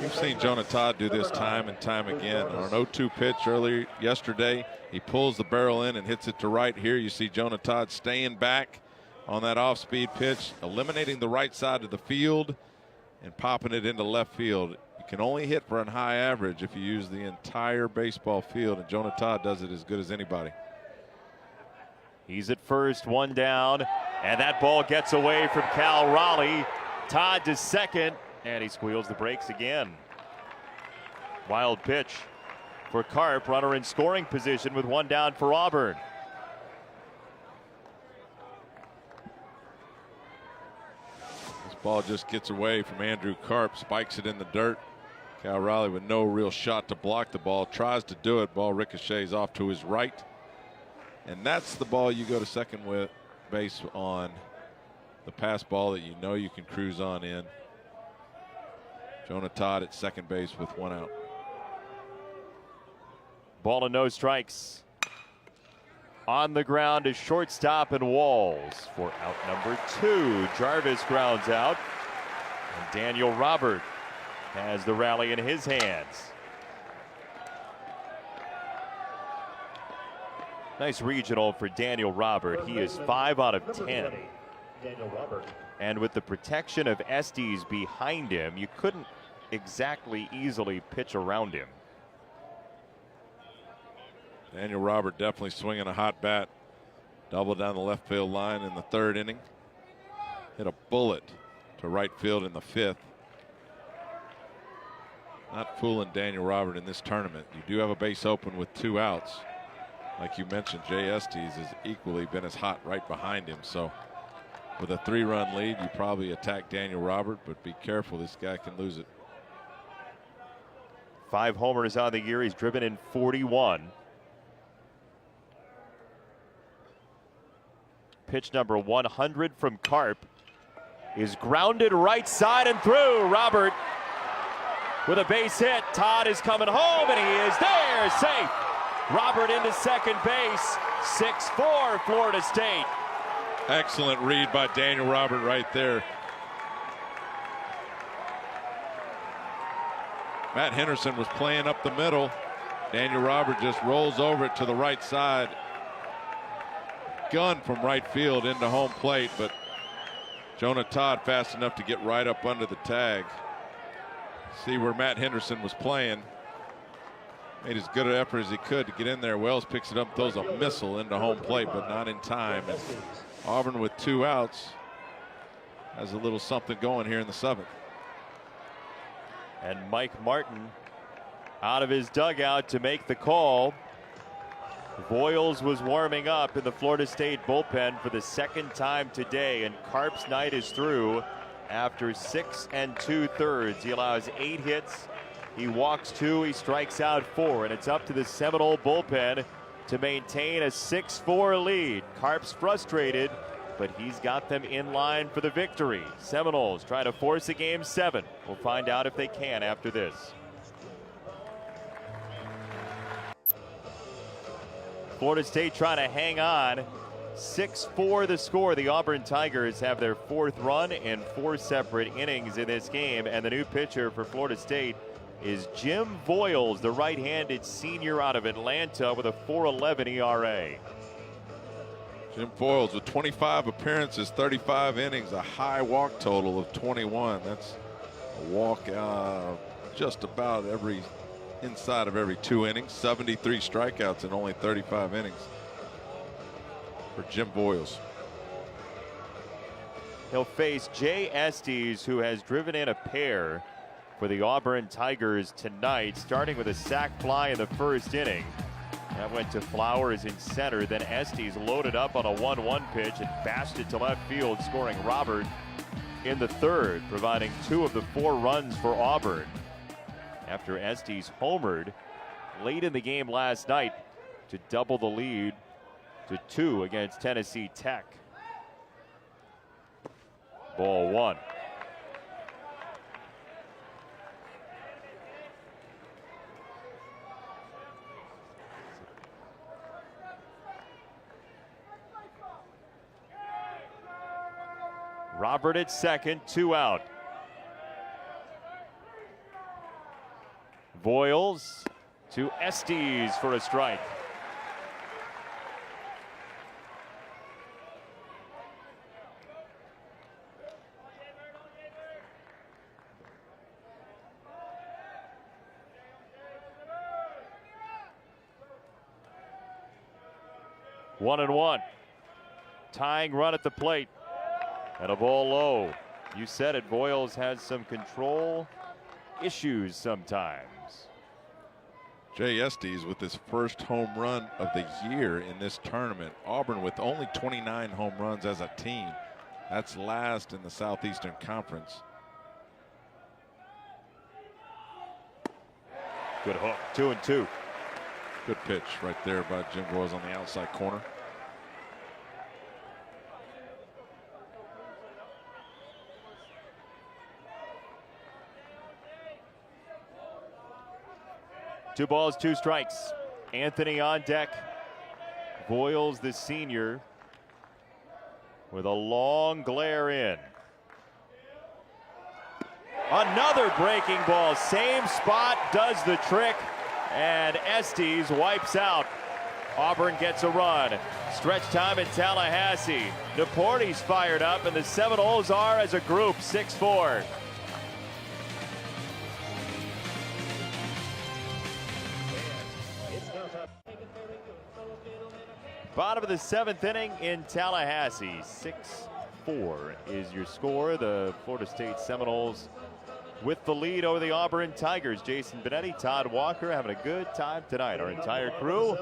You've seen Jonah Todd do this time and time again. On an 0-2 pitch earlier yesterday, he pulls the barrel in and hits it to right. Here you see Jonah Todd staying back on that off-speed pitch, eliminating the right side of the field and popping it into left field. You can only hit for a high average if you use the entire baseball field, and Jonah Todd does it as good as anybody. He's at first, 1 down, and that ball gets away from Cal Raleigh. Todd to second, and he squeals the brakes again. Wild pitch for Karp, runner in scoring position with 1 down for Auburn. This ball just gets away from Andrew Karp, spikes it in the dirt. Cal Raleigh with no real shot to block the ball, tries to do it. Ball ricochets off to his right. And that's the ball you go to second with base on, the pass ball that you know you can cruise on in. Jonah Todd at second base with 1 out. Ball and no strikes. On the ground is shortstop and Walls for out number 2. Jarvis grounds out, and Daniel Robert has the rally in his hands. Nice regional for Daniel Robert. He is 5 out of 10. And with the protection of Estes behind him, you couldn't exactly easily pitch around him. Daniel Robert definitely swinging a hot bat. Double down the left field line in the 3rd inning. Hit a bullet to right field in the 5th. Not fooling Daniel Robert in this tournament. You do have a base open with 2 outs. Like you mentioned, Jay Estes has equally been as hot right behind him. So With a 3-run lead, you probably attack Daniel Robert, but be careful. This guy can lose it. 5 homers on the year. He's driven in 41. Pitch number 100 from Karp is grounded right side and through. Robert with a base hit. Todd is coming home, and he is there, safe. Robert into second base. 6-4 Florida State. Excellent read by Daniel Robert right there. Matt Henderson was playing up the middle. Daniel Robert just rolls over it to the right side. Gun from right field into home plate, but Jonah Todd fast enough to get right up under the tag. See where Matt Henderson was playing. Made as good an effort as he could to get in there. Wells picks it up, throws a missile into home plate, but not in time. And Auburn with 2 outs has a little something going here in the 7th. And Mike Martin out of his dugout to make the call. Voiles was warming up in the Florida State bullpen for the 2nd time today, and Karp's night is through after 6 2/3. He allows 8 hits. He walks 2, he strikes out 4, and it's up to the Seminole bullpen to maintain a 6-4 lead. Karp's frustrated, but he's got them in line for the victory. Seminoles try to force a game 7. We'll find out if they can after this. Florida State trying to hang on. 6-4 the score. The Auburn Tigers have their 4th run in 4 separate innings in this game, and the new pitcher for Florida State is Jim Voiles, the right-handed senior out of Atlanta with a 4.11 ERA. Jim Voiles with 25 appearances, 35 innings, a high walk total of 21. That's a walk just about inside of every 2 innings. 73 strikeouts in only 35 innings for Jim Voiles. He'll face Jay Estes, who has driven in a pair for the Auburn Tigers tonight, starting with a sac fly in the 1st inning. That went to Flowers in center. Then Estes loaded up on a 1-1 pitch and bashed it to left field, scoring Robert in the 3rd, providing 2 of the 4 runs for Auburn. After Estes homered late in the game last night to double the lead to 2 against Tennessee Tech. Ball 1. Robert at second, 2 out. Voiles to Estes for a strike. One and one. Tying run at the plate. And a ball low. You said it, Voiles has some control issues sometimes. Jay Estes with his first home run of the year in this tournament. Auburn with only 29 home runs as a team. That's last in the Southeastern Conference. Good hook, 2-2. Good pitch right there by Jim Voiles on the outside corner. Two balls, 2 strikes. Anthony on deck. Voiles, the senior, with a long glare in. Another breaking ball. Same spot, does the trick, and Estes wipes out. Auburn gets a run. Stretch time in Tallahassee. Deporte's fired up, and the Seminoles are, as a group, 6-4. Bottom of the 7th inning in Tallahassee. 6-4 is your score. The Florida State Seminoles with the lead over the Auburn Tigers. Jason Benetti, Todd Walker having a good time tonight. Our entire crew,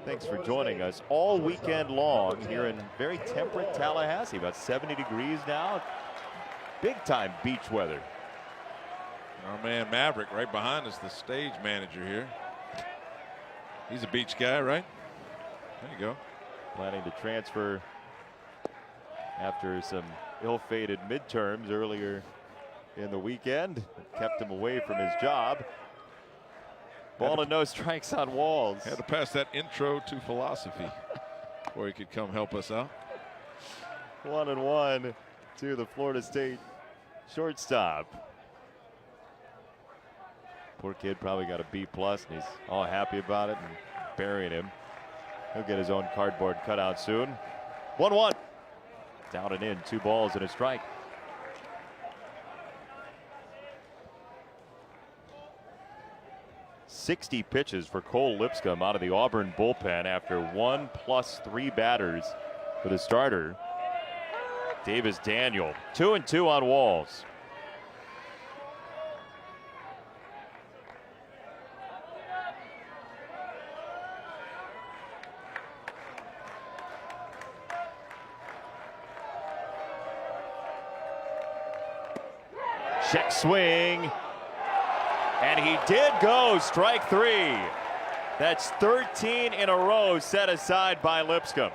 thanks for joining us all weekend long here in very temperate Tallahassee. About 70 degrees now. Big time beach weather. Our man Maverick right behind us, the stage manager here. He's a beach guy, right? There you go. Planning to transfer after some ill-fated midterms earlier in the weekend. Kept him away from his job. Ball and no strikes on Walls. Had to pass that intro to philosophy before he could come help us out. 1-1 to the Florida State shortstop. Poor kid probably got a B+, and he's all happy about it and burying him. He'll get his own cardboard cutout soon. 1-1. Down and in, 2 balls and a strike. .60 pitches for Cole Lipscomb out of the Auburn bullpen after 1+3 batters for the starter, Davis Daniel. 2-2 on Walls. Check swing. And he did go strike 3. That's 13 in a row set aside by Lipscomb.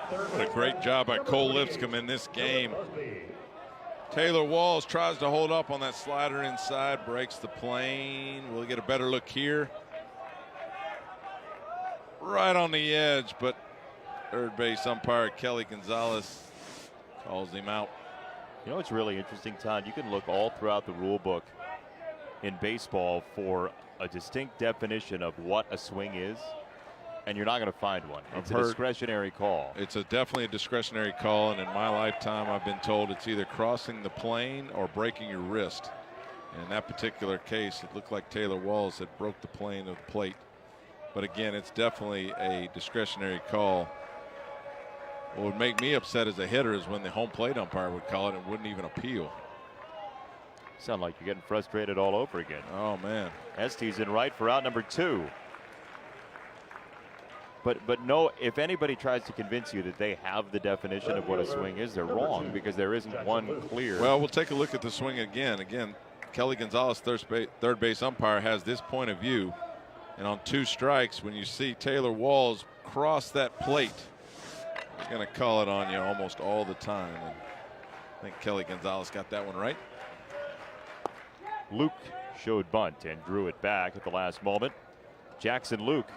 What a great job by Cole Lipscomb in this game. Taylor Walls tries to hold up on that slider inside, breaks the plane. We'll get a better look here. Right on the edge, but third base umpire Kelly Gonzalez calls him out. You know what's really interesting, Todd? You can look all throughout the rule book in baseball for a distinct definition of what a swing is, and you're not going to find one. It's a discretionary call. It's definitely a discretionary call, and in my lifetime I've been told it's either crossing the plane or breaking your wrist. And in that particular case, it looked like Taylor Walls had broke the plane of the plate. But again, it's definitely a discretionary call. What would make me upset as a hitter is when the home plate umpire would call it and wouldn't even appeal. Sound like you're getting frustrated all over again. Oh, man. Estes in right for out number 2. But no, if anybody tries to convince you that they have the definition of what a swing is, they're wrong, because there isn't one clear. Well, we'll take a look at the swing again. Again, Kelly Gonzalez, third base umpire, has this point of view. And on 2 strikes, when you see Taylor Walls cross that plate, he's going to call it on you almost all the time. And I think Kelly Gonzalez got that one right. Luke showed bunt and drew it back at the last moment. Jackson Luke,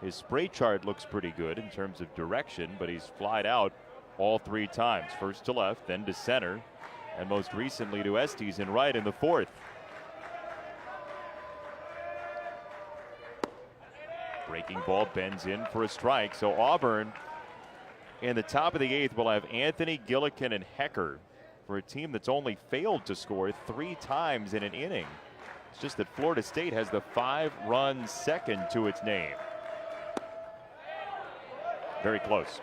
his spray chart looks pretty good in terms of direction, but he's flied out all 3 times. First to left, then to center, and most recently to Estes in right in the 4th. Breaking ball bends in for a strike. So Auburn in the top of the 8th will have Anthony, Gillikin, and Hecker for a team that's only failed to score 3 times in an inning. It's just that Florida State has the 5-run second to its name. Very close.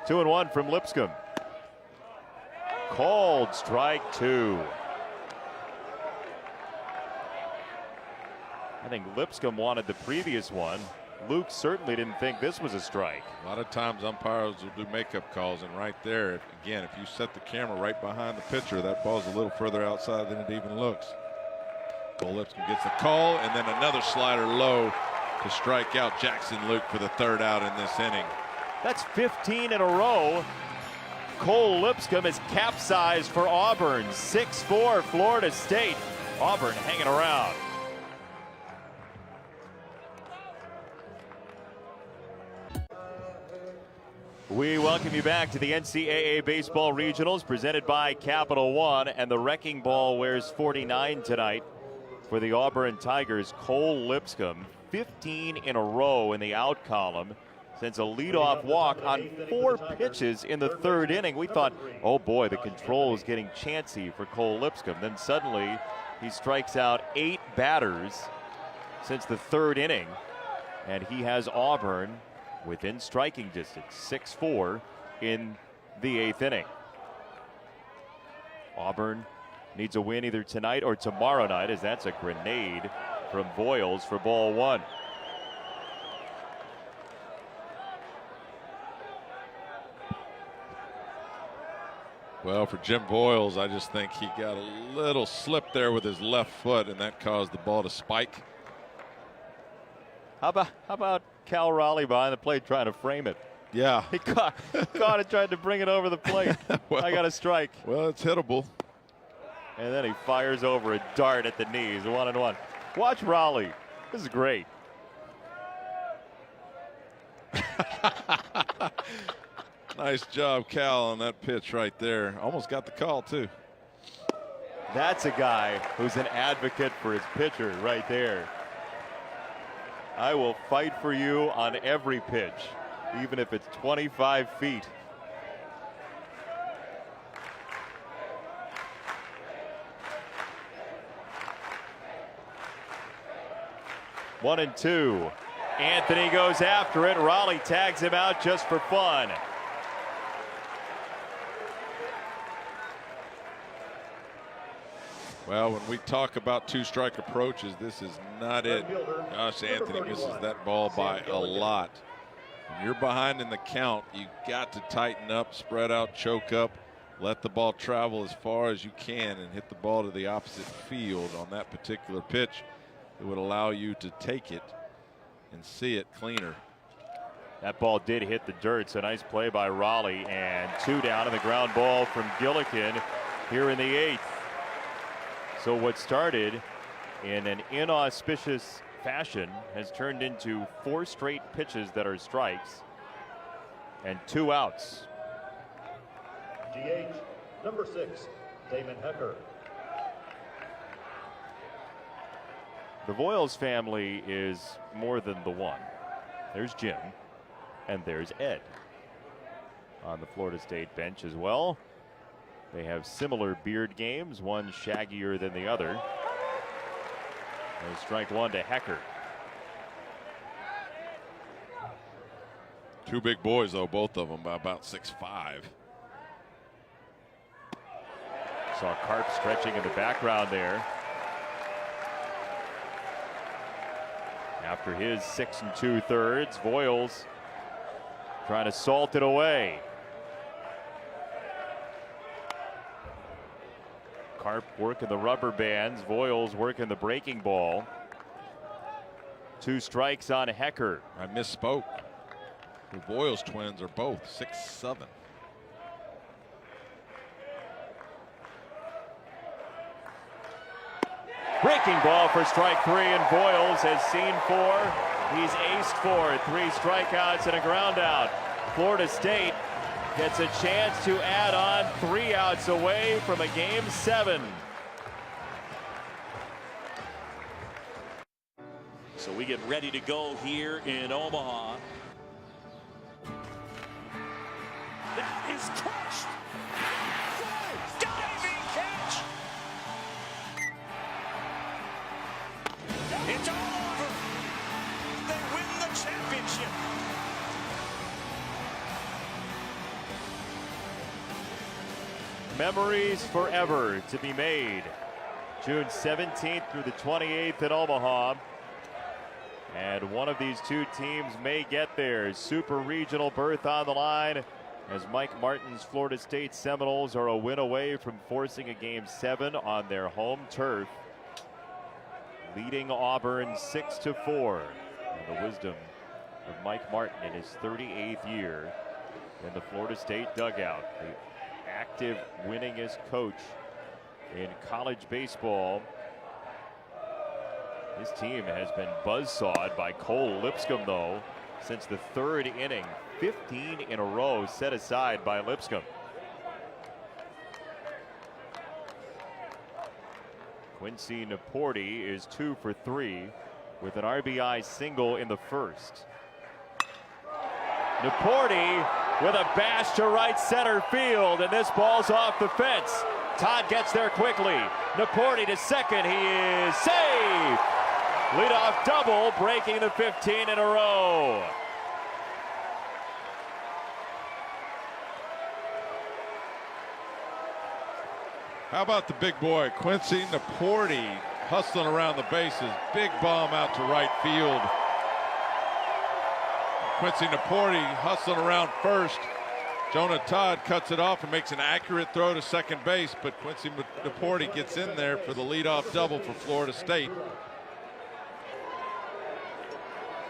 Two and 1 from Lipscomb. Called strike 2. I think Lipscomb wanted the previous one. Luke certainly didn't think this was a strike. A lot of times umpires will do makeup calls, and right there, again, if you set the camera right behind the pitcher, that ball's a little further outside than it even looks. Cole Lipscomb gets the call, and then another slider low to strike out Jackson Luke for the 3rd out in this inning. That's 15 in a row. Cole Lipscomb is capsized for Auburn. 6-4 Florida State. Auburn hanging around. We welcome you back to the NCAA Baseball Regionals presented by Capital One, and the wrecking ball wears 49 tonight for the Auburn Tigers. Cole Lipscomb, 15 in a row in the out column. sends a leadoff walk on 4 pitches in the 3rd inning. We thought, oh boy, the control is getting chancy for Cole Lipscomb. Then suddenly he strikes out 8 batters since the 3rd inning, and he has Auburn within striking distance, 6-4 in the 8th inning. Auburn needs a win either tonight or tomorrow night, as that's a grenade from Voiles for ball 1. Well, for Jim Voiles, I just think he got a little slip there with his left foot, and that caused the ball to spike. How about Cal Raleigh behind the plate trying to frame it? Yeah. He caught it, tried to bring it over the plate. Well, I got a strike. Well, it's hittable. And then he fires over a dart at the knees, 1-1. Watch Raleigh. This is great. Nice job, Cal, on that pitch right there. Almost got the call, too. That's a guy who's an advocate for his pitcher right there. I will fight for you on every pitch, even if it's 25 feet. One and two. Anthony goes after it. Raleigh tags him out just for fun. Well, when we talk about 2-strike approaches, this is not it. Gosh, Anthony misses that ball by a lot. When you're behind in the count, you got to tighten up, spread out, choke up, let the ball travel as far as you can and hit the ball to the opposite field on that particular pitch. It would allow you to take it and see it cleaner. That ball did hit the dirt, so nice play by Raleigh, and 2 down and the ground ball from Gillikin here in the 8th. So what started in an inauspicious fashion has turned into 4 straight pitches that are strikes and 2 outs. DH, number 6, Damon Hecker. The Voiles family is more than the one. There's Jim, and there's Ed on the Florida State bench as well. They have similar beard games, one shaggier than the other. And strike 1 to Hecker. 2 big boys, though, both of them by about 6'5". Saw Karp stretching in the background there. After his 6 2/3, Voiles trying to salt it away. Karp working the rubber bands, Voiles working the breaking ball. 2 strikes on Hecker. I misspoke. The Voiles twins are both 6'7". Breaking ball for strike 3, and Voiles has seen 4. He's aced 4, 3 strikeouts and a ground out. Florida State gets a chance to add on 3 outs away from a game 7. So we get ready to go here in Omaha. That is crushed. Diving catch. It's all over. They win the championship. Memories forever to be made. June 17th through the 28th in Omaha. And one of these 2 teams may get their super regional berth on the line, as Mike Martin's Florida State Seminoles are a win away from forcing a game 7 on their home turf, leading Auburn 6-4. And the wisdom of Mike Martin in his 38th year in the Florida State dugout, the active winningest coach in college baseball. His team has been buzzsawed by Cole Lipscomb, though, since the 3rd inning. 15 in a row set aside by Lipscomb. Quincy Naporti is 2 for 3 with an RBI single in the 1st. Naporti with a bash to right center field, and this ball's off the fence. Todd gets there quickly. Naporti to second. He is safe. Leadoff double, breaking the 15 in a row. How about the big boy, Quincy Naporti, hustling around the bases. Big bomb out to right field. Quincy Naporti hustling around first. Jonah Todd cuts it off and makes an accurate throw to second base, but Quincy Naporti gets in there for the leadoff double for Florida State.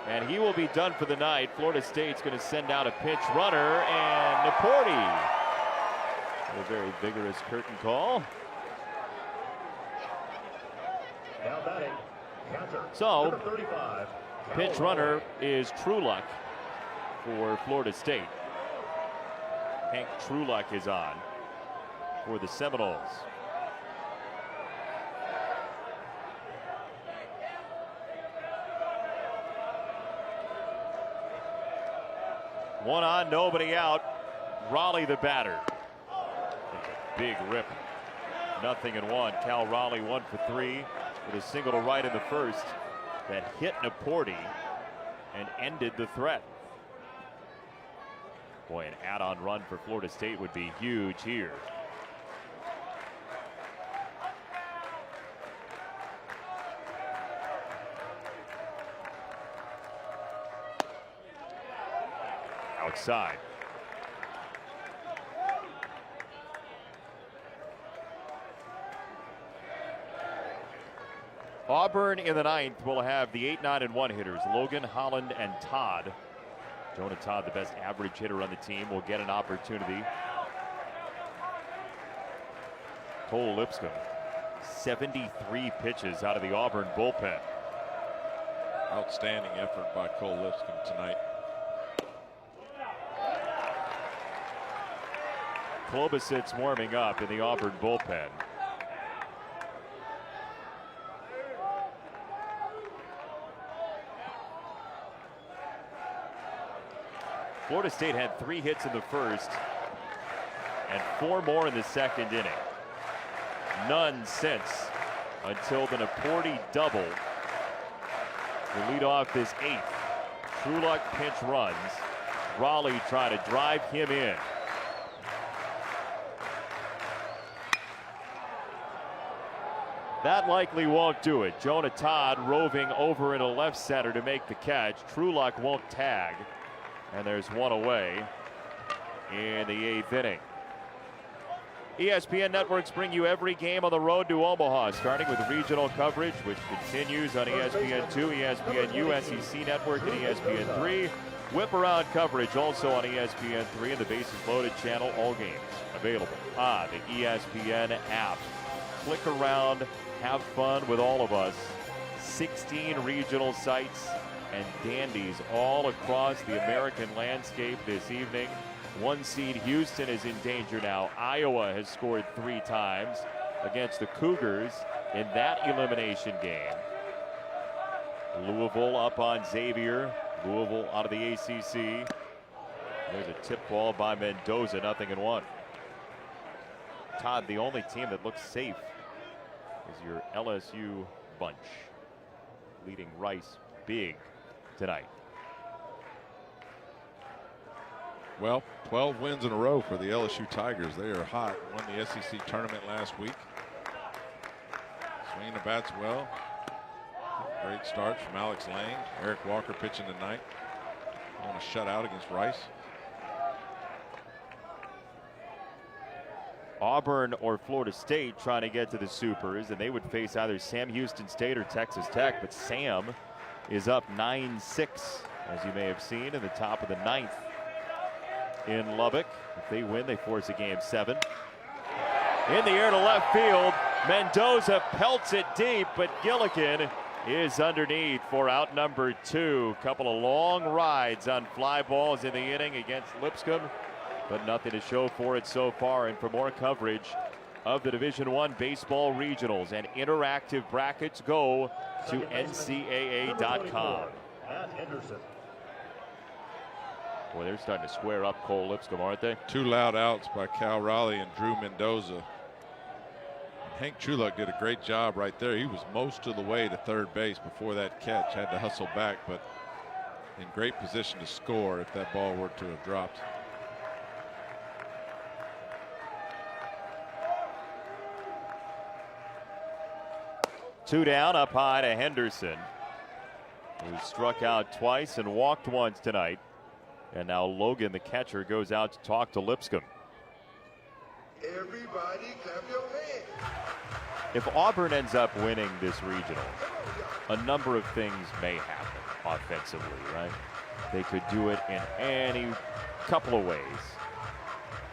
And he will be done for the night. Florida State's going to send out a pinch runner, and Naporti. A very vigorous curtain call. Now batting, catcher, So, number 35. pinch runner is Trueluck for Florida State. Hank Trueluck is on for the Seminoles. One on, nobody out. Raleigh the batter. Big rip. 0-1. Cal Raleigh 1 for 3 with a single to right in the first that hit Naporti and ended the threat. Boy, an add-on run for Florida State would be huge here. Outside. Auburn in the ninth will have the 8, 9, and 1 hitters, Logan, Holland, and Todd. Jonah Todd, the best average hitter on the team, will get an opportunity. Cole Lipscomb, 73 pitches out of the Auburn bullpen. Outstanding effort by Cole Lipscomb tonight. Klobasit's warming up in the Auburn bullpen. Florida State had 3 hits in the first and 4 more in the second inning. None since until the Naporti double to lead off this 8th. Trueluck pinch runs. Raleigh trying to drive him in. That likely won't do it. Jonah Todd roving over into left center to make the catch. Trueluck won't tag. And there's one away in the 8th inning. ESPN networks bring you every game on the road to Omaha, starting with regional coverage, which continues on ESPN2, ESPNU, SEC Network, and ESPN3. Whip around coverage also on ESPN3 and the Bases Loaded channel. All games available on the ESPN app. Click around, have fun with all of us. 16 regional sites and dandies all across the American landscape this evening. 1 seed Houston is in danger now. Iowa has scored 3 times against the Cougars in that elimination game. Louisville up on Xavier. Louisville out of the ACC. There's a tip ball by Mendoza, 0-1. Todd, the only team that looks safe is your LSU bunch, leading Rice big tonight. Well, 12 wins in a row for the LSU Tigers. They are hot. Won the SEC tournament last week. Swinging the bats well. Great starts from Alex Lang. Eric Walker pitching tonight on a shutout against Rice. Auburn or Florida State trying to get to the Supers, and they would face either Sam Houston State or Texas Tech, but Sam is up 9-6, as you may have seen, in the top of the 9th in Lubbock. If they win, they force a game 7. In the air to left field, Mendoza pelts it deep, but Gillikin is underneath for out number 2. Couple of long rides on fly balls in the inning against Lipscomb, but nothing to show for it so far. And for more coverage of the Division I baseball regionals and interactive brackets, go to ncaa.com. Matt Henderson. Boy, they're starting to square up Cole Lipscomb, aren't they? 2 loud outs by Cal Raleigh and Drew Mendoza. Hank Trueluck did a great job right there. He was most of the way to third base before that catch. Had to hustle back, but in great position to score if that ball were to have dropped. Two down, up high to Henderson, who struck out twice and walked once tonight. And now Logan, the catcher, goes out to talk to Lipscomb. Everybody clap your hands. If Auburn ends up winning this regional, a number of things may happen offensively, right? They could do it in any couple of ways.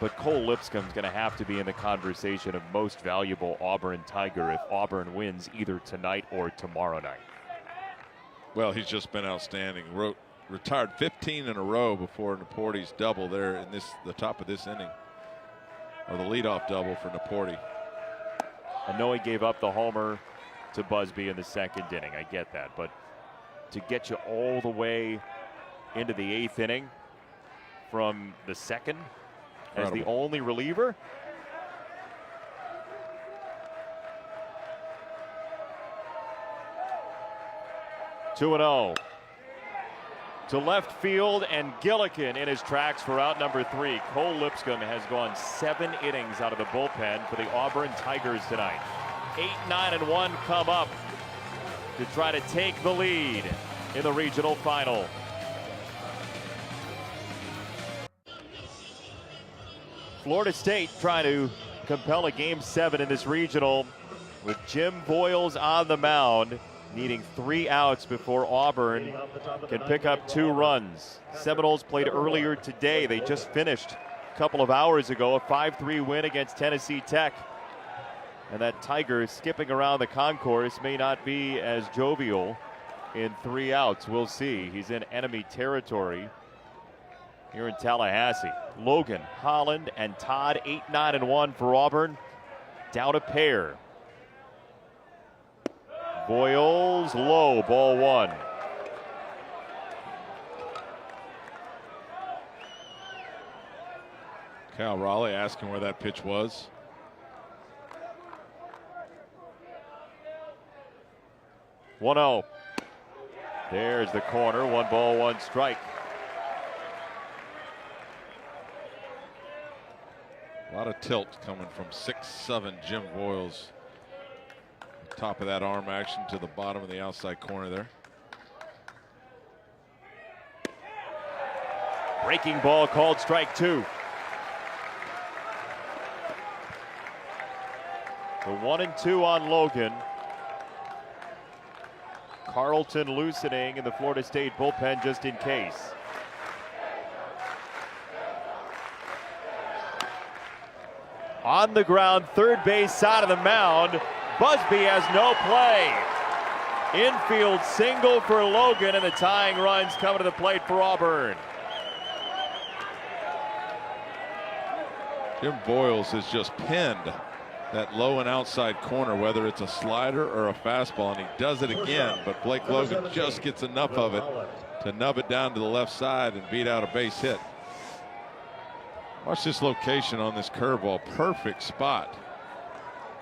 But Cole Lipscomb's going to have to be in the conversation of most valuable Auburn Tiger if Auburn wins either tonight or tomorrow night. Well, he's just been outstanding. Retired 15 in a row before Naporti's double there in the top of this inning, or the leadoff double for Naporti. I know he gave up the homer to Busby in the second inning. I get that, but to get you all the way into the 8th inning from the second as the only reliever. Two and 0 to left field, and Gillikin in his tracks for out number 3. Cole Lipscomb has gone 7 innings out of the bullpen for the Auburn Tigers tonight. 8, 9, and 1 come up to try to take the lead in the regional final. Florida State trying to compel a Game 7 in this regional with Jim Boyles on the mound, needing 3 outs before Auburn can pick up 2 runs. Seminoles played earlier today. They just finished a couple of hours ago a 5-3 win against Tennessee Tech. And that Tiger skipping around the concourse may not be as jovial in 3 outs. We'll see. He's in enemy territory here in Tallahassee. Logan, Holland, and Todd, 8, 9, and 1 for Auburn. Down a pair. Boyles low, ball 1. Cal Raleigh asking where that pitch was. One 0. There's the corner. 1 ball, 1 strike. A lot of tilt coming from 6'7" Jim Boyles. Top of that arm action to the bottom of the outside corner there. Breaking ball called strike 2. The 1 and 2 on Logan. Carlton loosening in the Florida State bullpen just in case. On the ground, third base side of the mound. Busby has no play. Infield single for Logan, and the tying runs coming to the plate for Auburn. Jim Boyles has just pinned that low and outside corner, whether it's a slider or a fastball, and he does it again, but Blake Logan just gets enough of it to nub it down to the left side and beat out a base hit. Watch this location on this curveball. Perfect spot.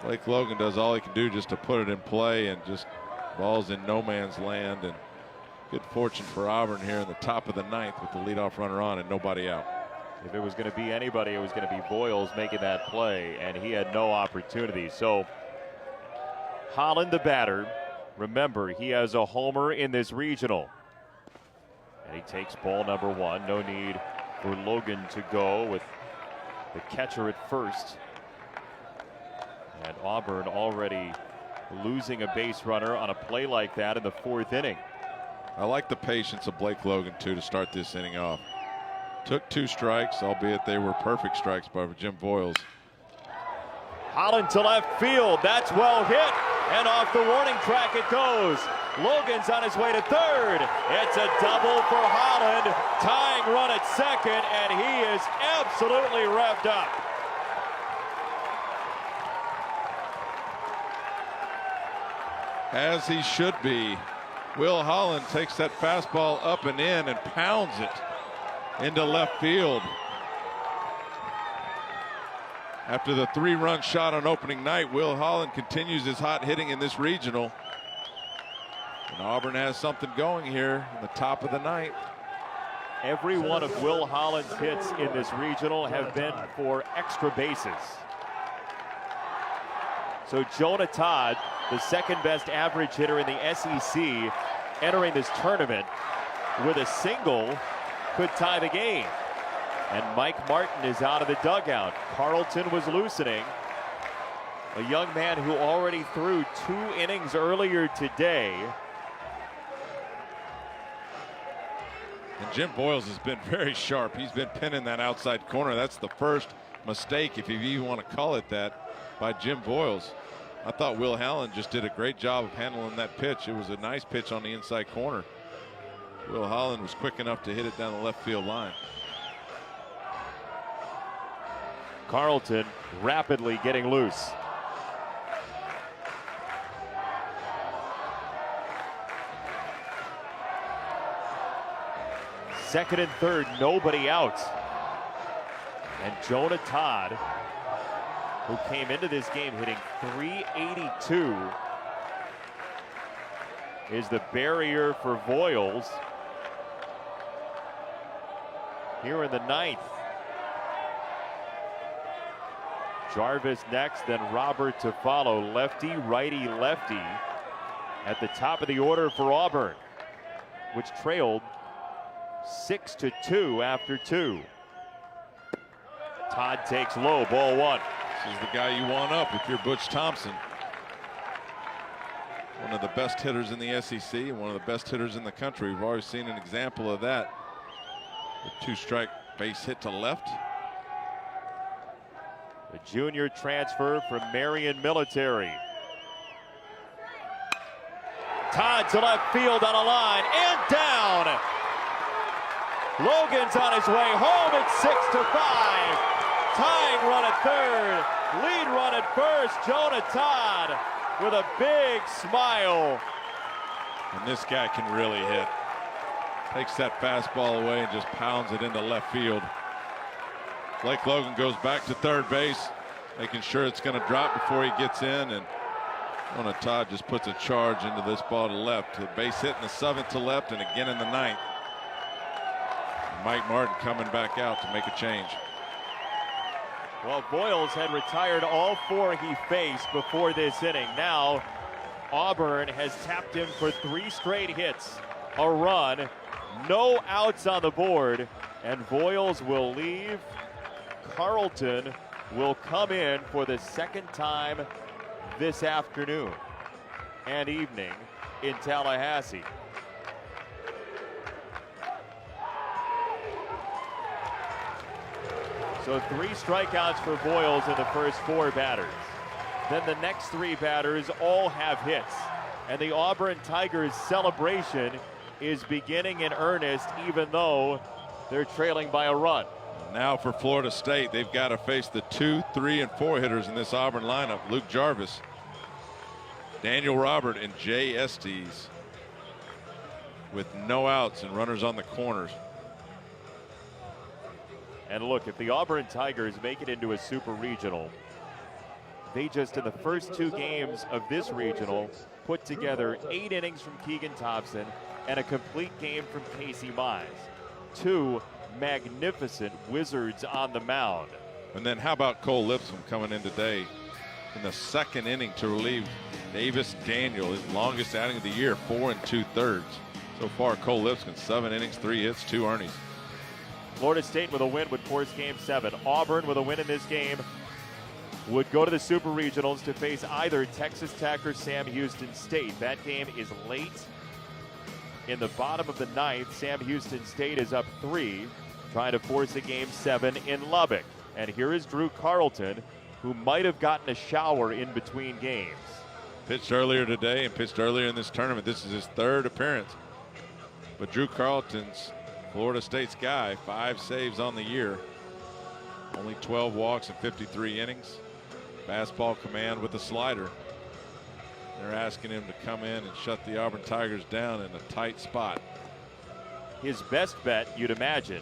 Blake Logan does all he can do just to put it in play, and just balls in no man's land. And good fortune for Auburn here in the top of the 9th with the leadoff runner on and nobody out. If it was going to be anybody, it was going to be Boyles making that play, and he had no opportunity. So Holland, the batter, remember, he has a homer in this regional. And he takes ball number 1. No need for Logan to go with the catcher at first. And Auburn already losing a base runner on a play like that in the 4th inning. I like the patience of Blake Logan, too, to start this inning off. Took 2 strikes, albeit they were perfect strikes by Jim Boyles. Holland to left field. That's well hit. And off the warning track it goes. Logan's on his way to third. It's a double for Holland. Tying run at second, and he is absolutely revved up. As he should be. Will Holland takes that fastball up and in and pounds it. into left field. After the 3-run shot on opening night, Will Holland continues his hot hitting in this regional. And Auburn has something going here in the top of the ninth. Every one of Will Holland's hits in this regional have been for extra bases. So Jonah Todd, the second best average hitter in the SEC, entering this tournament with a single, could tie the game. And Mike Martin is out of the dugout. Carlton was loosening. A young man who already threw 2 innings earlier today. And Jim Boyles has been very sharp. He's been pinning that outside corner. That's the first mistake, if you even want to call it that, by Jim Boyles. I thought Will Holland just did a great job of handling that pitch. It was a nice pitch on the inside corner. Will Holland was quick enough to hit it down the left field line. Carlton rapidly getting loose. Second and third, nobody out. And Jonah Todd, who came into this game hitting .382, is the barrier for Voiles here in the ninth. Jarvis next, then Robert to follow. Lefty, righty, lefty at the top of the order for Auburn, which trailed 6-2 after 2. Todd takes low, ball 1. This is the guy you want up if you're Butch Thompson. One of the best hitters in the SEC and one of the best hitters in the country. We've always seen an example of that. The 2-strike base hit to left. The junior transfer from Marion Military. Todd to left field on a line and down. Logan's on his way home. It's 6-5. Tying run at third. Lead run at first. Jonah Todd with a big smile. And this guy can really hit. Takes that fastball away and just pounds it into left field. Blake Logan goes back to third base, making sure it's going to drop before he gets in, and Jonah Todd just puts a charge into this ball to left. The base hit in the 7th to left and again in the 9th. Mike Martin coming back out to make a change. Well, Voiles had retired all 4 he faced before this inning. Now Auburn has tapped him for 3 straight hits, a run, no outs on the board, and Voiles will leave. Carlton will come in for the second time this afternoon and evening in Tallahassee. So 3 strikeouts for Voiles in the first 4 batters. Then the next 3 batters all have hits. And the Auburn Tigers celebration is beginning in earnest, even though they're trailing by a run. Now for Florida State, they've got to face the 2, 3, and 4 hitters in this Auburn lineup. Luke Jarvis, Daniel Robert, and Jay Estes with no outs and runners on the corners. And look, if the Auburn Tigers make it into a super regional, they just in the first 2 games of this regional put together 8 innings from Keegan Thompson and a complete game from Casey Mize. 2 magnificent wizards on the mound. And then how about Cole Lipscomb coming in today in the 2nd inning to relieve Davis Daniel, his longest outing of the year, 4 2/3. So far, Cole Lipscomb, 7 innings, 3 hits, 2 earnings. Florida State with a win would force game 7. Auburn with a win in this game would go to the Super Regionals to face either Texas Tech or Sam Houston State. That game is late in the bottom of the 9th. Sam Houston State is up 3, trying to force a game 7 in Lubbock. And here is Drew Carlton, who might have gotten a shower in between games. Pitched earlier today and pitched earlier in this tournament. This is his 3rd appearance. But Drew Carlton's Florida State's guy, 5 saves on the year. Only 12 walks and 53 innings. Fastball command with a slider. They're asking him to come in and shut the Auburn Tigers down in a tight spot. His best bet, you'd imagine,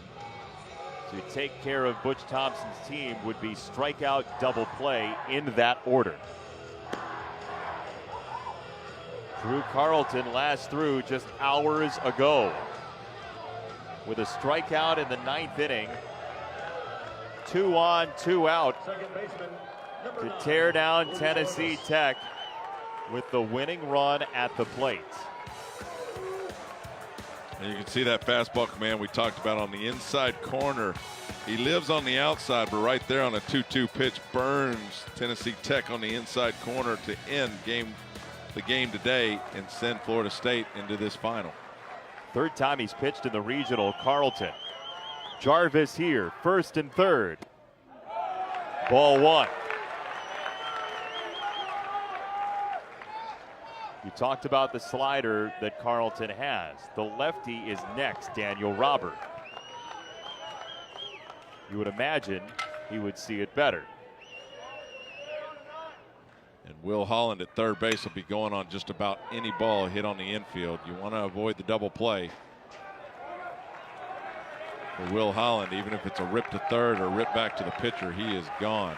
to take care of Butch Thompson's team would be strikeout, double play in that order. Drew Carlton last through just hours ago with a strikeout in the 9th inning. 2 on, 2 out to tear down Tennessee Tech with the winning run at the plate. And you can see that fastball command we talked about on the inside corner. He lives on the outside, but right there on a 2-2 pitch burns Tennessee Tech on the inside corner to end the game today and send Florida State into this final. 3rd time he's pitched in the regional. Carlton. Jarvis here, 1st and 3rd. Ball 1. You talked about the slider that Carlton has. The lefty is next, Daniel Robert. You would imagine he would see it better. And Will Holland at third base will be going on just about any ball hit on the infield. You want to avoid the double play. For Will Holland, even if it's a rip to third or rip back to the pitcher, he is gone.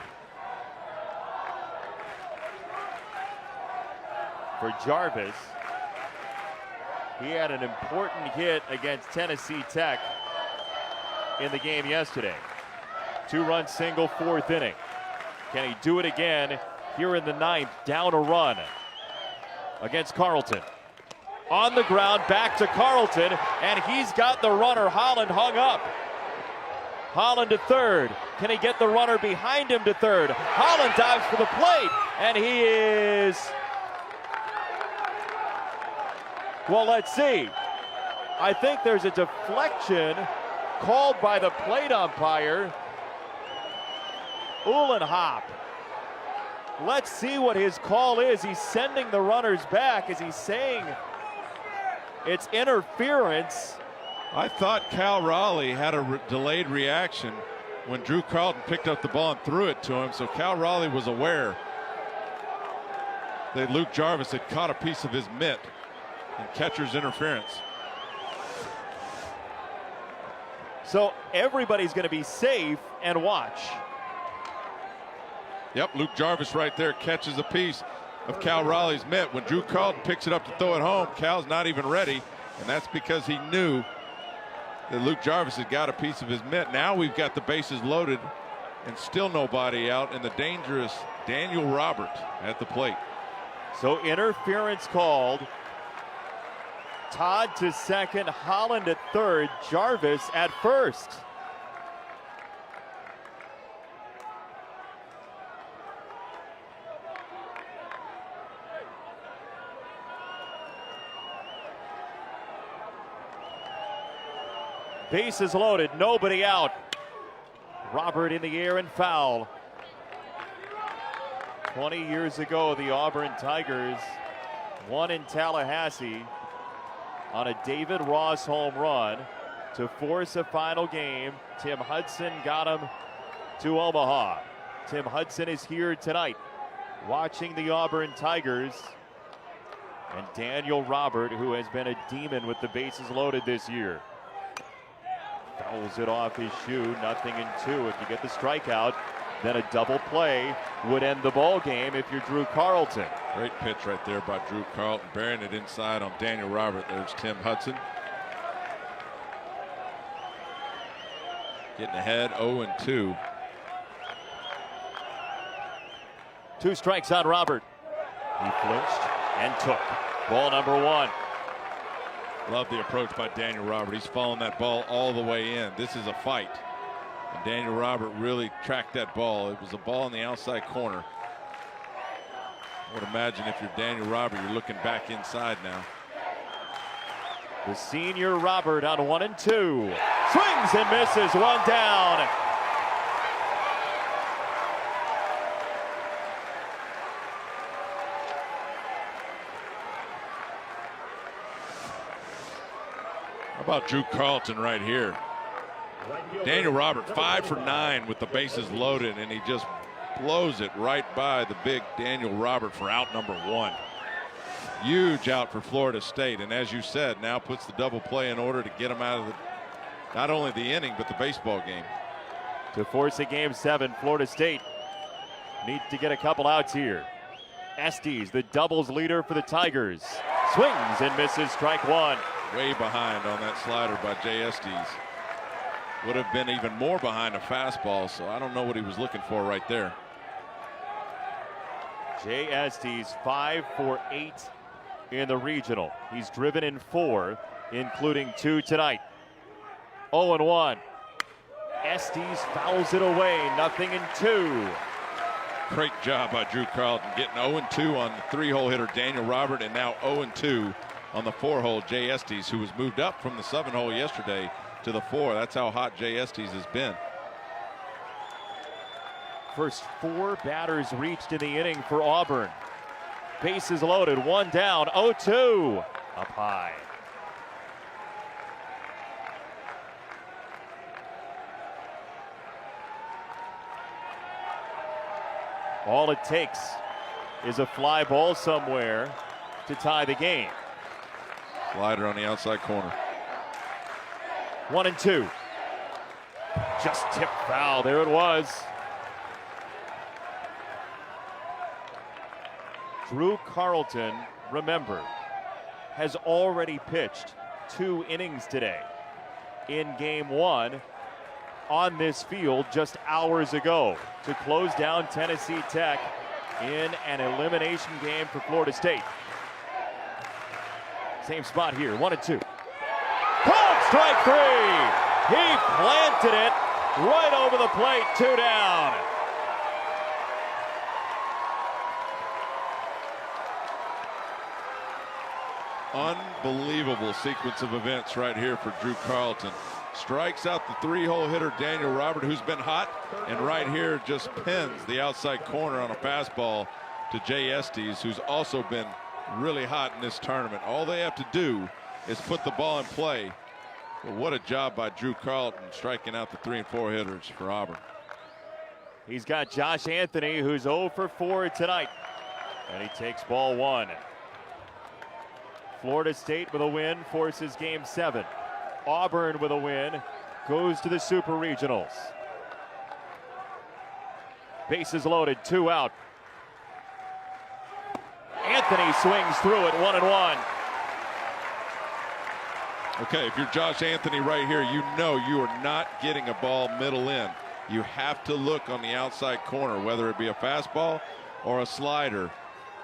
For Jarvis, he had an important hit against Tennessee Tech in the game yesterday. 2-run single, 4th inning. Can he do it again here in the 9th? Down a run against Carlton. On the ground, back to Carlton, and he's got the runner. Holland hung up. Holland to 3rd. Can he get the runner behind him to 3rd? Holland dives for the plate, and he is... Well, let's see. I think there's a deflection called by the plate umpire, Uhlenhop. Let's see what his call is. He's sending the runners back. Is he saying it's interference? I thought Cal Raleigh had a delayed reaction when Drew Carlton picked up the ball and threw it to him, so Cal Raleigh was aware that Luke Jarvis had caught a piece of his mitt and catcher's interference. So everybody's going to be safe and watch. Yep, Luke Jarvis right there catches a piece of Cal Raleigh's mitt. When Drew Carlton picks it up to throw it home, Cal's not even ready, and that's because he knew that Luke Jarvis had got a piece of his mitt. Now we've got the bases loaded and still nobody out, and the dangerous Daniel Robert at the plate. So interference called. Todd to 2nd, Holland at 3rd, Jarvis at 1st. Bases loaded, nobody out. Robert in the air and foul. 20 years ago, the Auburn Tigers won in Tallahassee on a David Ross home run to force a final game. Tim Hudson got him to Omaha. Tim Hudson is here tonight watching the Auburn Tigers. And Daniel Robert, who has been a demon with the bases loaded this year. Fouls it off his shoe, 0-2. If you get the strikeout, then a double play would end the ball game if you're Drew Carlton. Great pitch right there by Drew Carlton, burying it inside on Daniel Robert. There's Tim Hudson. Getting ahead, 0-2. 2 strikes on Robert. He flinched and took. Ball number 1. Love the approach by Daniel Robert. He's following that ball all the way in. This is a fight. And Daniel Robert really tracked that ball. It was a ball in the outside corner. I would imagine if you're Daniel Robert, you're looking back inside now. The senior Robert on 1-2. Swings and misses, 1 down. How about Drew Carlton right here? Daniel Robert 5 for 9 with the bases loaded, and he just blows it right by the big Daniel Robert for out number 1. Huge out for Florida State, and as you said, now puts the double play in order to get him out of not only the inning, but the baseball game. To force a game 7, Florida State needs to get a couple outs here. Estes, the doubles leader for the Tigers, swings and misses, strike 1. Way behind on that slider by Jay Estes. Would have been even more behind a fastball, so I don't know what he was looking for right there. Jay Estes, 5 for 8 in the regional. He's driven in 4, including 2 tonight. 0-1. Estes fouls it away, 0-2. Great job by Drew Carlton, getting 0-2 on the 3-hole hitter Daniel Robert, and now 0-2 on the 4-hole Jay Estes, who was moved up from the 7-hole yesterday to the 4. That's how hot Jay Estes has been. First 4 batters reached in the inning for Auburn. Bases loaded, 1 down, 0-2. Up high. All it takes is a fly ball somewhere to tie the game. Slider on the outside corner. 1-2. Just tipped foul. There it was. Drew Carlton, remember, has already pitched 2 innings today in game 1 on this field just hours ago to close down Tennessee Tech in an elimination game for Florida State. Same spot here, 1-2. Called strike 3. He planted it right over the plate, 2 down. Unbelievable sequence of events right here for Drew Carlton. Strikes out the 3-hole hitter Daniel Robert, who's been hot, and right here just pins the outside corner on a fastball to Jay Estes, who's also been really hot in this tournament. All they have to do is put the ball in play. But what a job by Drew Carlton striking out the 3 and 4 hitters for Auburn. He's got Josh Anthony, who's 0 for 4 tonight, and he takes ball 1. Florida State with a win forces game 7. Auburn with a win goes to the Super Regionals. Bases loaded, 2 out. Anthony swings through it, 1-1. Okay, if you're Josh Anthony right here, you know you are not getting a ball middle in. You have to look on the outside corner, whether it be a fastball or a slider,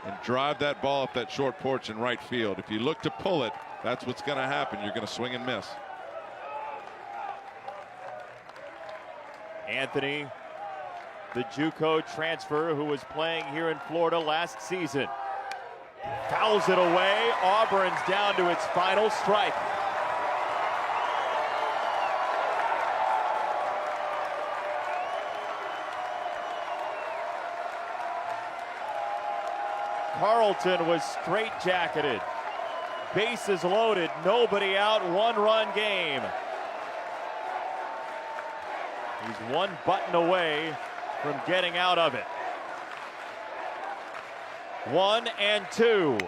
and drive that ball up that short porch in right field. If you look to pull it, that's what's going to happen. You're going to swing and miss. Anthony, the JUCO transfer who was playing here in Florida last season, fouls it away. Auburn's down to its final strike. Carlton was straight-jacketed. Bases loaded, nobody out, 1-run game. He's 1 button away from getting out of it. 1-2.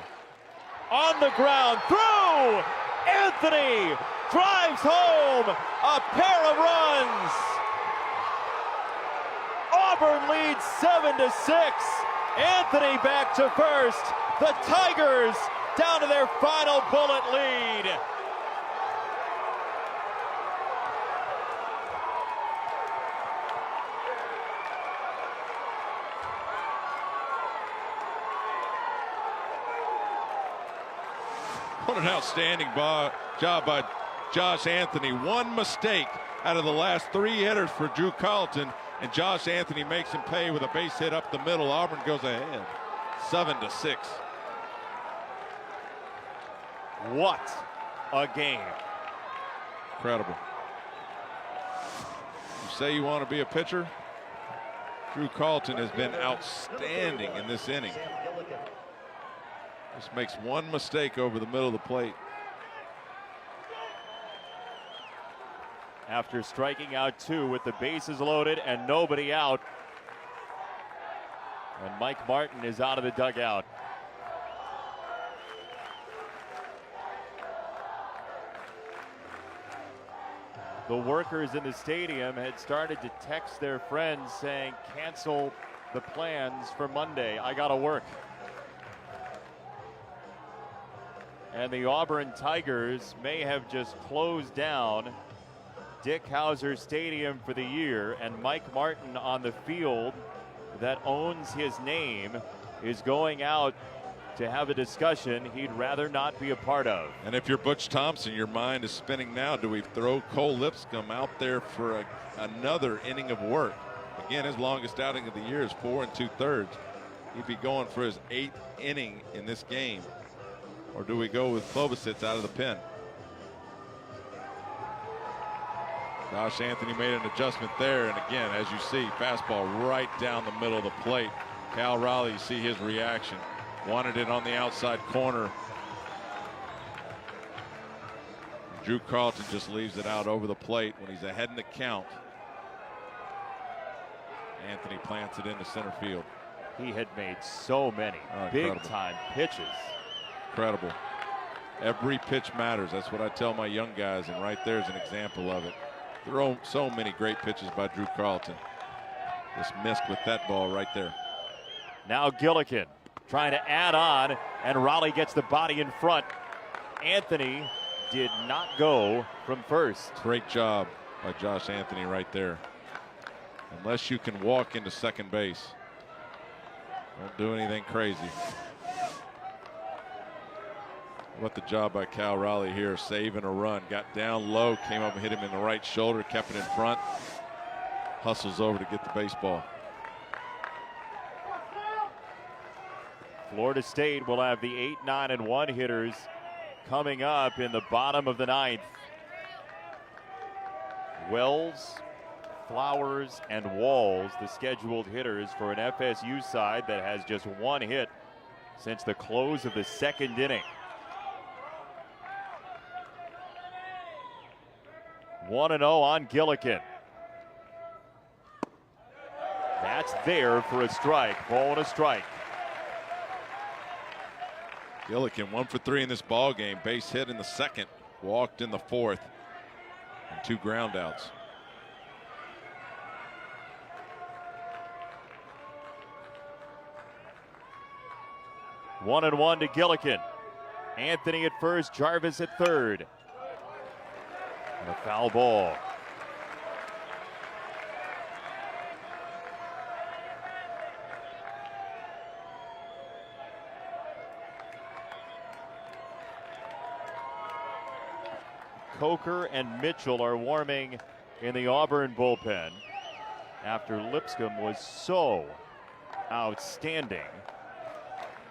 On the ground, through! Anthony drives home a pair of runs. Auburn leads 7-6. Anthony back to first. The Tigers down to their final bullet lead. What an outstanding job by Josh Anthony. 1 mistake out of the last 3 hitters for Drew Carlton, and Josh Anthony makes him pay with a base hit up the middle. Auburn goes ahead, 7-6. What a game. Incredible. You say you want to be a pitcher? Drew Carlton has been outstanding in this inning. Just makes 1 mistake over the middle of the plate. After striking out 2 with the bases loaded and nobody out. And Mike Martin is out of the dugout. the workers in the stadium had started to text their friends saying, cancel the plans for Monday, I gotta work. And the Auburn Tigers may have just closed down Dick Howser Stadium for the year, and Mike Martin on the field that owns his name is going out to have a discussion he'd rather not be a part of. And if you're Butch Thompson, your mind is spinning now. Do we throw Cole Lipscomb out there for another inning of work? Again, his longest outing of the year is 4 2/3. He'd be going for his 8th inning in this game. Or do we go with Klobosits out of the pen? Josh Anthony made an adjustment there, and again, as you see, fastball right down the middle of the plate. Cal Raleigh, you see his reaction. Wanted it on the outside corner. Drew Carlton just leaves it out over the plate when he's ahead in the count. Anthony plants it into center field. He had made so many big-time pitches. Incredible. Every pitch matters. That's what I tell my young guys, and right there's an example of it. There are so many great pitches by Drew Carlton. Just missed with that ball right there. Now Gillikin trying to add on, and Raleigh gets the body in front. Anthony did not go from first. Great job by Josh Anthony right there. Unless you can walk into second base, don't do anything crazy. What the job by Cal Raleigh here, saving a run. Got down low, came up and hit him in the right shoulder, kept it in front. Hustles over to get the baseball. Florida State will have the 8, 9, and 1 hitters coming up in the bottom of the 9th. Wells, Flowers, and Walls, the scheduled hitters for an FSU side that has just 1 hit since the close of the 2nd inning. 1-0 on Gillikin. That's there for a strike. Ball and a strike. Gillikin 1 for 3 in this ball game. Base hit in the 2nd, walked in the 4th, and 2 groundouts. One and 1 to Gillikin. Anthony at first, Jarvis at third. And a foul ball. Coker and Mitchell are warming in the Auburn bullpen after Lipscomb was so outstanding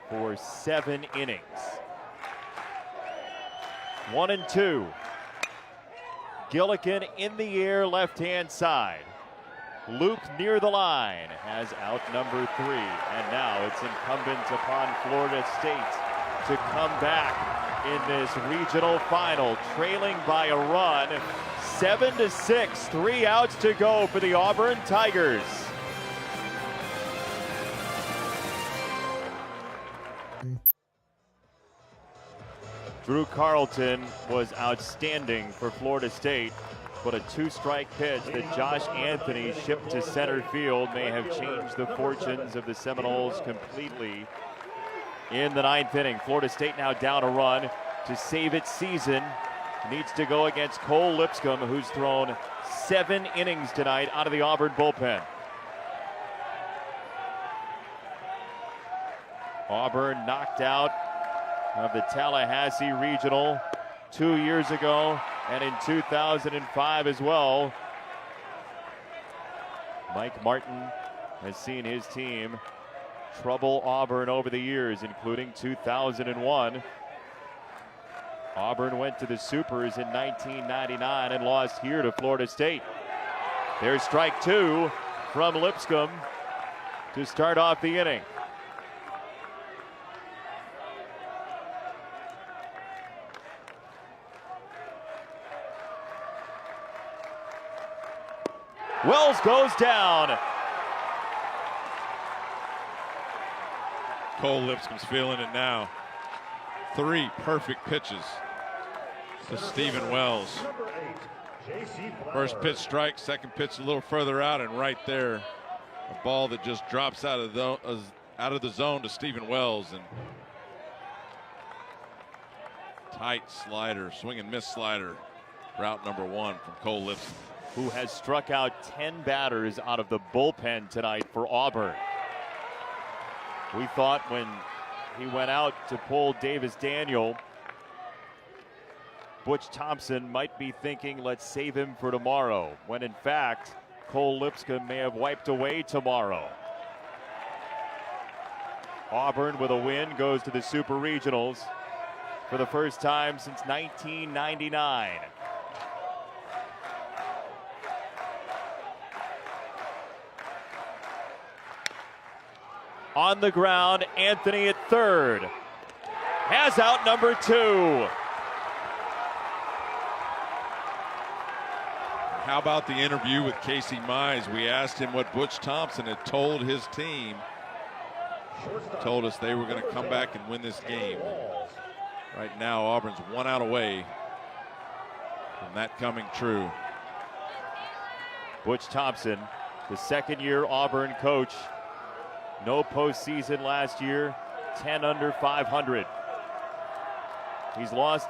for 7 innings. 1-2. Gillikin in the air, left-hand side. Luke near the line has out number 3. And now it's incumbent upon Florida State to come back in this regional final, trailing by a run, 7-6, 3 outs to go for the Auburn Tigers. Drew Carlton was outstanding for Florida State, but a 2-strike pitch that Josh Anthony shipped to center field may have changed the fortunes of the Seminoles completely. In the 9th inning, Florida State now down a run to save its season. Needs to go against Cole Lipscomb, who's thrown 7 innings tonight out of the Auburn bullpen. Auburn knocked out of the Tallahassee Regional 2 years ago and in 2005 as well. Mike Martin has seen his team trouble Auburn over the years, including 2001. Auburn went to the Supers in 1999 and lost here to Florida State. There's strike 2 from Lipscomb to start off the inning. Wells goes down. Cole Lipscomb's feeling it now. 3 perfect pitches to Stephen Wells. First pitch strike, second pitch a little further out, and right there, a ball that just drops out of the zone to Stephen Wells, and tight slider, swing and miss slider, route number 1 from Cole Lipscomb, who has struck out 10 batters out of the bullpen tonight for Auburn. We thought when he went out to pull Davis Daniel, Butch Thompson might be thinking, let's save him for tomorrow, when in fact, Cole Lipscomb may have wiped away tomorrow. Auburn with a win goes to the Super Regionals for the first time since 1999. On the ground, Anthony at third. Has out number 2. How about the interview with Casey Mize? We asked him what Butch Thompson had told his team. Told us they were going to come back and win this game. Right now, Auburn's 1 out away from that coming true. Butch Thompson, the second-year Auburn coach. No postseason last year, 10 under 500. He's lost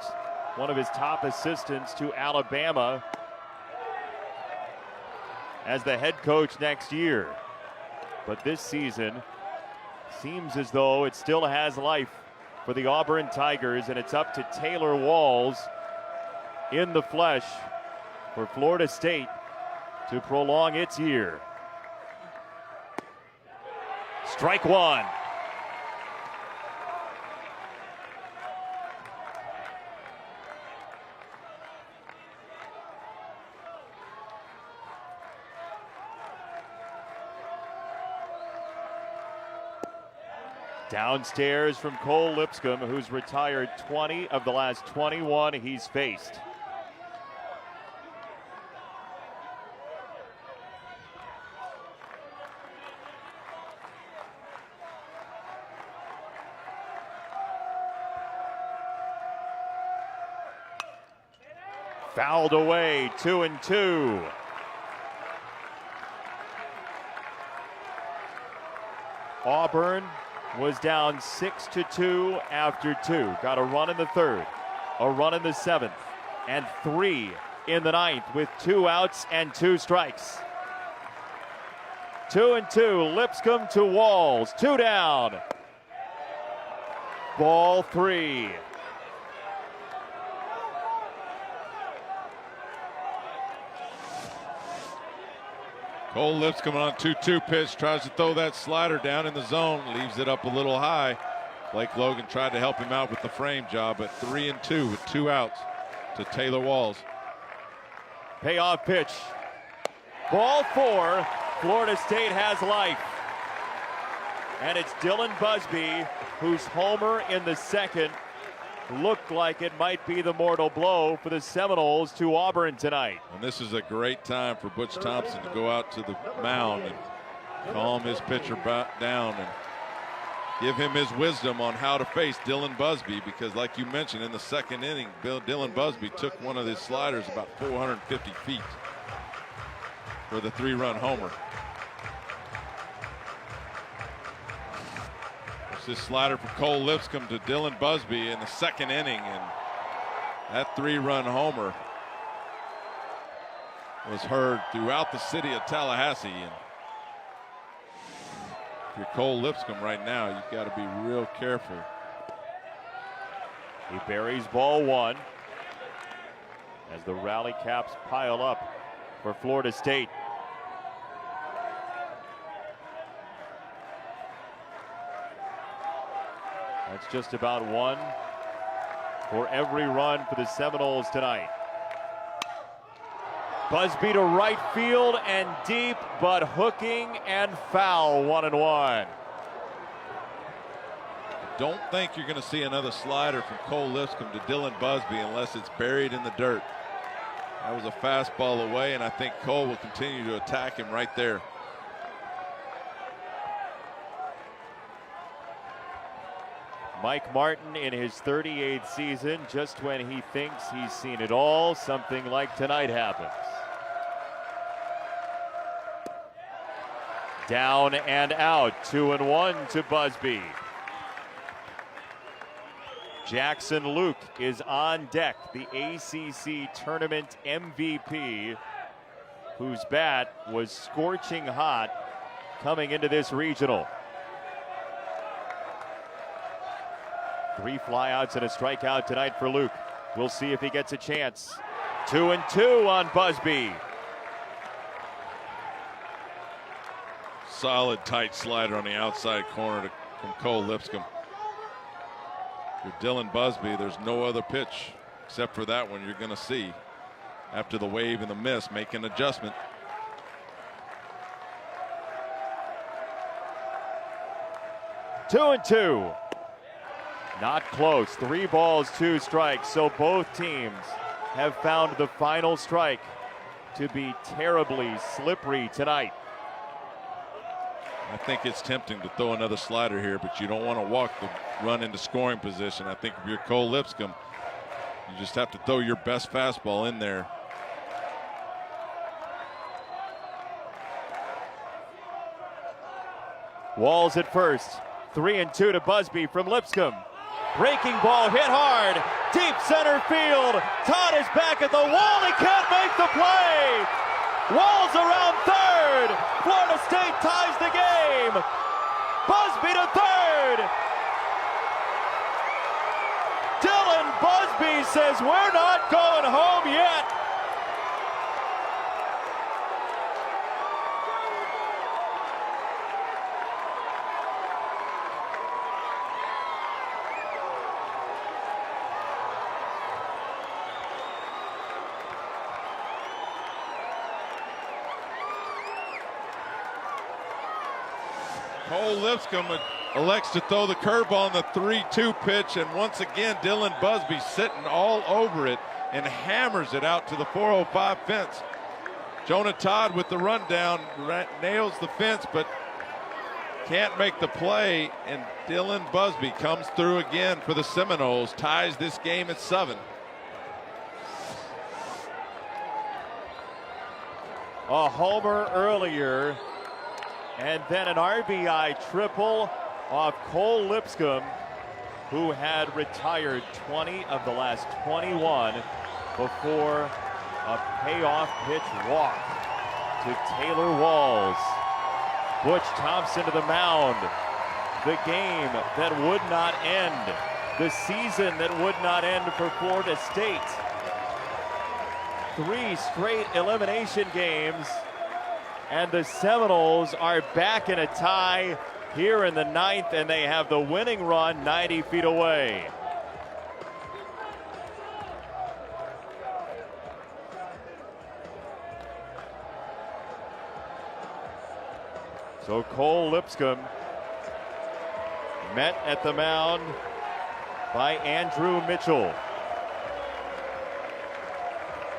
one of his top assistants to Alabama as the head coach next year. But this season seems as though it still has life for the Auburn Tigers, and it's up to Taylor Walls in the flesh for Florida State to prolong its year. Strike 1. Downstairs from Cole Lipscomb, who's retired 20 of the last 21 he's faced. Fouled away, 2-2. Auburn was down 6-2 after 2. Got a run in the 3rd, a run in the 7th, and 3 in the 9th with 2 outs and 2 strikes. 2-2, Lipscomb to Walls, 2 down. Ball 3. Cole Lipscomb on a 2-2 pitch, tries to throw that slider down in the zone, leaves it up a little high. Blake Logan tried to help him out with the frame job, but 3-2 with 2 outs to Taylor Walls. Payoff pitch. Ball 4. Florida State has life. And it's Dylan Busby, whose homer in the 2nd looked like it might be the mortal blow for the Seminoles to Auburn tonight. And this is a great time for Butch Thompson to go out to the mound and calm his pitcher down and give him his wisdom on how to face Dylan Busby, because like you mentioned, in the 2nd inning, Dylan Busby took one of his sliders about 450 feet for the 3-run homer. This slider from Cole Lipscomb to Dylan Busby in the 2nd inning, and that 3-run homer was heard throughout the city of Tallahassee. And if you're Cole Lipscomb right now, you've got to be real careful. He buries ball 1 as the rally caps pile up for Florida State. That's just about 1 for every run for the Seminoles tonight. Busby to right field and deep, but hooking and foul, 1-1. Don't think you're going to see another slider from Cole Lipscomb to Dylan Busby unless it's buried in the dirt. That was a fastball away, and I think Cole will continue to attack him right there. Mike Martin in his 38th season, just when he thinks he's seen it all, something like tonight happens. Down and out, 2-1 to Busby. Jackson Luke is on deck, the ACC tournament MVP, whose bat was scorching hot coming into this regional. 3 flyouts and a strikeout tonight for Luke. We'll see if he gets a chance. 2-2 on Busby. Solid tight slider on the outside corner from Cole Lipscomb. For Dylan Busby, there's no other pitch except for that one you're going to see after the wave and the miss, make an adjustment. Two and two. Not close. 3 balls, 2 strikes. So both teams have found the final strike to be terribly slippery tonight. I think it's tempting to throw another slider here, but you don't want to walk the run into scoring position. I think if you're Cole Lipscomb, you just have to throw your best fastball in there. Walls at first. 3-2 to Busby from Lipscomb. Breaking ball hit hard. Deep center field. Todd is back at the wall. He can't make the play. Walls around third. Florida State ties the game. Busby to third. Dylan Busby says, "We're not going home yet." Cole Lipscomb elects to throw the curveball on the 3-2 pitch, and once again Dylan Busby sitting all over it and hammers it out to the 405 fence. Jonah Todd with the rundown nails the fence but can't make the play, and Dylan Busby comes through again for the Seminoles, ties this game at 7. A homer earlier, and then an RBI triple off Cole Lipscomb, who had retired 20 of the last 21 before a payoff pitch walk to Taylor Walls. Butch Thompson to the mound. The game that would not end. The season that would not end for Florida State. 3 straight elimination games, and the Seminoles are back in a tie here in the 9th, and they have the winning run 90 feet away. So Cole Lipscomb met at the mound by Andrew Mitchell.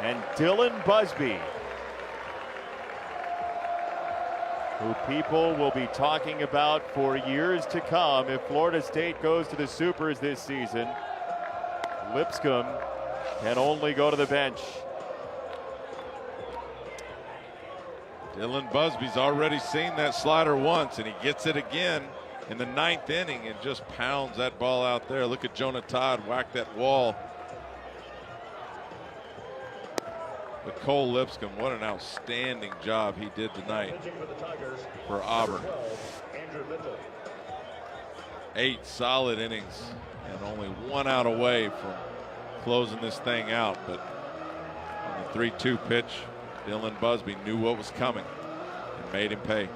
And Dylan Busby, who people will be talking about for years to come if Florida State goes to the Supers this season. Lipscomb can only go to the bench. Dylan Busby's already seen that slider once, and he gets it again in the 9th inning and just pounds that ball out there. Look at Jonah Todd whack that wall. But Cole Lipscomb, what an outstanding job he did tonight for Auburn. 8 solid innings and only 1 out away from closing this thing out. But on the 3-2 pitch, Dylan Busby knew what was coming and made him pay.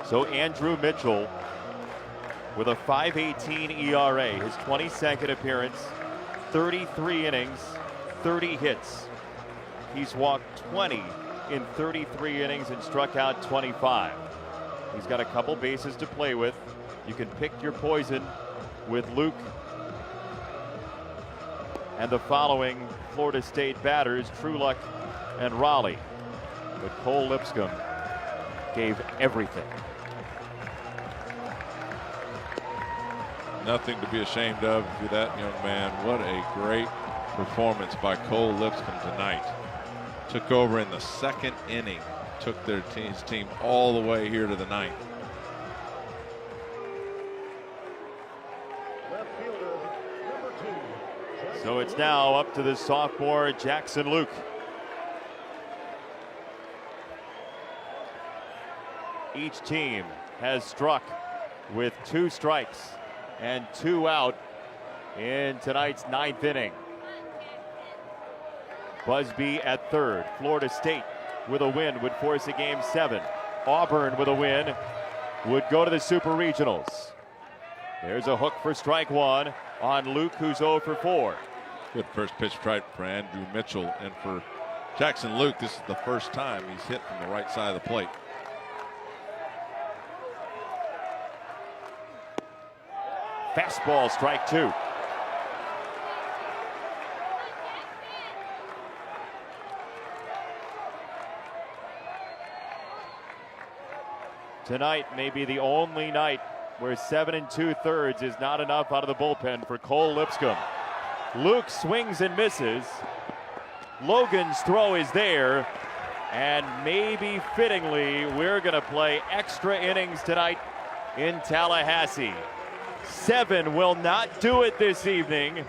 So Andrew Mitchell with a 5.18 ERA, his 22nd appearance, 33 innings, 30 hits. He's walked 20 in 33 innings and struck out 25. He's got a couple bases to play with. You can pick your poison with Luke and the following Florida State batters, Trueluck and Raleigh. But Cole Lipscomb gave everything. Nothing to be ashamed of for that young man. What a great performance by Cole Lipscomb tonight. Took over in the second inning, took his team all the way here to the ninth. So it's now up to the sophomore Jackson Luke. Each team has struck with 2 strikes and 2 out in tonight's 9th inning. Busby at third. Florida State with a win would force a game 7. Auburn with a win would go to the Super Regionals. There's a hook for strike 1 on Luke, who's 0 for 4. Good first pitch strike for Andrew Mitchell, and for Jackson Luke, this is the first time he's hit from the right side of the plate. Fastball, strike 2. Tonight may be the only night where 7 2/3 is not enough out of the bullpen for Cole Lipscomb. Luke swings and misses. Logan's throw is there, and maybe fittingly, we're going to play extra innings tonight in Tallahassee. 7 will not do it this evening.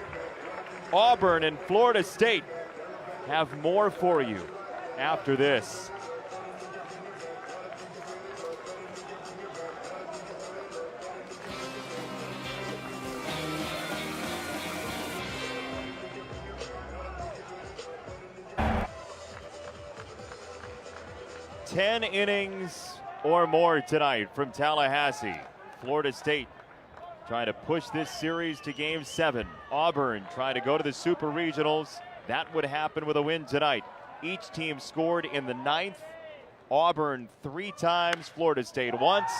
Auburn and Florida State have more for you after this. Ten innings or more tonight from Tallahassee. Florida State trying to push this series to game 7. Auburn trying to go to the Super Regionals. That would happen with a win tonight. Each team scored in the 9th. Auburn 3 times, Florida State once.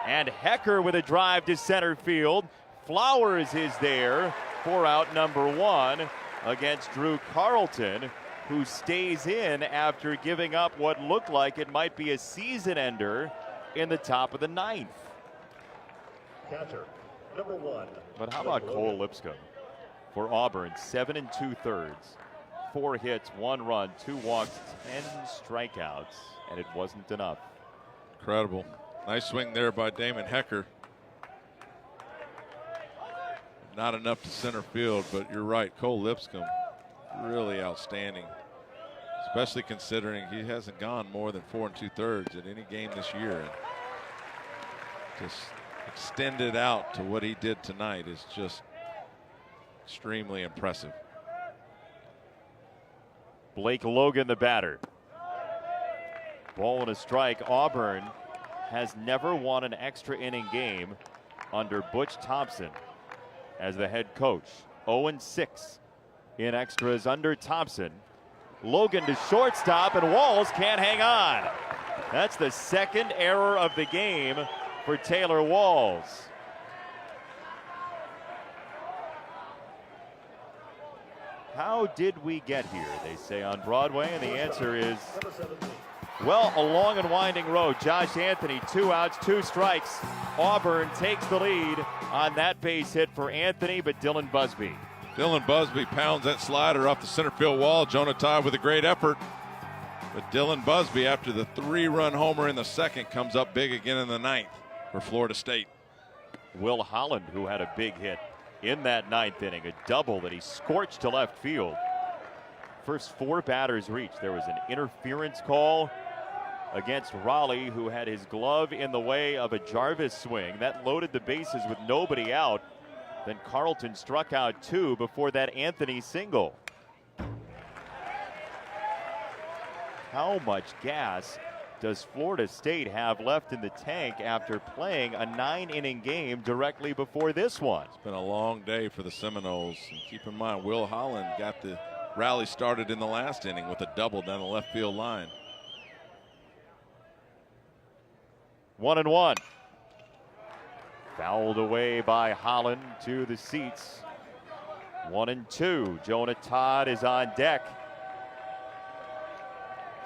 And Hecker with a drive to center field. Flowers is there for out number 1 against Drew Carlton, who stays in after giving up what looked like it might be a season ender in the top of the 9th. Catcher, number 1. But how about Cole Lipscomb for Auburn? 7 2/3, 4 hits, 1 run, 2 walks, 10 strikeouts, and it wasn't enough. Incredible. Nice swing there by Damon Hecker. Not enough to center field, but you're right, Cole Lipscomb really outstanding, especially considering he hasn't gone more than 4 2/3 at any game this year. And just extended out to what he did tonight is just extremely impressive. Blake Logan, the batter. Ball and a strike. Auburn has never won an extra inning game under Butch Thompson as the head coach. 0-6 in extras under Thompson. Logan to shortstop, and Walls can't hang on. That's the 2nd error of the game for Taylor Walls. How did we get here, they say on Broadway, and the answer is, well, a long and winding road. Josh Anthony, 2 outs, 2 strikes. Auburn takes the lead on that base hit for Anthony, but Dylan Busby. Dylan Busby pounds that slider off the center field wall. Jonah Todd with a great effort. But Dylan Busby, after the 3-run homer in the 2nd, comes up big again in the 9th for Florida State. Will Holland, who had a big hit in that 9th inning, a double that he scorched to left field. First 4 batters reached. There was an interference call against Raleigh, who had his glove in the way of a Jarvis swing. That loaded the bases with nobody out. Then Carlton struck out 2 before that Anthony single. How much gas does Florida State have left in the tank after playing a 9-inning game directly before this one? It's been a long day for the Seminoles. And keep in mind, Will Holland got the rally started in the last inning with a double down the left field line. 1-1. Fouled away by Holland to the seats. 1-2. Jonah Todd is on deck.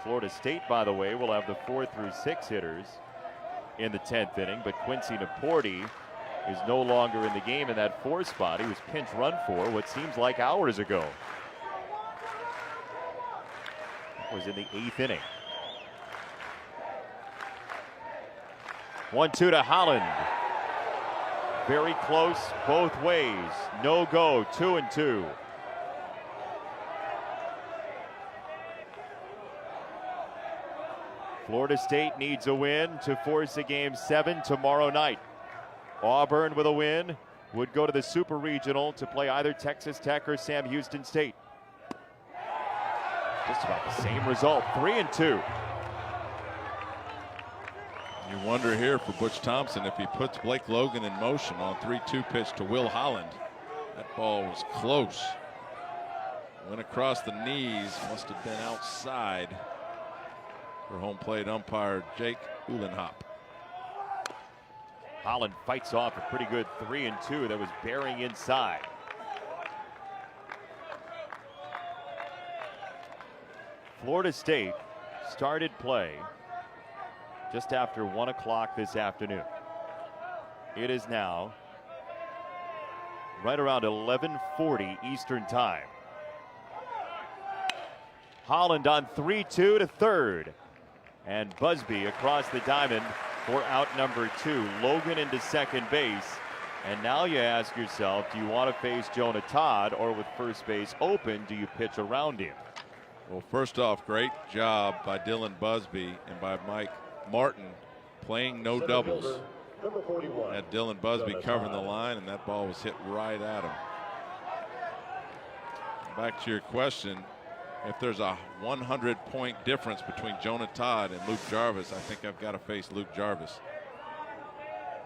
Florida State, by the way, will have the 4 through 6 hitters in the 10th inning, but Quincy Naporti is no longer in the game in that 4 spot. He was pinch run for what seems like hours ago. That was in the 8th inning. 1-2 to Holland. Very close both ways. No go, 2-2. Florida State needs a win to force a Game 7 tomorrow night. Auburn with a win would go to the Super Regional to play either Texas Tech or Sam Houston State. Just about the same result, 3-2. You wonder here for Butch Thompson if he puts Blake Logan in motion on 3-2 pitch to Will Holland. That ball was close. Went across the knees, must have been outside for home plate umpire Jake Uhlenhop. Holland fights off a pretty good 3-2 that was bearing inside. Florida State started play just after 1 o'clock this afternoon. It is now right around 11:40 Eastern time. Holland on 3-2 to third. And Busby across the diamond for out number 2. Logan into second base. And now you ask yourself, do you want to face Jonah Todd, or with first base open, do you pitch around him? Well, first off, great job by Dylan Busby and by Mike Martin playing no doubles. Number 41. Had Dylan Busby covering the line, and that ball was hit right at him. Back to your question, if there's a 100-point difference between Jonah Todd and Luke Jarvis, I think I've got to face Luke Jarvis.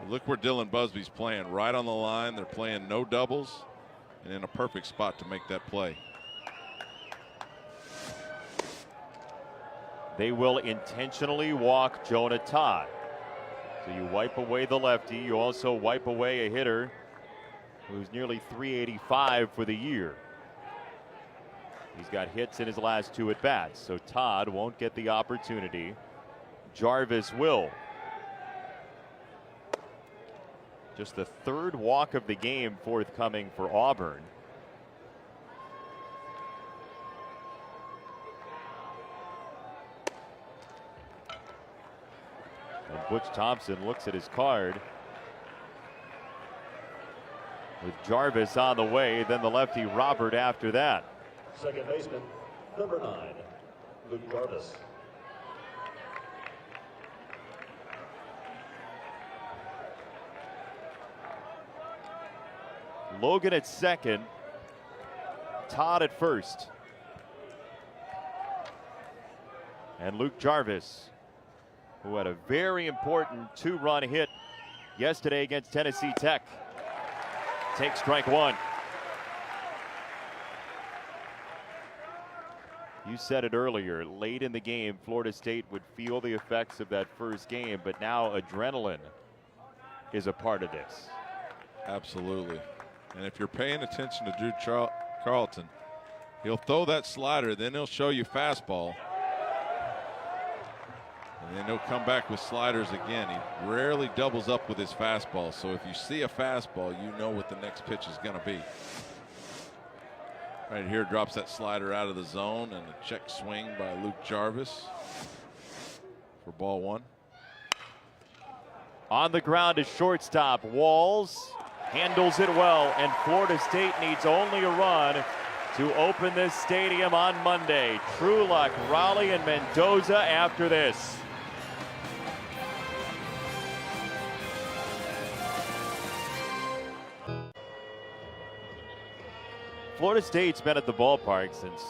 Look where Dylan Busby's playing, right on the line. They're playing no doubles and in a perfect spot to make that play. They will intentionally walk Jonah Todd. So you wipe away the lefty. You also wipe away a hitter who's nearly 385 for the year. He's got hits in his last 2 at-bats, so Todd won't get the opportunity. Jarvis will. Just the 3rd walk of the game forthcoming for Auburn. And Butch Thompson looks at his card. With Jarvis on the way, then the lefty Robert after that. Second baseman, number 9, Luke Jarvis. Logan at second, Todd at first. And Luke Jarvis, who had a very important 2-run hit yesterday against Tennessee Tech, takes strike 1. You said it earlier, late in the game, Florida State would feel the effects of that first game, but now adrenaline is a part of this. Absolutely. And if you're paying attention to Drew Carlton, he'll throw that slider, then he'll show you fastball. And then he'll come back with sliders again. He rarely doubles up with his fastball. So if you see a fastball, you know what the next pitch is going to be. Right here, drops that slider out of the zone, and a check swing by Luke Jarvis for ball 1. On the ground is shortstop. Walls handles it well, and Florida State needs only a run to open this stadium on Monday. True luck, Raleigh and Mendoza after this. Florida State's been at the ballpark since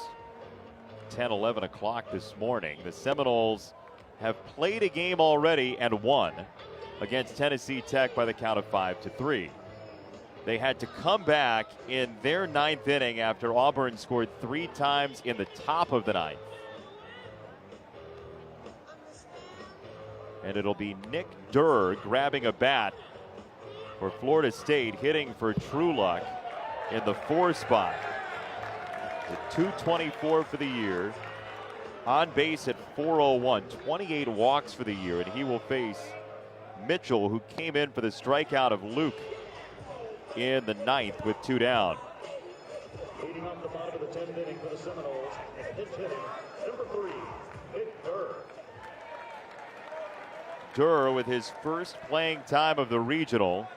10, 11 o'clock this morning. The Seminoles have played a game already and won against Tennessee Tech by the count of 5-3. They had to come back in their 9th inning after Auburn scored 3 times in the top of the 9th. And it'll be Nick Durr grabbing a bat for Florida State, hitting for True Luck in the 4 spot. The 224 for the year. On base at 401, 28 walks for the year, and he will face Mitchell, who came in for the strikeout of Luke in the ninth with 2 down. Leading off the bottom of the 10th inning for the Seminoles, and pitch hitting, number 3, Nick Durr. Durr with his first playing time of the regional.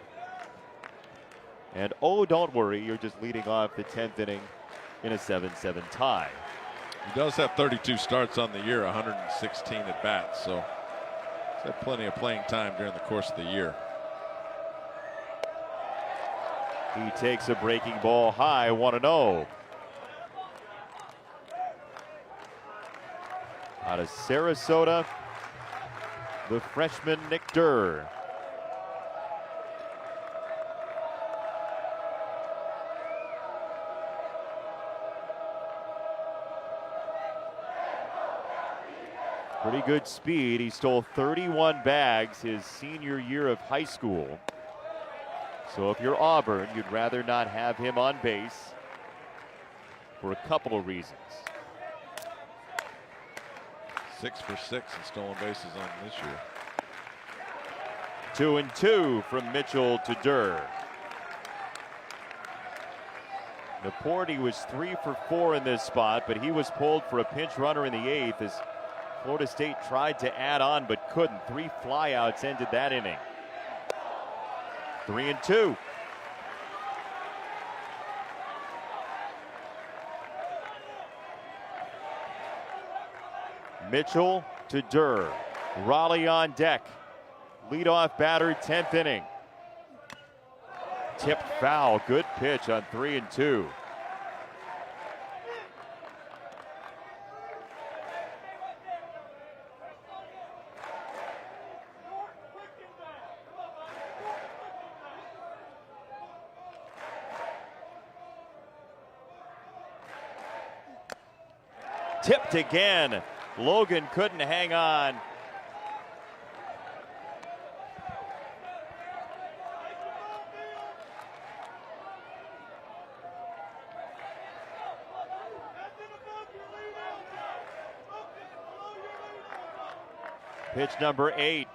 And oh, don't worry, you're just leading off the 10th inning in a 7-7 tie. He does have 32 starts on the year, 116 at bats, so he's had plenty of playing time during the course of the year. He takes a breaking ball high, 1-0. Out of Sarasota, the freshman Nick Durr. Pretty good speed. He stole 31 bags his senior year of high school. So if you're Auburn, you'd rather not have him on base for a couple of reasons. 6 for 6 in stolen bases on this year. 2-2 from Mitchell to Durr. Laporte was 3 for 4 in this spot, but he was pulled for a pinch runner in the 8th as Florida State tried to add on but couldn't. 3 flyouts ended that inning. 3-2. Mitchell to Durr. Raleigh on deck. Leadoff batter, 10th inning. Tipped foul. Good pitch on 3-2. Tipped again. Logan couldn't hang on. Pitch number 8.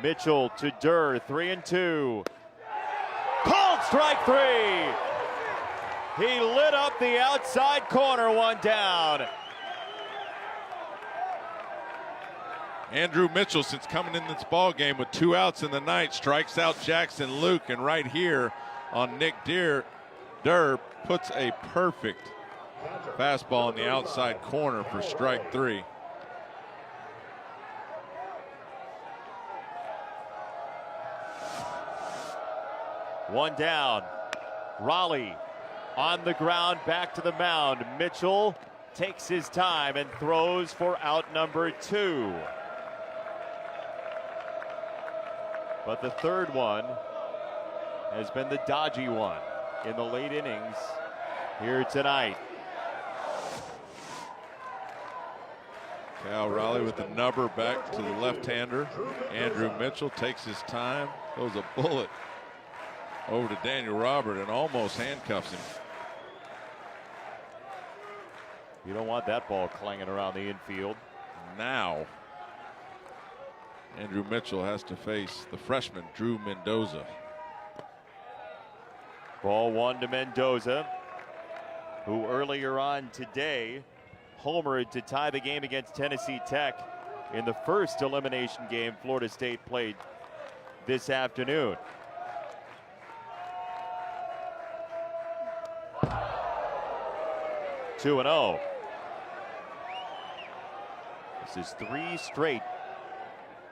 Mitchell to Durr, 3-2. Called strike 3. He lit up the outside corner, 1 down. Andrew Mitchell, since coming in this ball game with 2 outs in the ninth, strikes out Jackson Luke, and right here on Nick Durr puts a perfect fastball in the outside corner for strike 3. One down. Raleigh on the ground, back to the mound. Mitchell takes his time and throws for out number 2. But the third one has been the dodgy one in the late innings here tonight. Cal Raleigh with the number back to the left-hander. Andrew Mitchell takes his time, throws a bullet over to Daniel Robert and almost handcuffs him. You don't want that ball clanging around the infield. Now, Andrew Mitchell has to face the freshman, Drew Mendoza. Ball 1 to Mendoza, who earlier on today homered to tie the game against Tennessee Tech in the first elimination game Florida State played this afternoon. Two and 0. This is 3 straight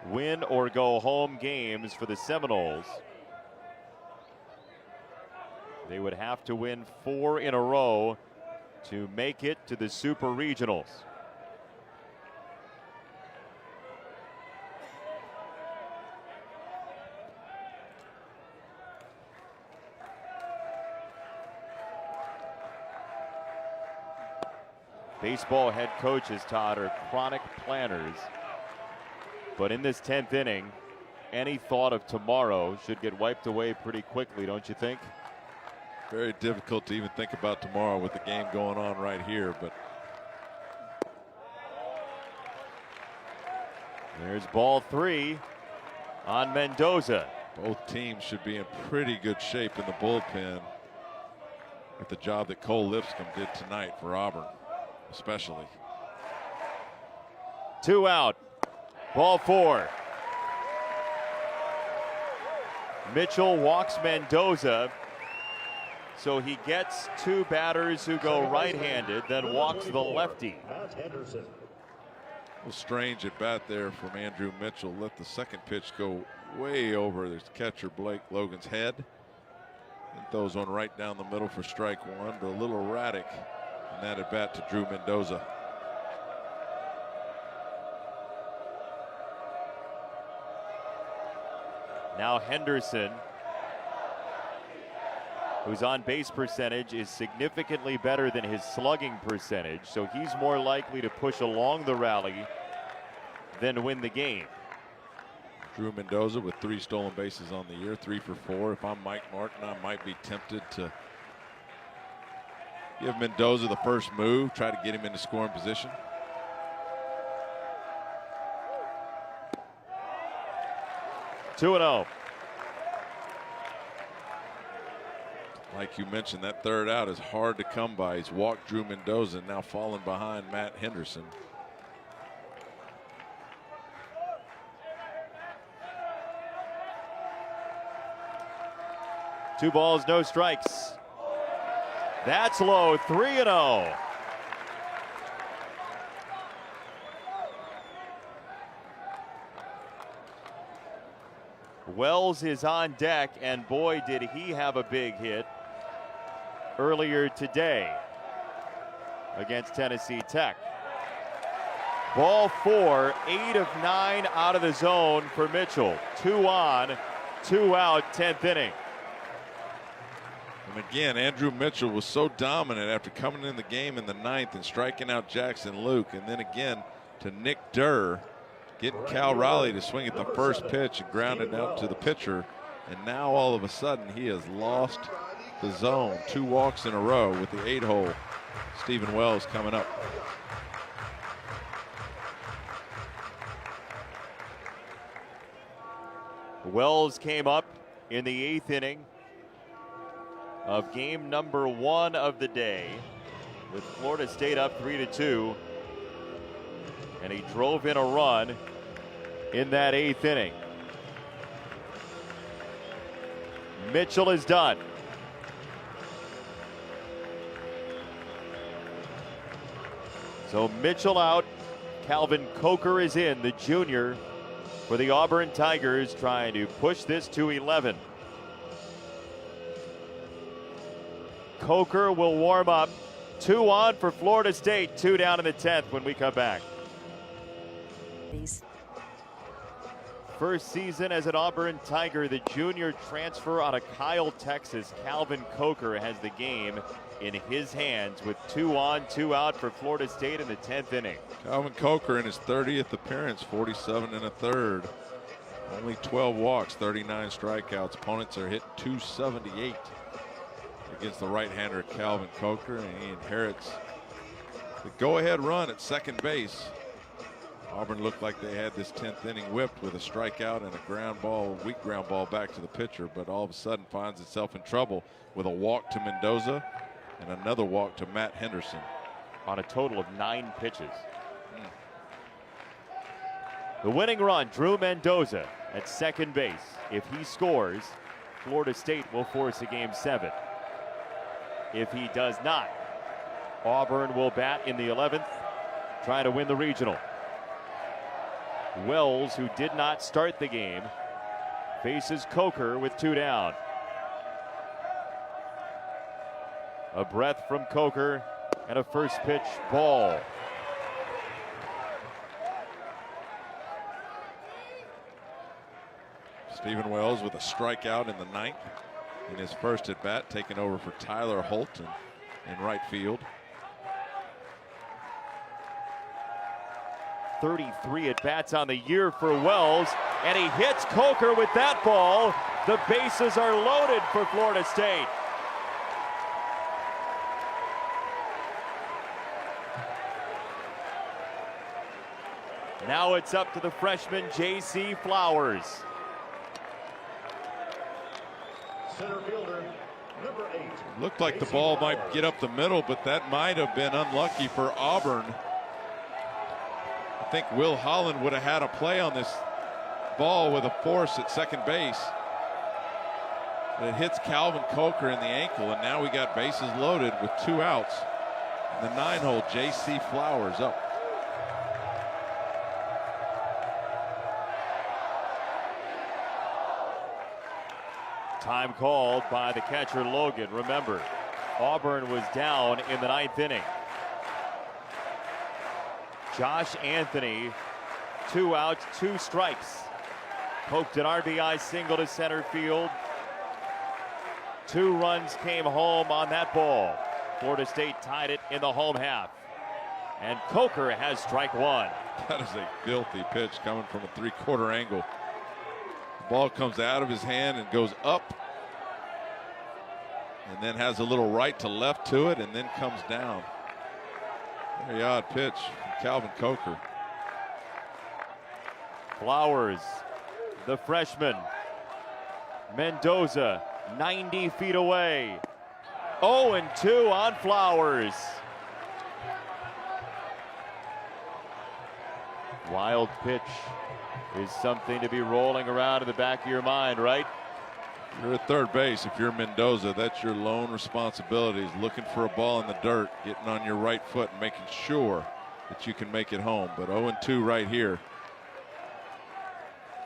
win or go home games for the Seminoles. They would have to win 4 in a row to make it to the Super Regionals. Baseball head coaches, Todd, are chronic planners. But in this 10th inning, any thought of tomorrow should get wiped away pretty quickly, don't you think? Very difficult to even think about tomorrow with the game going on right here, but there's ball 3 on Mendoza. Both teams should be in pretty good shape in the bullpen with the job that Cole Lipscomb did tonight for Auburn, especially. 2 out. Ball 4. Mitchell walks Mendoza, so he gets 2 batters who go right-handed, then walks the lefty. A strange at bat there from Andrew Mitchell. Let the second pitch go way over the catcher Blake Logan's head. And throws one right down the middle for strike 1, but a little erratic in that at bat to Drew Mendoza. Now Henderson, whose on-base percentage is significantly better than his slugging percentage, so he's more likely to push along the rally than win the game. Drew Mendoza with 3 stolen bases on the year, 3 for 4. If I'm Mike Martin, I might be tempted to give Mendoza the first move, try to get him into scoring position. 2-0. Like you mentioned, that third out is hard to come by. He's walked Drew Mendoza and now fallen behind Matt Henderson. Two balls, no strikes. That's low. 3-0. Wells is on deck, and boy, did he have a big hit earlier today against Tennessee Tech. Ball 4, 8 of 9 out of the zone for Mitchell. 2 on, 2 out, 10th inning. And again, Andrew Mitchell was so dominant after coming in the game in the 9th and striking out Jackson Luke, and then again to Nick Durr, getting Cal Riley to swing at the first pitch and ground it out to the pitcher. And now all of a sudden he has lost the zone. 2 walks in a row with the 8-hole. Stephen Wells coming up. Wells came up in the 8th inning of game number 1 of the day with Florida State up 3-2. And he drove in a run in that 8th inning. Mitchell is done. So Mitchell out. Calvin Coker is in, the junior for the Auburn Tigers, trying to push this to 11. Coker will warm up. 2 on for Florida State, 2 down in the 10th when we come back. First season as an Auburn Tiger, the junior transfer out of Kyle, Texas, Calvin Coker, has the game in his hands with 2 on, 2 out for Florida State in the 10th inning. Calvin Coker in his 30th appearance, 47 1/3. Only 12 walks, 39 strikeouts. Opponents are hitting 278 against the right-hander Calvin Coker, and he inherits the go-ahead run at second base. Auburn looked like they had this 10th inning whipped with a strikeout and a ground ball, weak ground ball back to the pitcher, but all of a sudden finds itself in trouble with a walk to Mendoza and another walk to Matt Henderson. On a total of 9 pitches. The winning run, Drew Mendoza at second base. If he scores, Florida State will force a game 7. If he does not, Auburn will bat in the 11th, try to win the regional. Wells, who did not start the game, faces Coker with 2 down. A breath from Coker and a first pitch ball. Stephen Wells with a strikeout in the 9th in his first at bat, taking over for Tyler Holton in right field. 33 at bats on the year for Wells, and he hits Coker with that ball. The bases are loaded for Florida State. Now it's up to the freshman J.C. Flowers. Center fielder, number 8. Looked like the ball might get up the middle, but that might have been unlucky for Auburn. I think Will Holland would have had a play on this ball with a force at second base. But it hits Calvin Coker in the ankle, and now we got bases loaded with 2 outs. And the 9-hole, J.C. Flowers up. Time called by the catcher Logan. Remember, Auburn was down in the 9th inning. Josh Anthony, 2 outs, 2 strikes. Poked an RBI single to center field. 2 runs came home on that ball. Florida State tied it in the home half. And Coker has strike 1. That is a filthy pitch coming from a 3/4 angle. The ball comes out of his hand and goes up, and then has a little right to left to it, and then comes down. Very odd pitch from Calvin Coker. Flowers, the freshman. Mendoza, 90 feet away. 0-2 on Flowers. Wild pitch is something to be rolling around in the back of your mind, right? You're at third base. If you're Mendoza, that's your lone responsibility, is looking for a ball in the dirt, getting on your right foot and making sure that you can make it home. But 0-2 right here.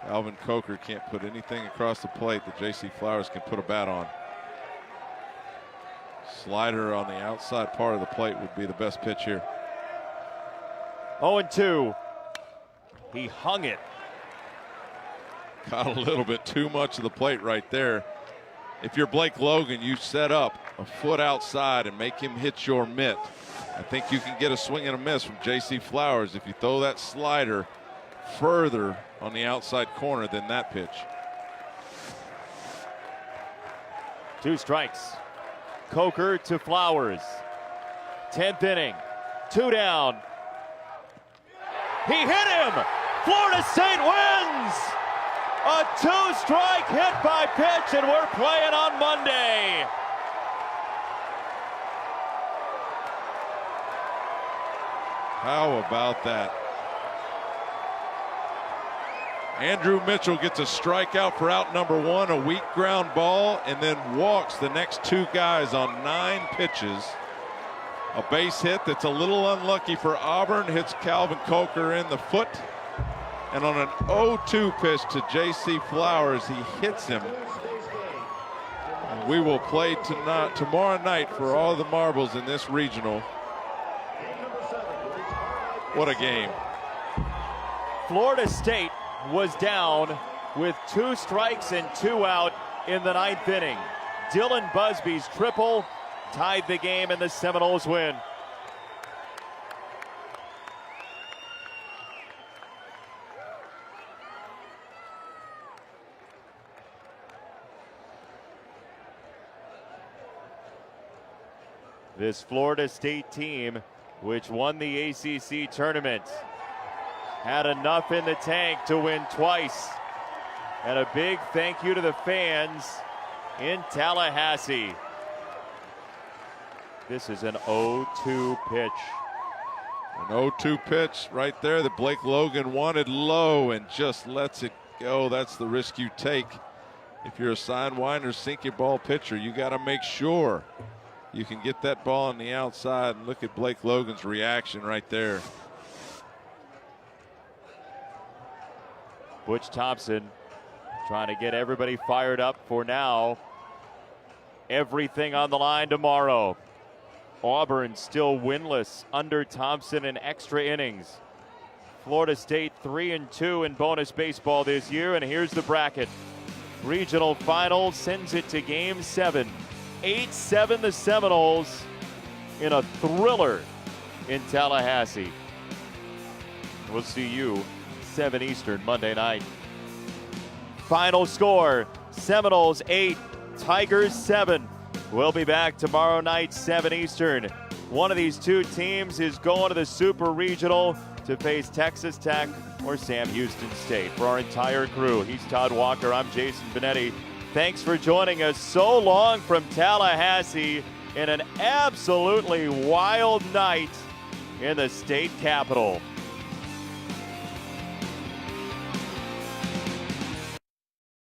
Calvin Coker can't put anything across the plate that J.C. Flowers can put a bat on. Slider on the outside part of the plate would be the best pitch here. 0-2. He hung it. Got a little bit too much of the plate right there. If you're Blake Logan, you set up a foot outside and make him hit your mitt. I think you can get a swing and a miss from J.C. Flowers if you throw that slider further on the outside corner than that pitch. 2 strikes. Coker to Flowers. 10th inning. 2 down. He hit him. Florida State wins. A 2-strike hit by pitch, and we're playing on Monday. How about that? Andrew Mitchell gets a strikeout for out number 1, a weak ground ball, and then walks the next 2 guys on 9 pitches. A base hit that's a little unlucky for Auburn, hits Calvin Coker in the foot. And on an 0-2 pitch to J.C. Flowers, he hits him. And we will play tomorrow night for all the marbles in this regional. What a game. Florida State was down with 2 strikes and 2 out in the 9th inning. Dylan Busby's triple tied the game, and the Seminoles win. This Florida State team, which won the ACC tournament, had enough in the tank to win twice. And a big thank you to the fans in Tallahassee. This is an 0-2 pitch. An 0-2 pitch right there that Blake Logan wanted low and just lets it go. That's the risk you take. If you're a sidewinder, sinker ball pitcher, you got to make sure you can get that ball on the outside. And look at Blake Logan's reaction right there. Butch Thompson trying to get everybody fired up for now. Everything on the line tomorrow. Auburn still winless under Thompson in extra innings. Florida State 3-2 in bonus baseball this year, and here's the bracket. Regional final sends it to Game 7. 8-7 the Seminoles in a thriller in Tallahassee. We'll see you 7 Eastern Monday night. Final score, Seminoles 8, Tigers 7. We'll be back tomorrow night, 7 Eastern. One of these 2 teams is going to the Super Regional to face Texas Tech or Sam Houston State. For our entire crew, he's Todd Walker. I'm Jason Benetti. Thanks for joining us so long from Tallahassee in an absolutely wild night in the state capitol.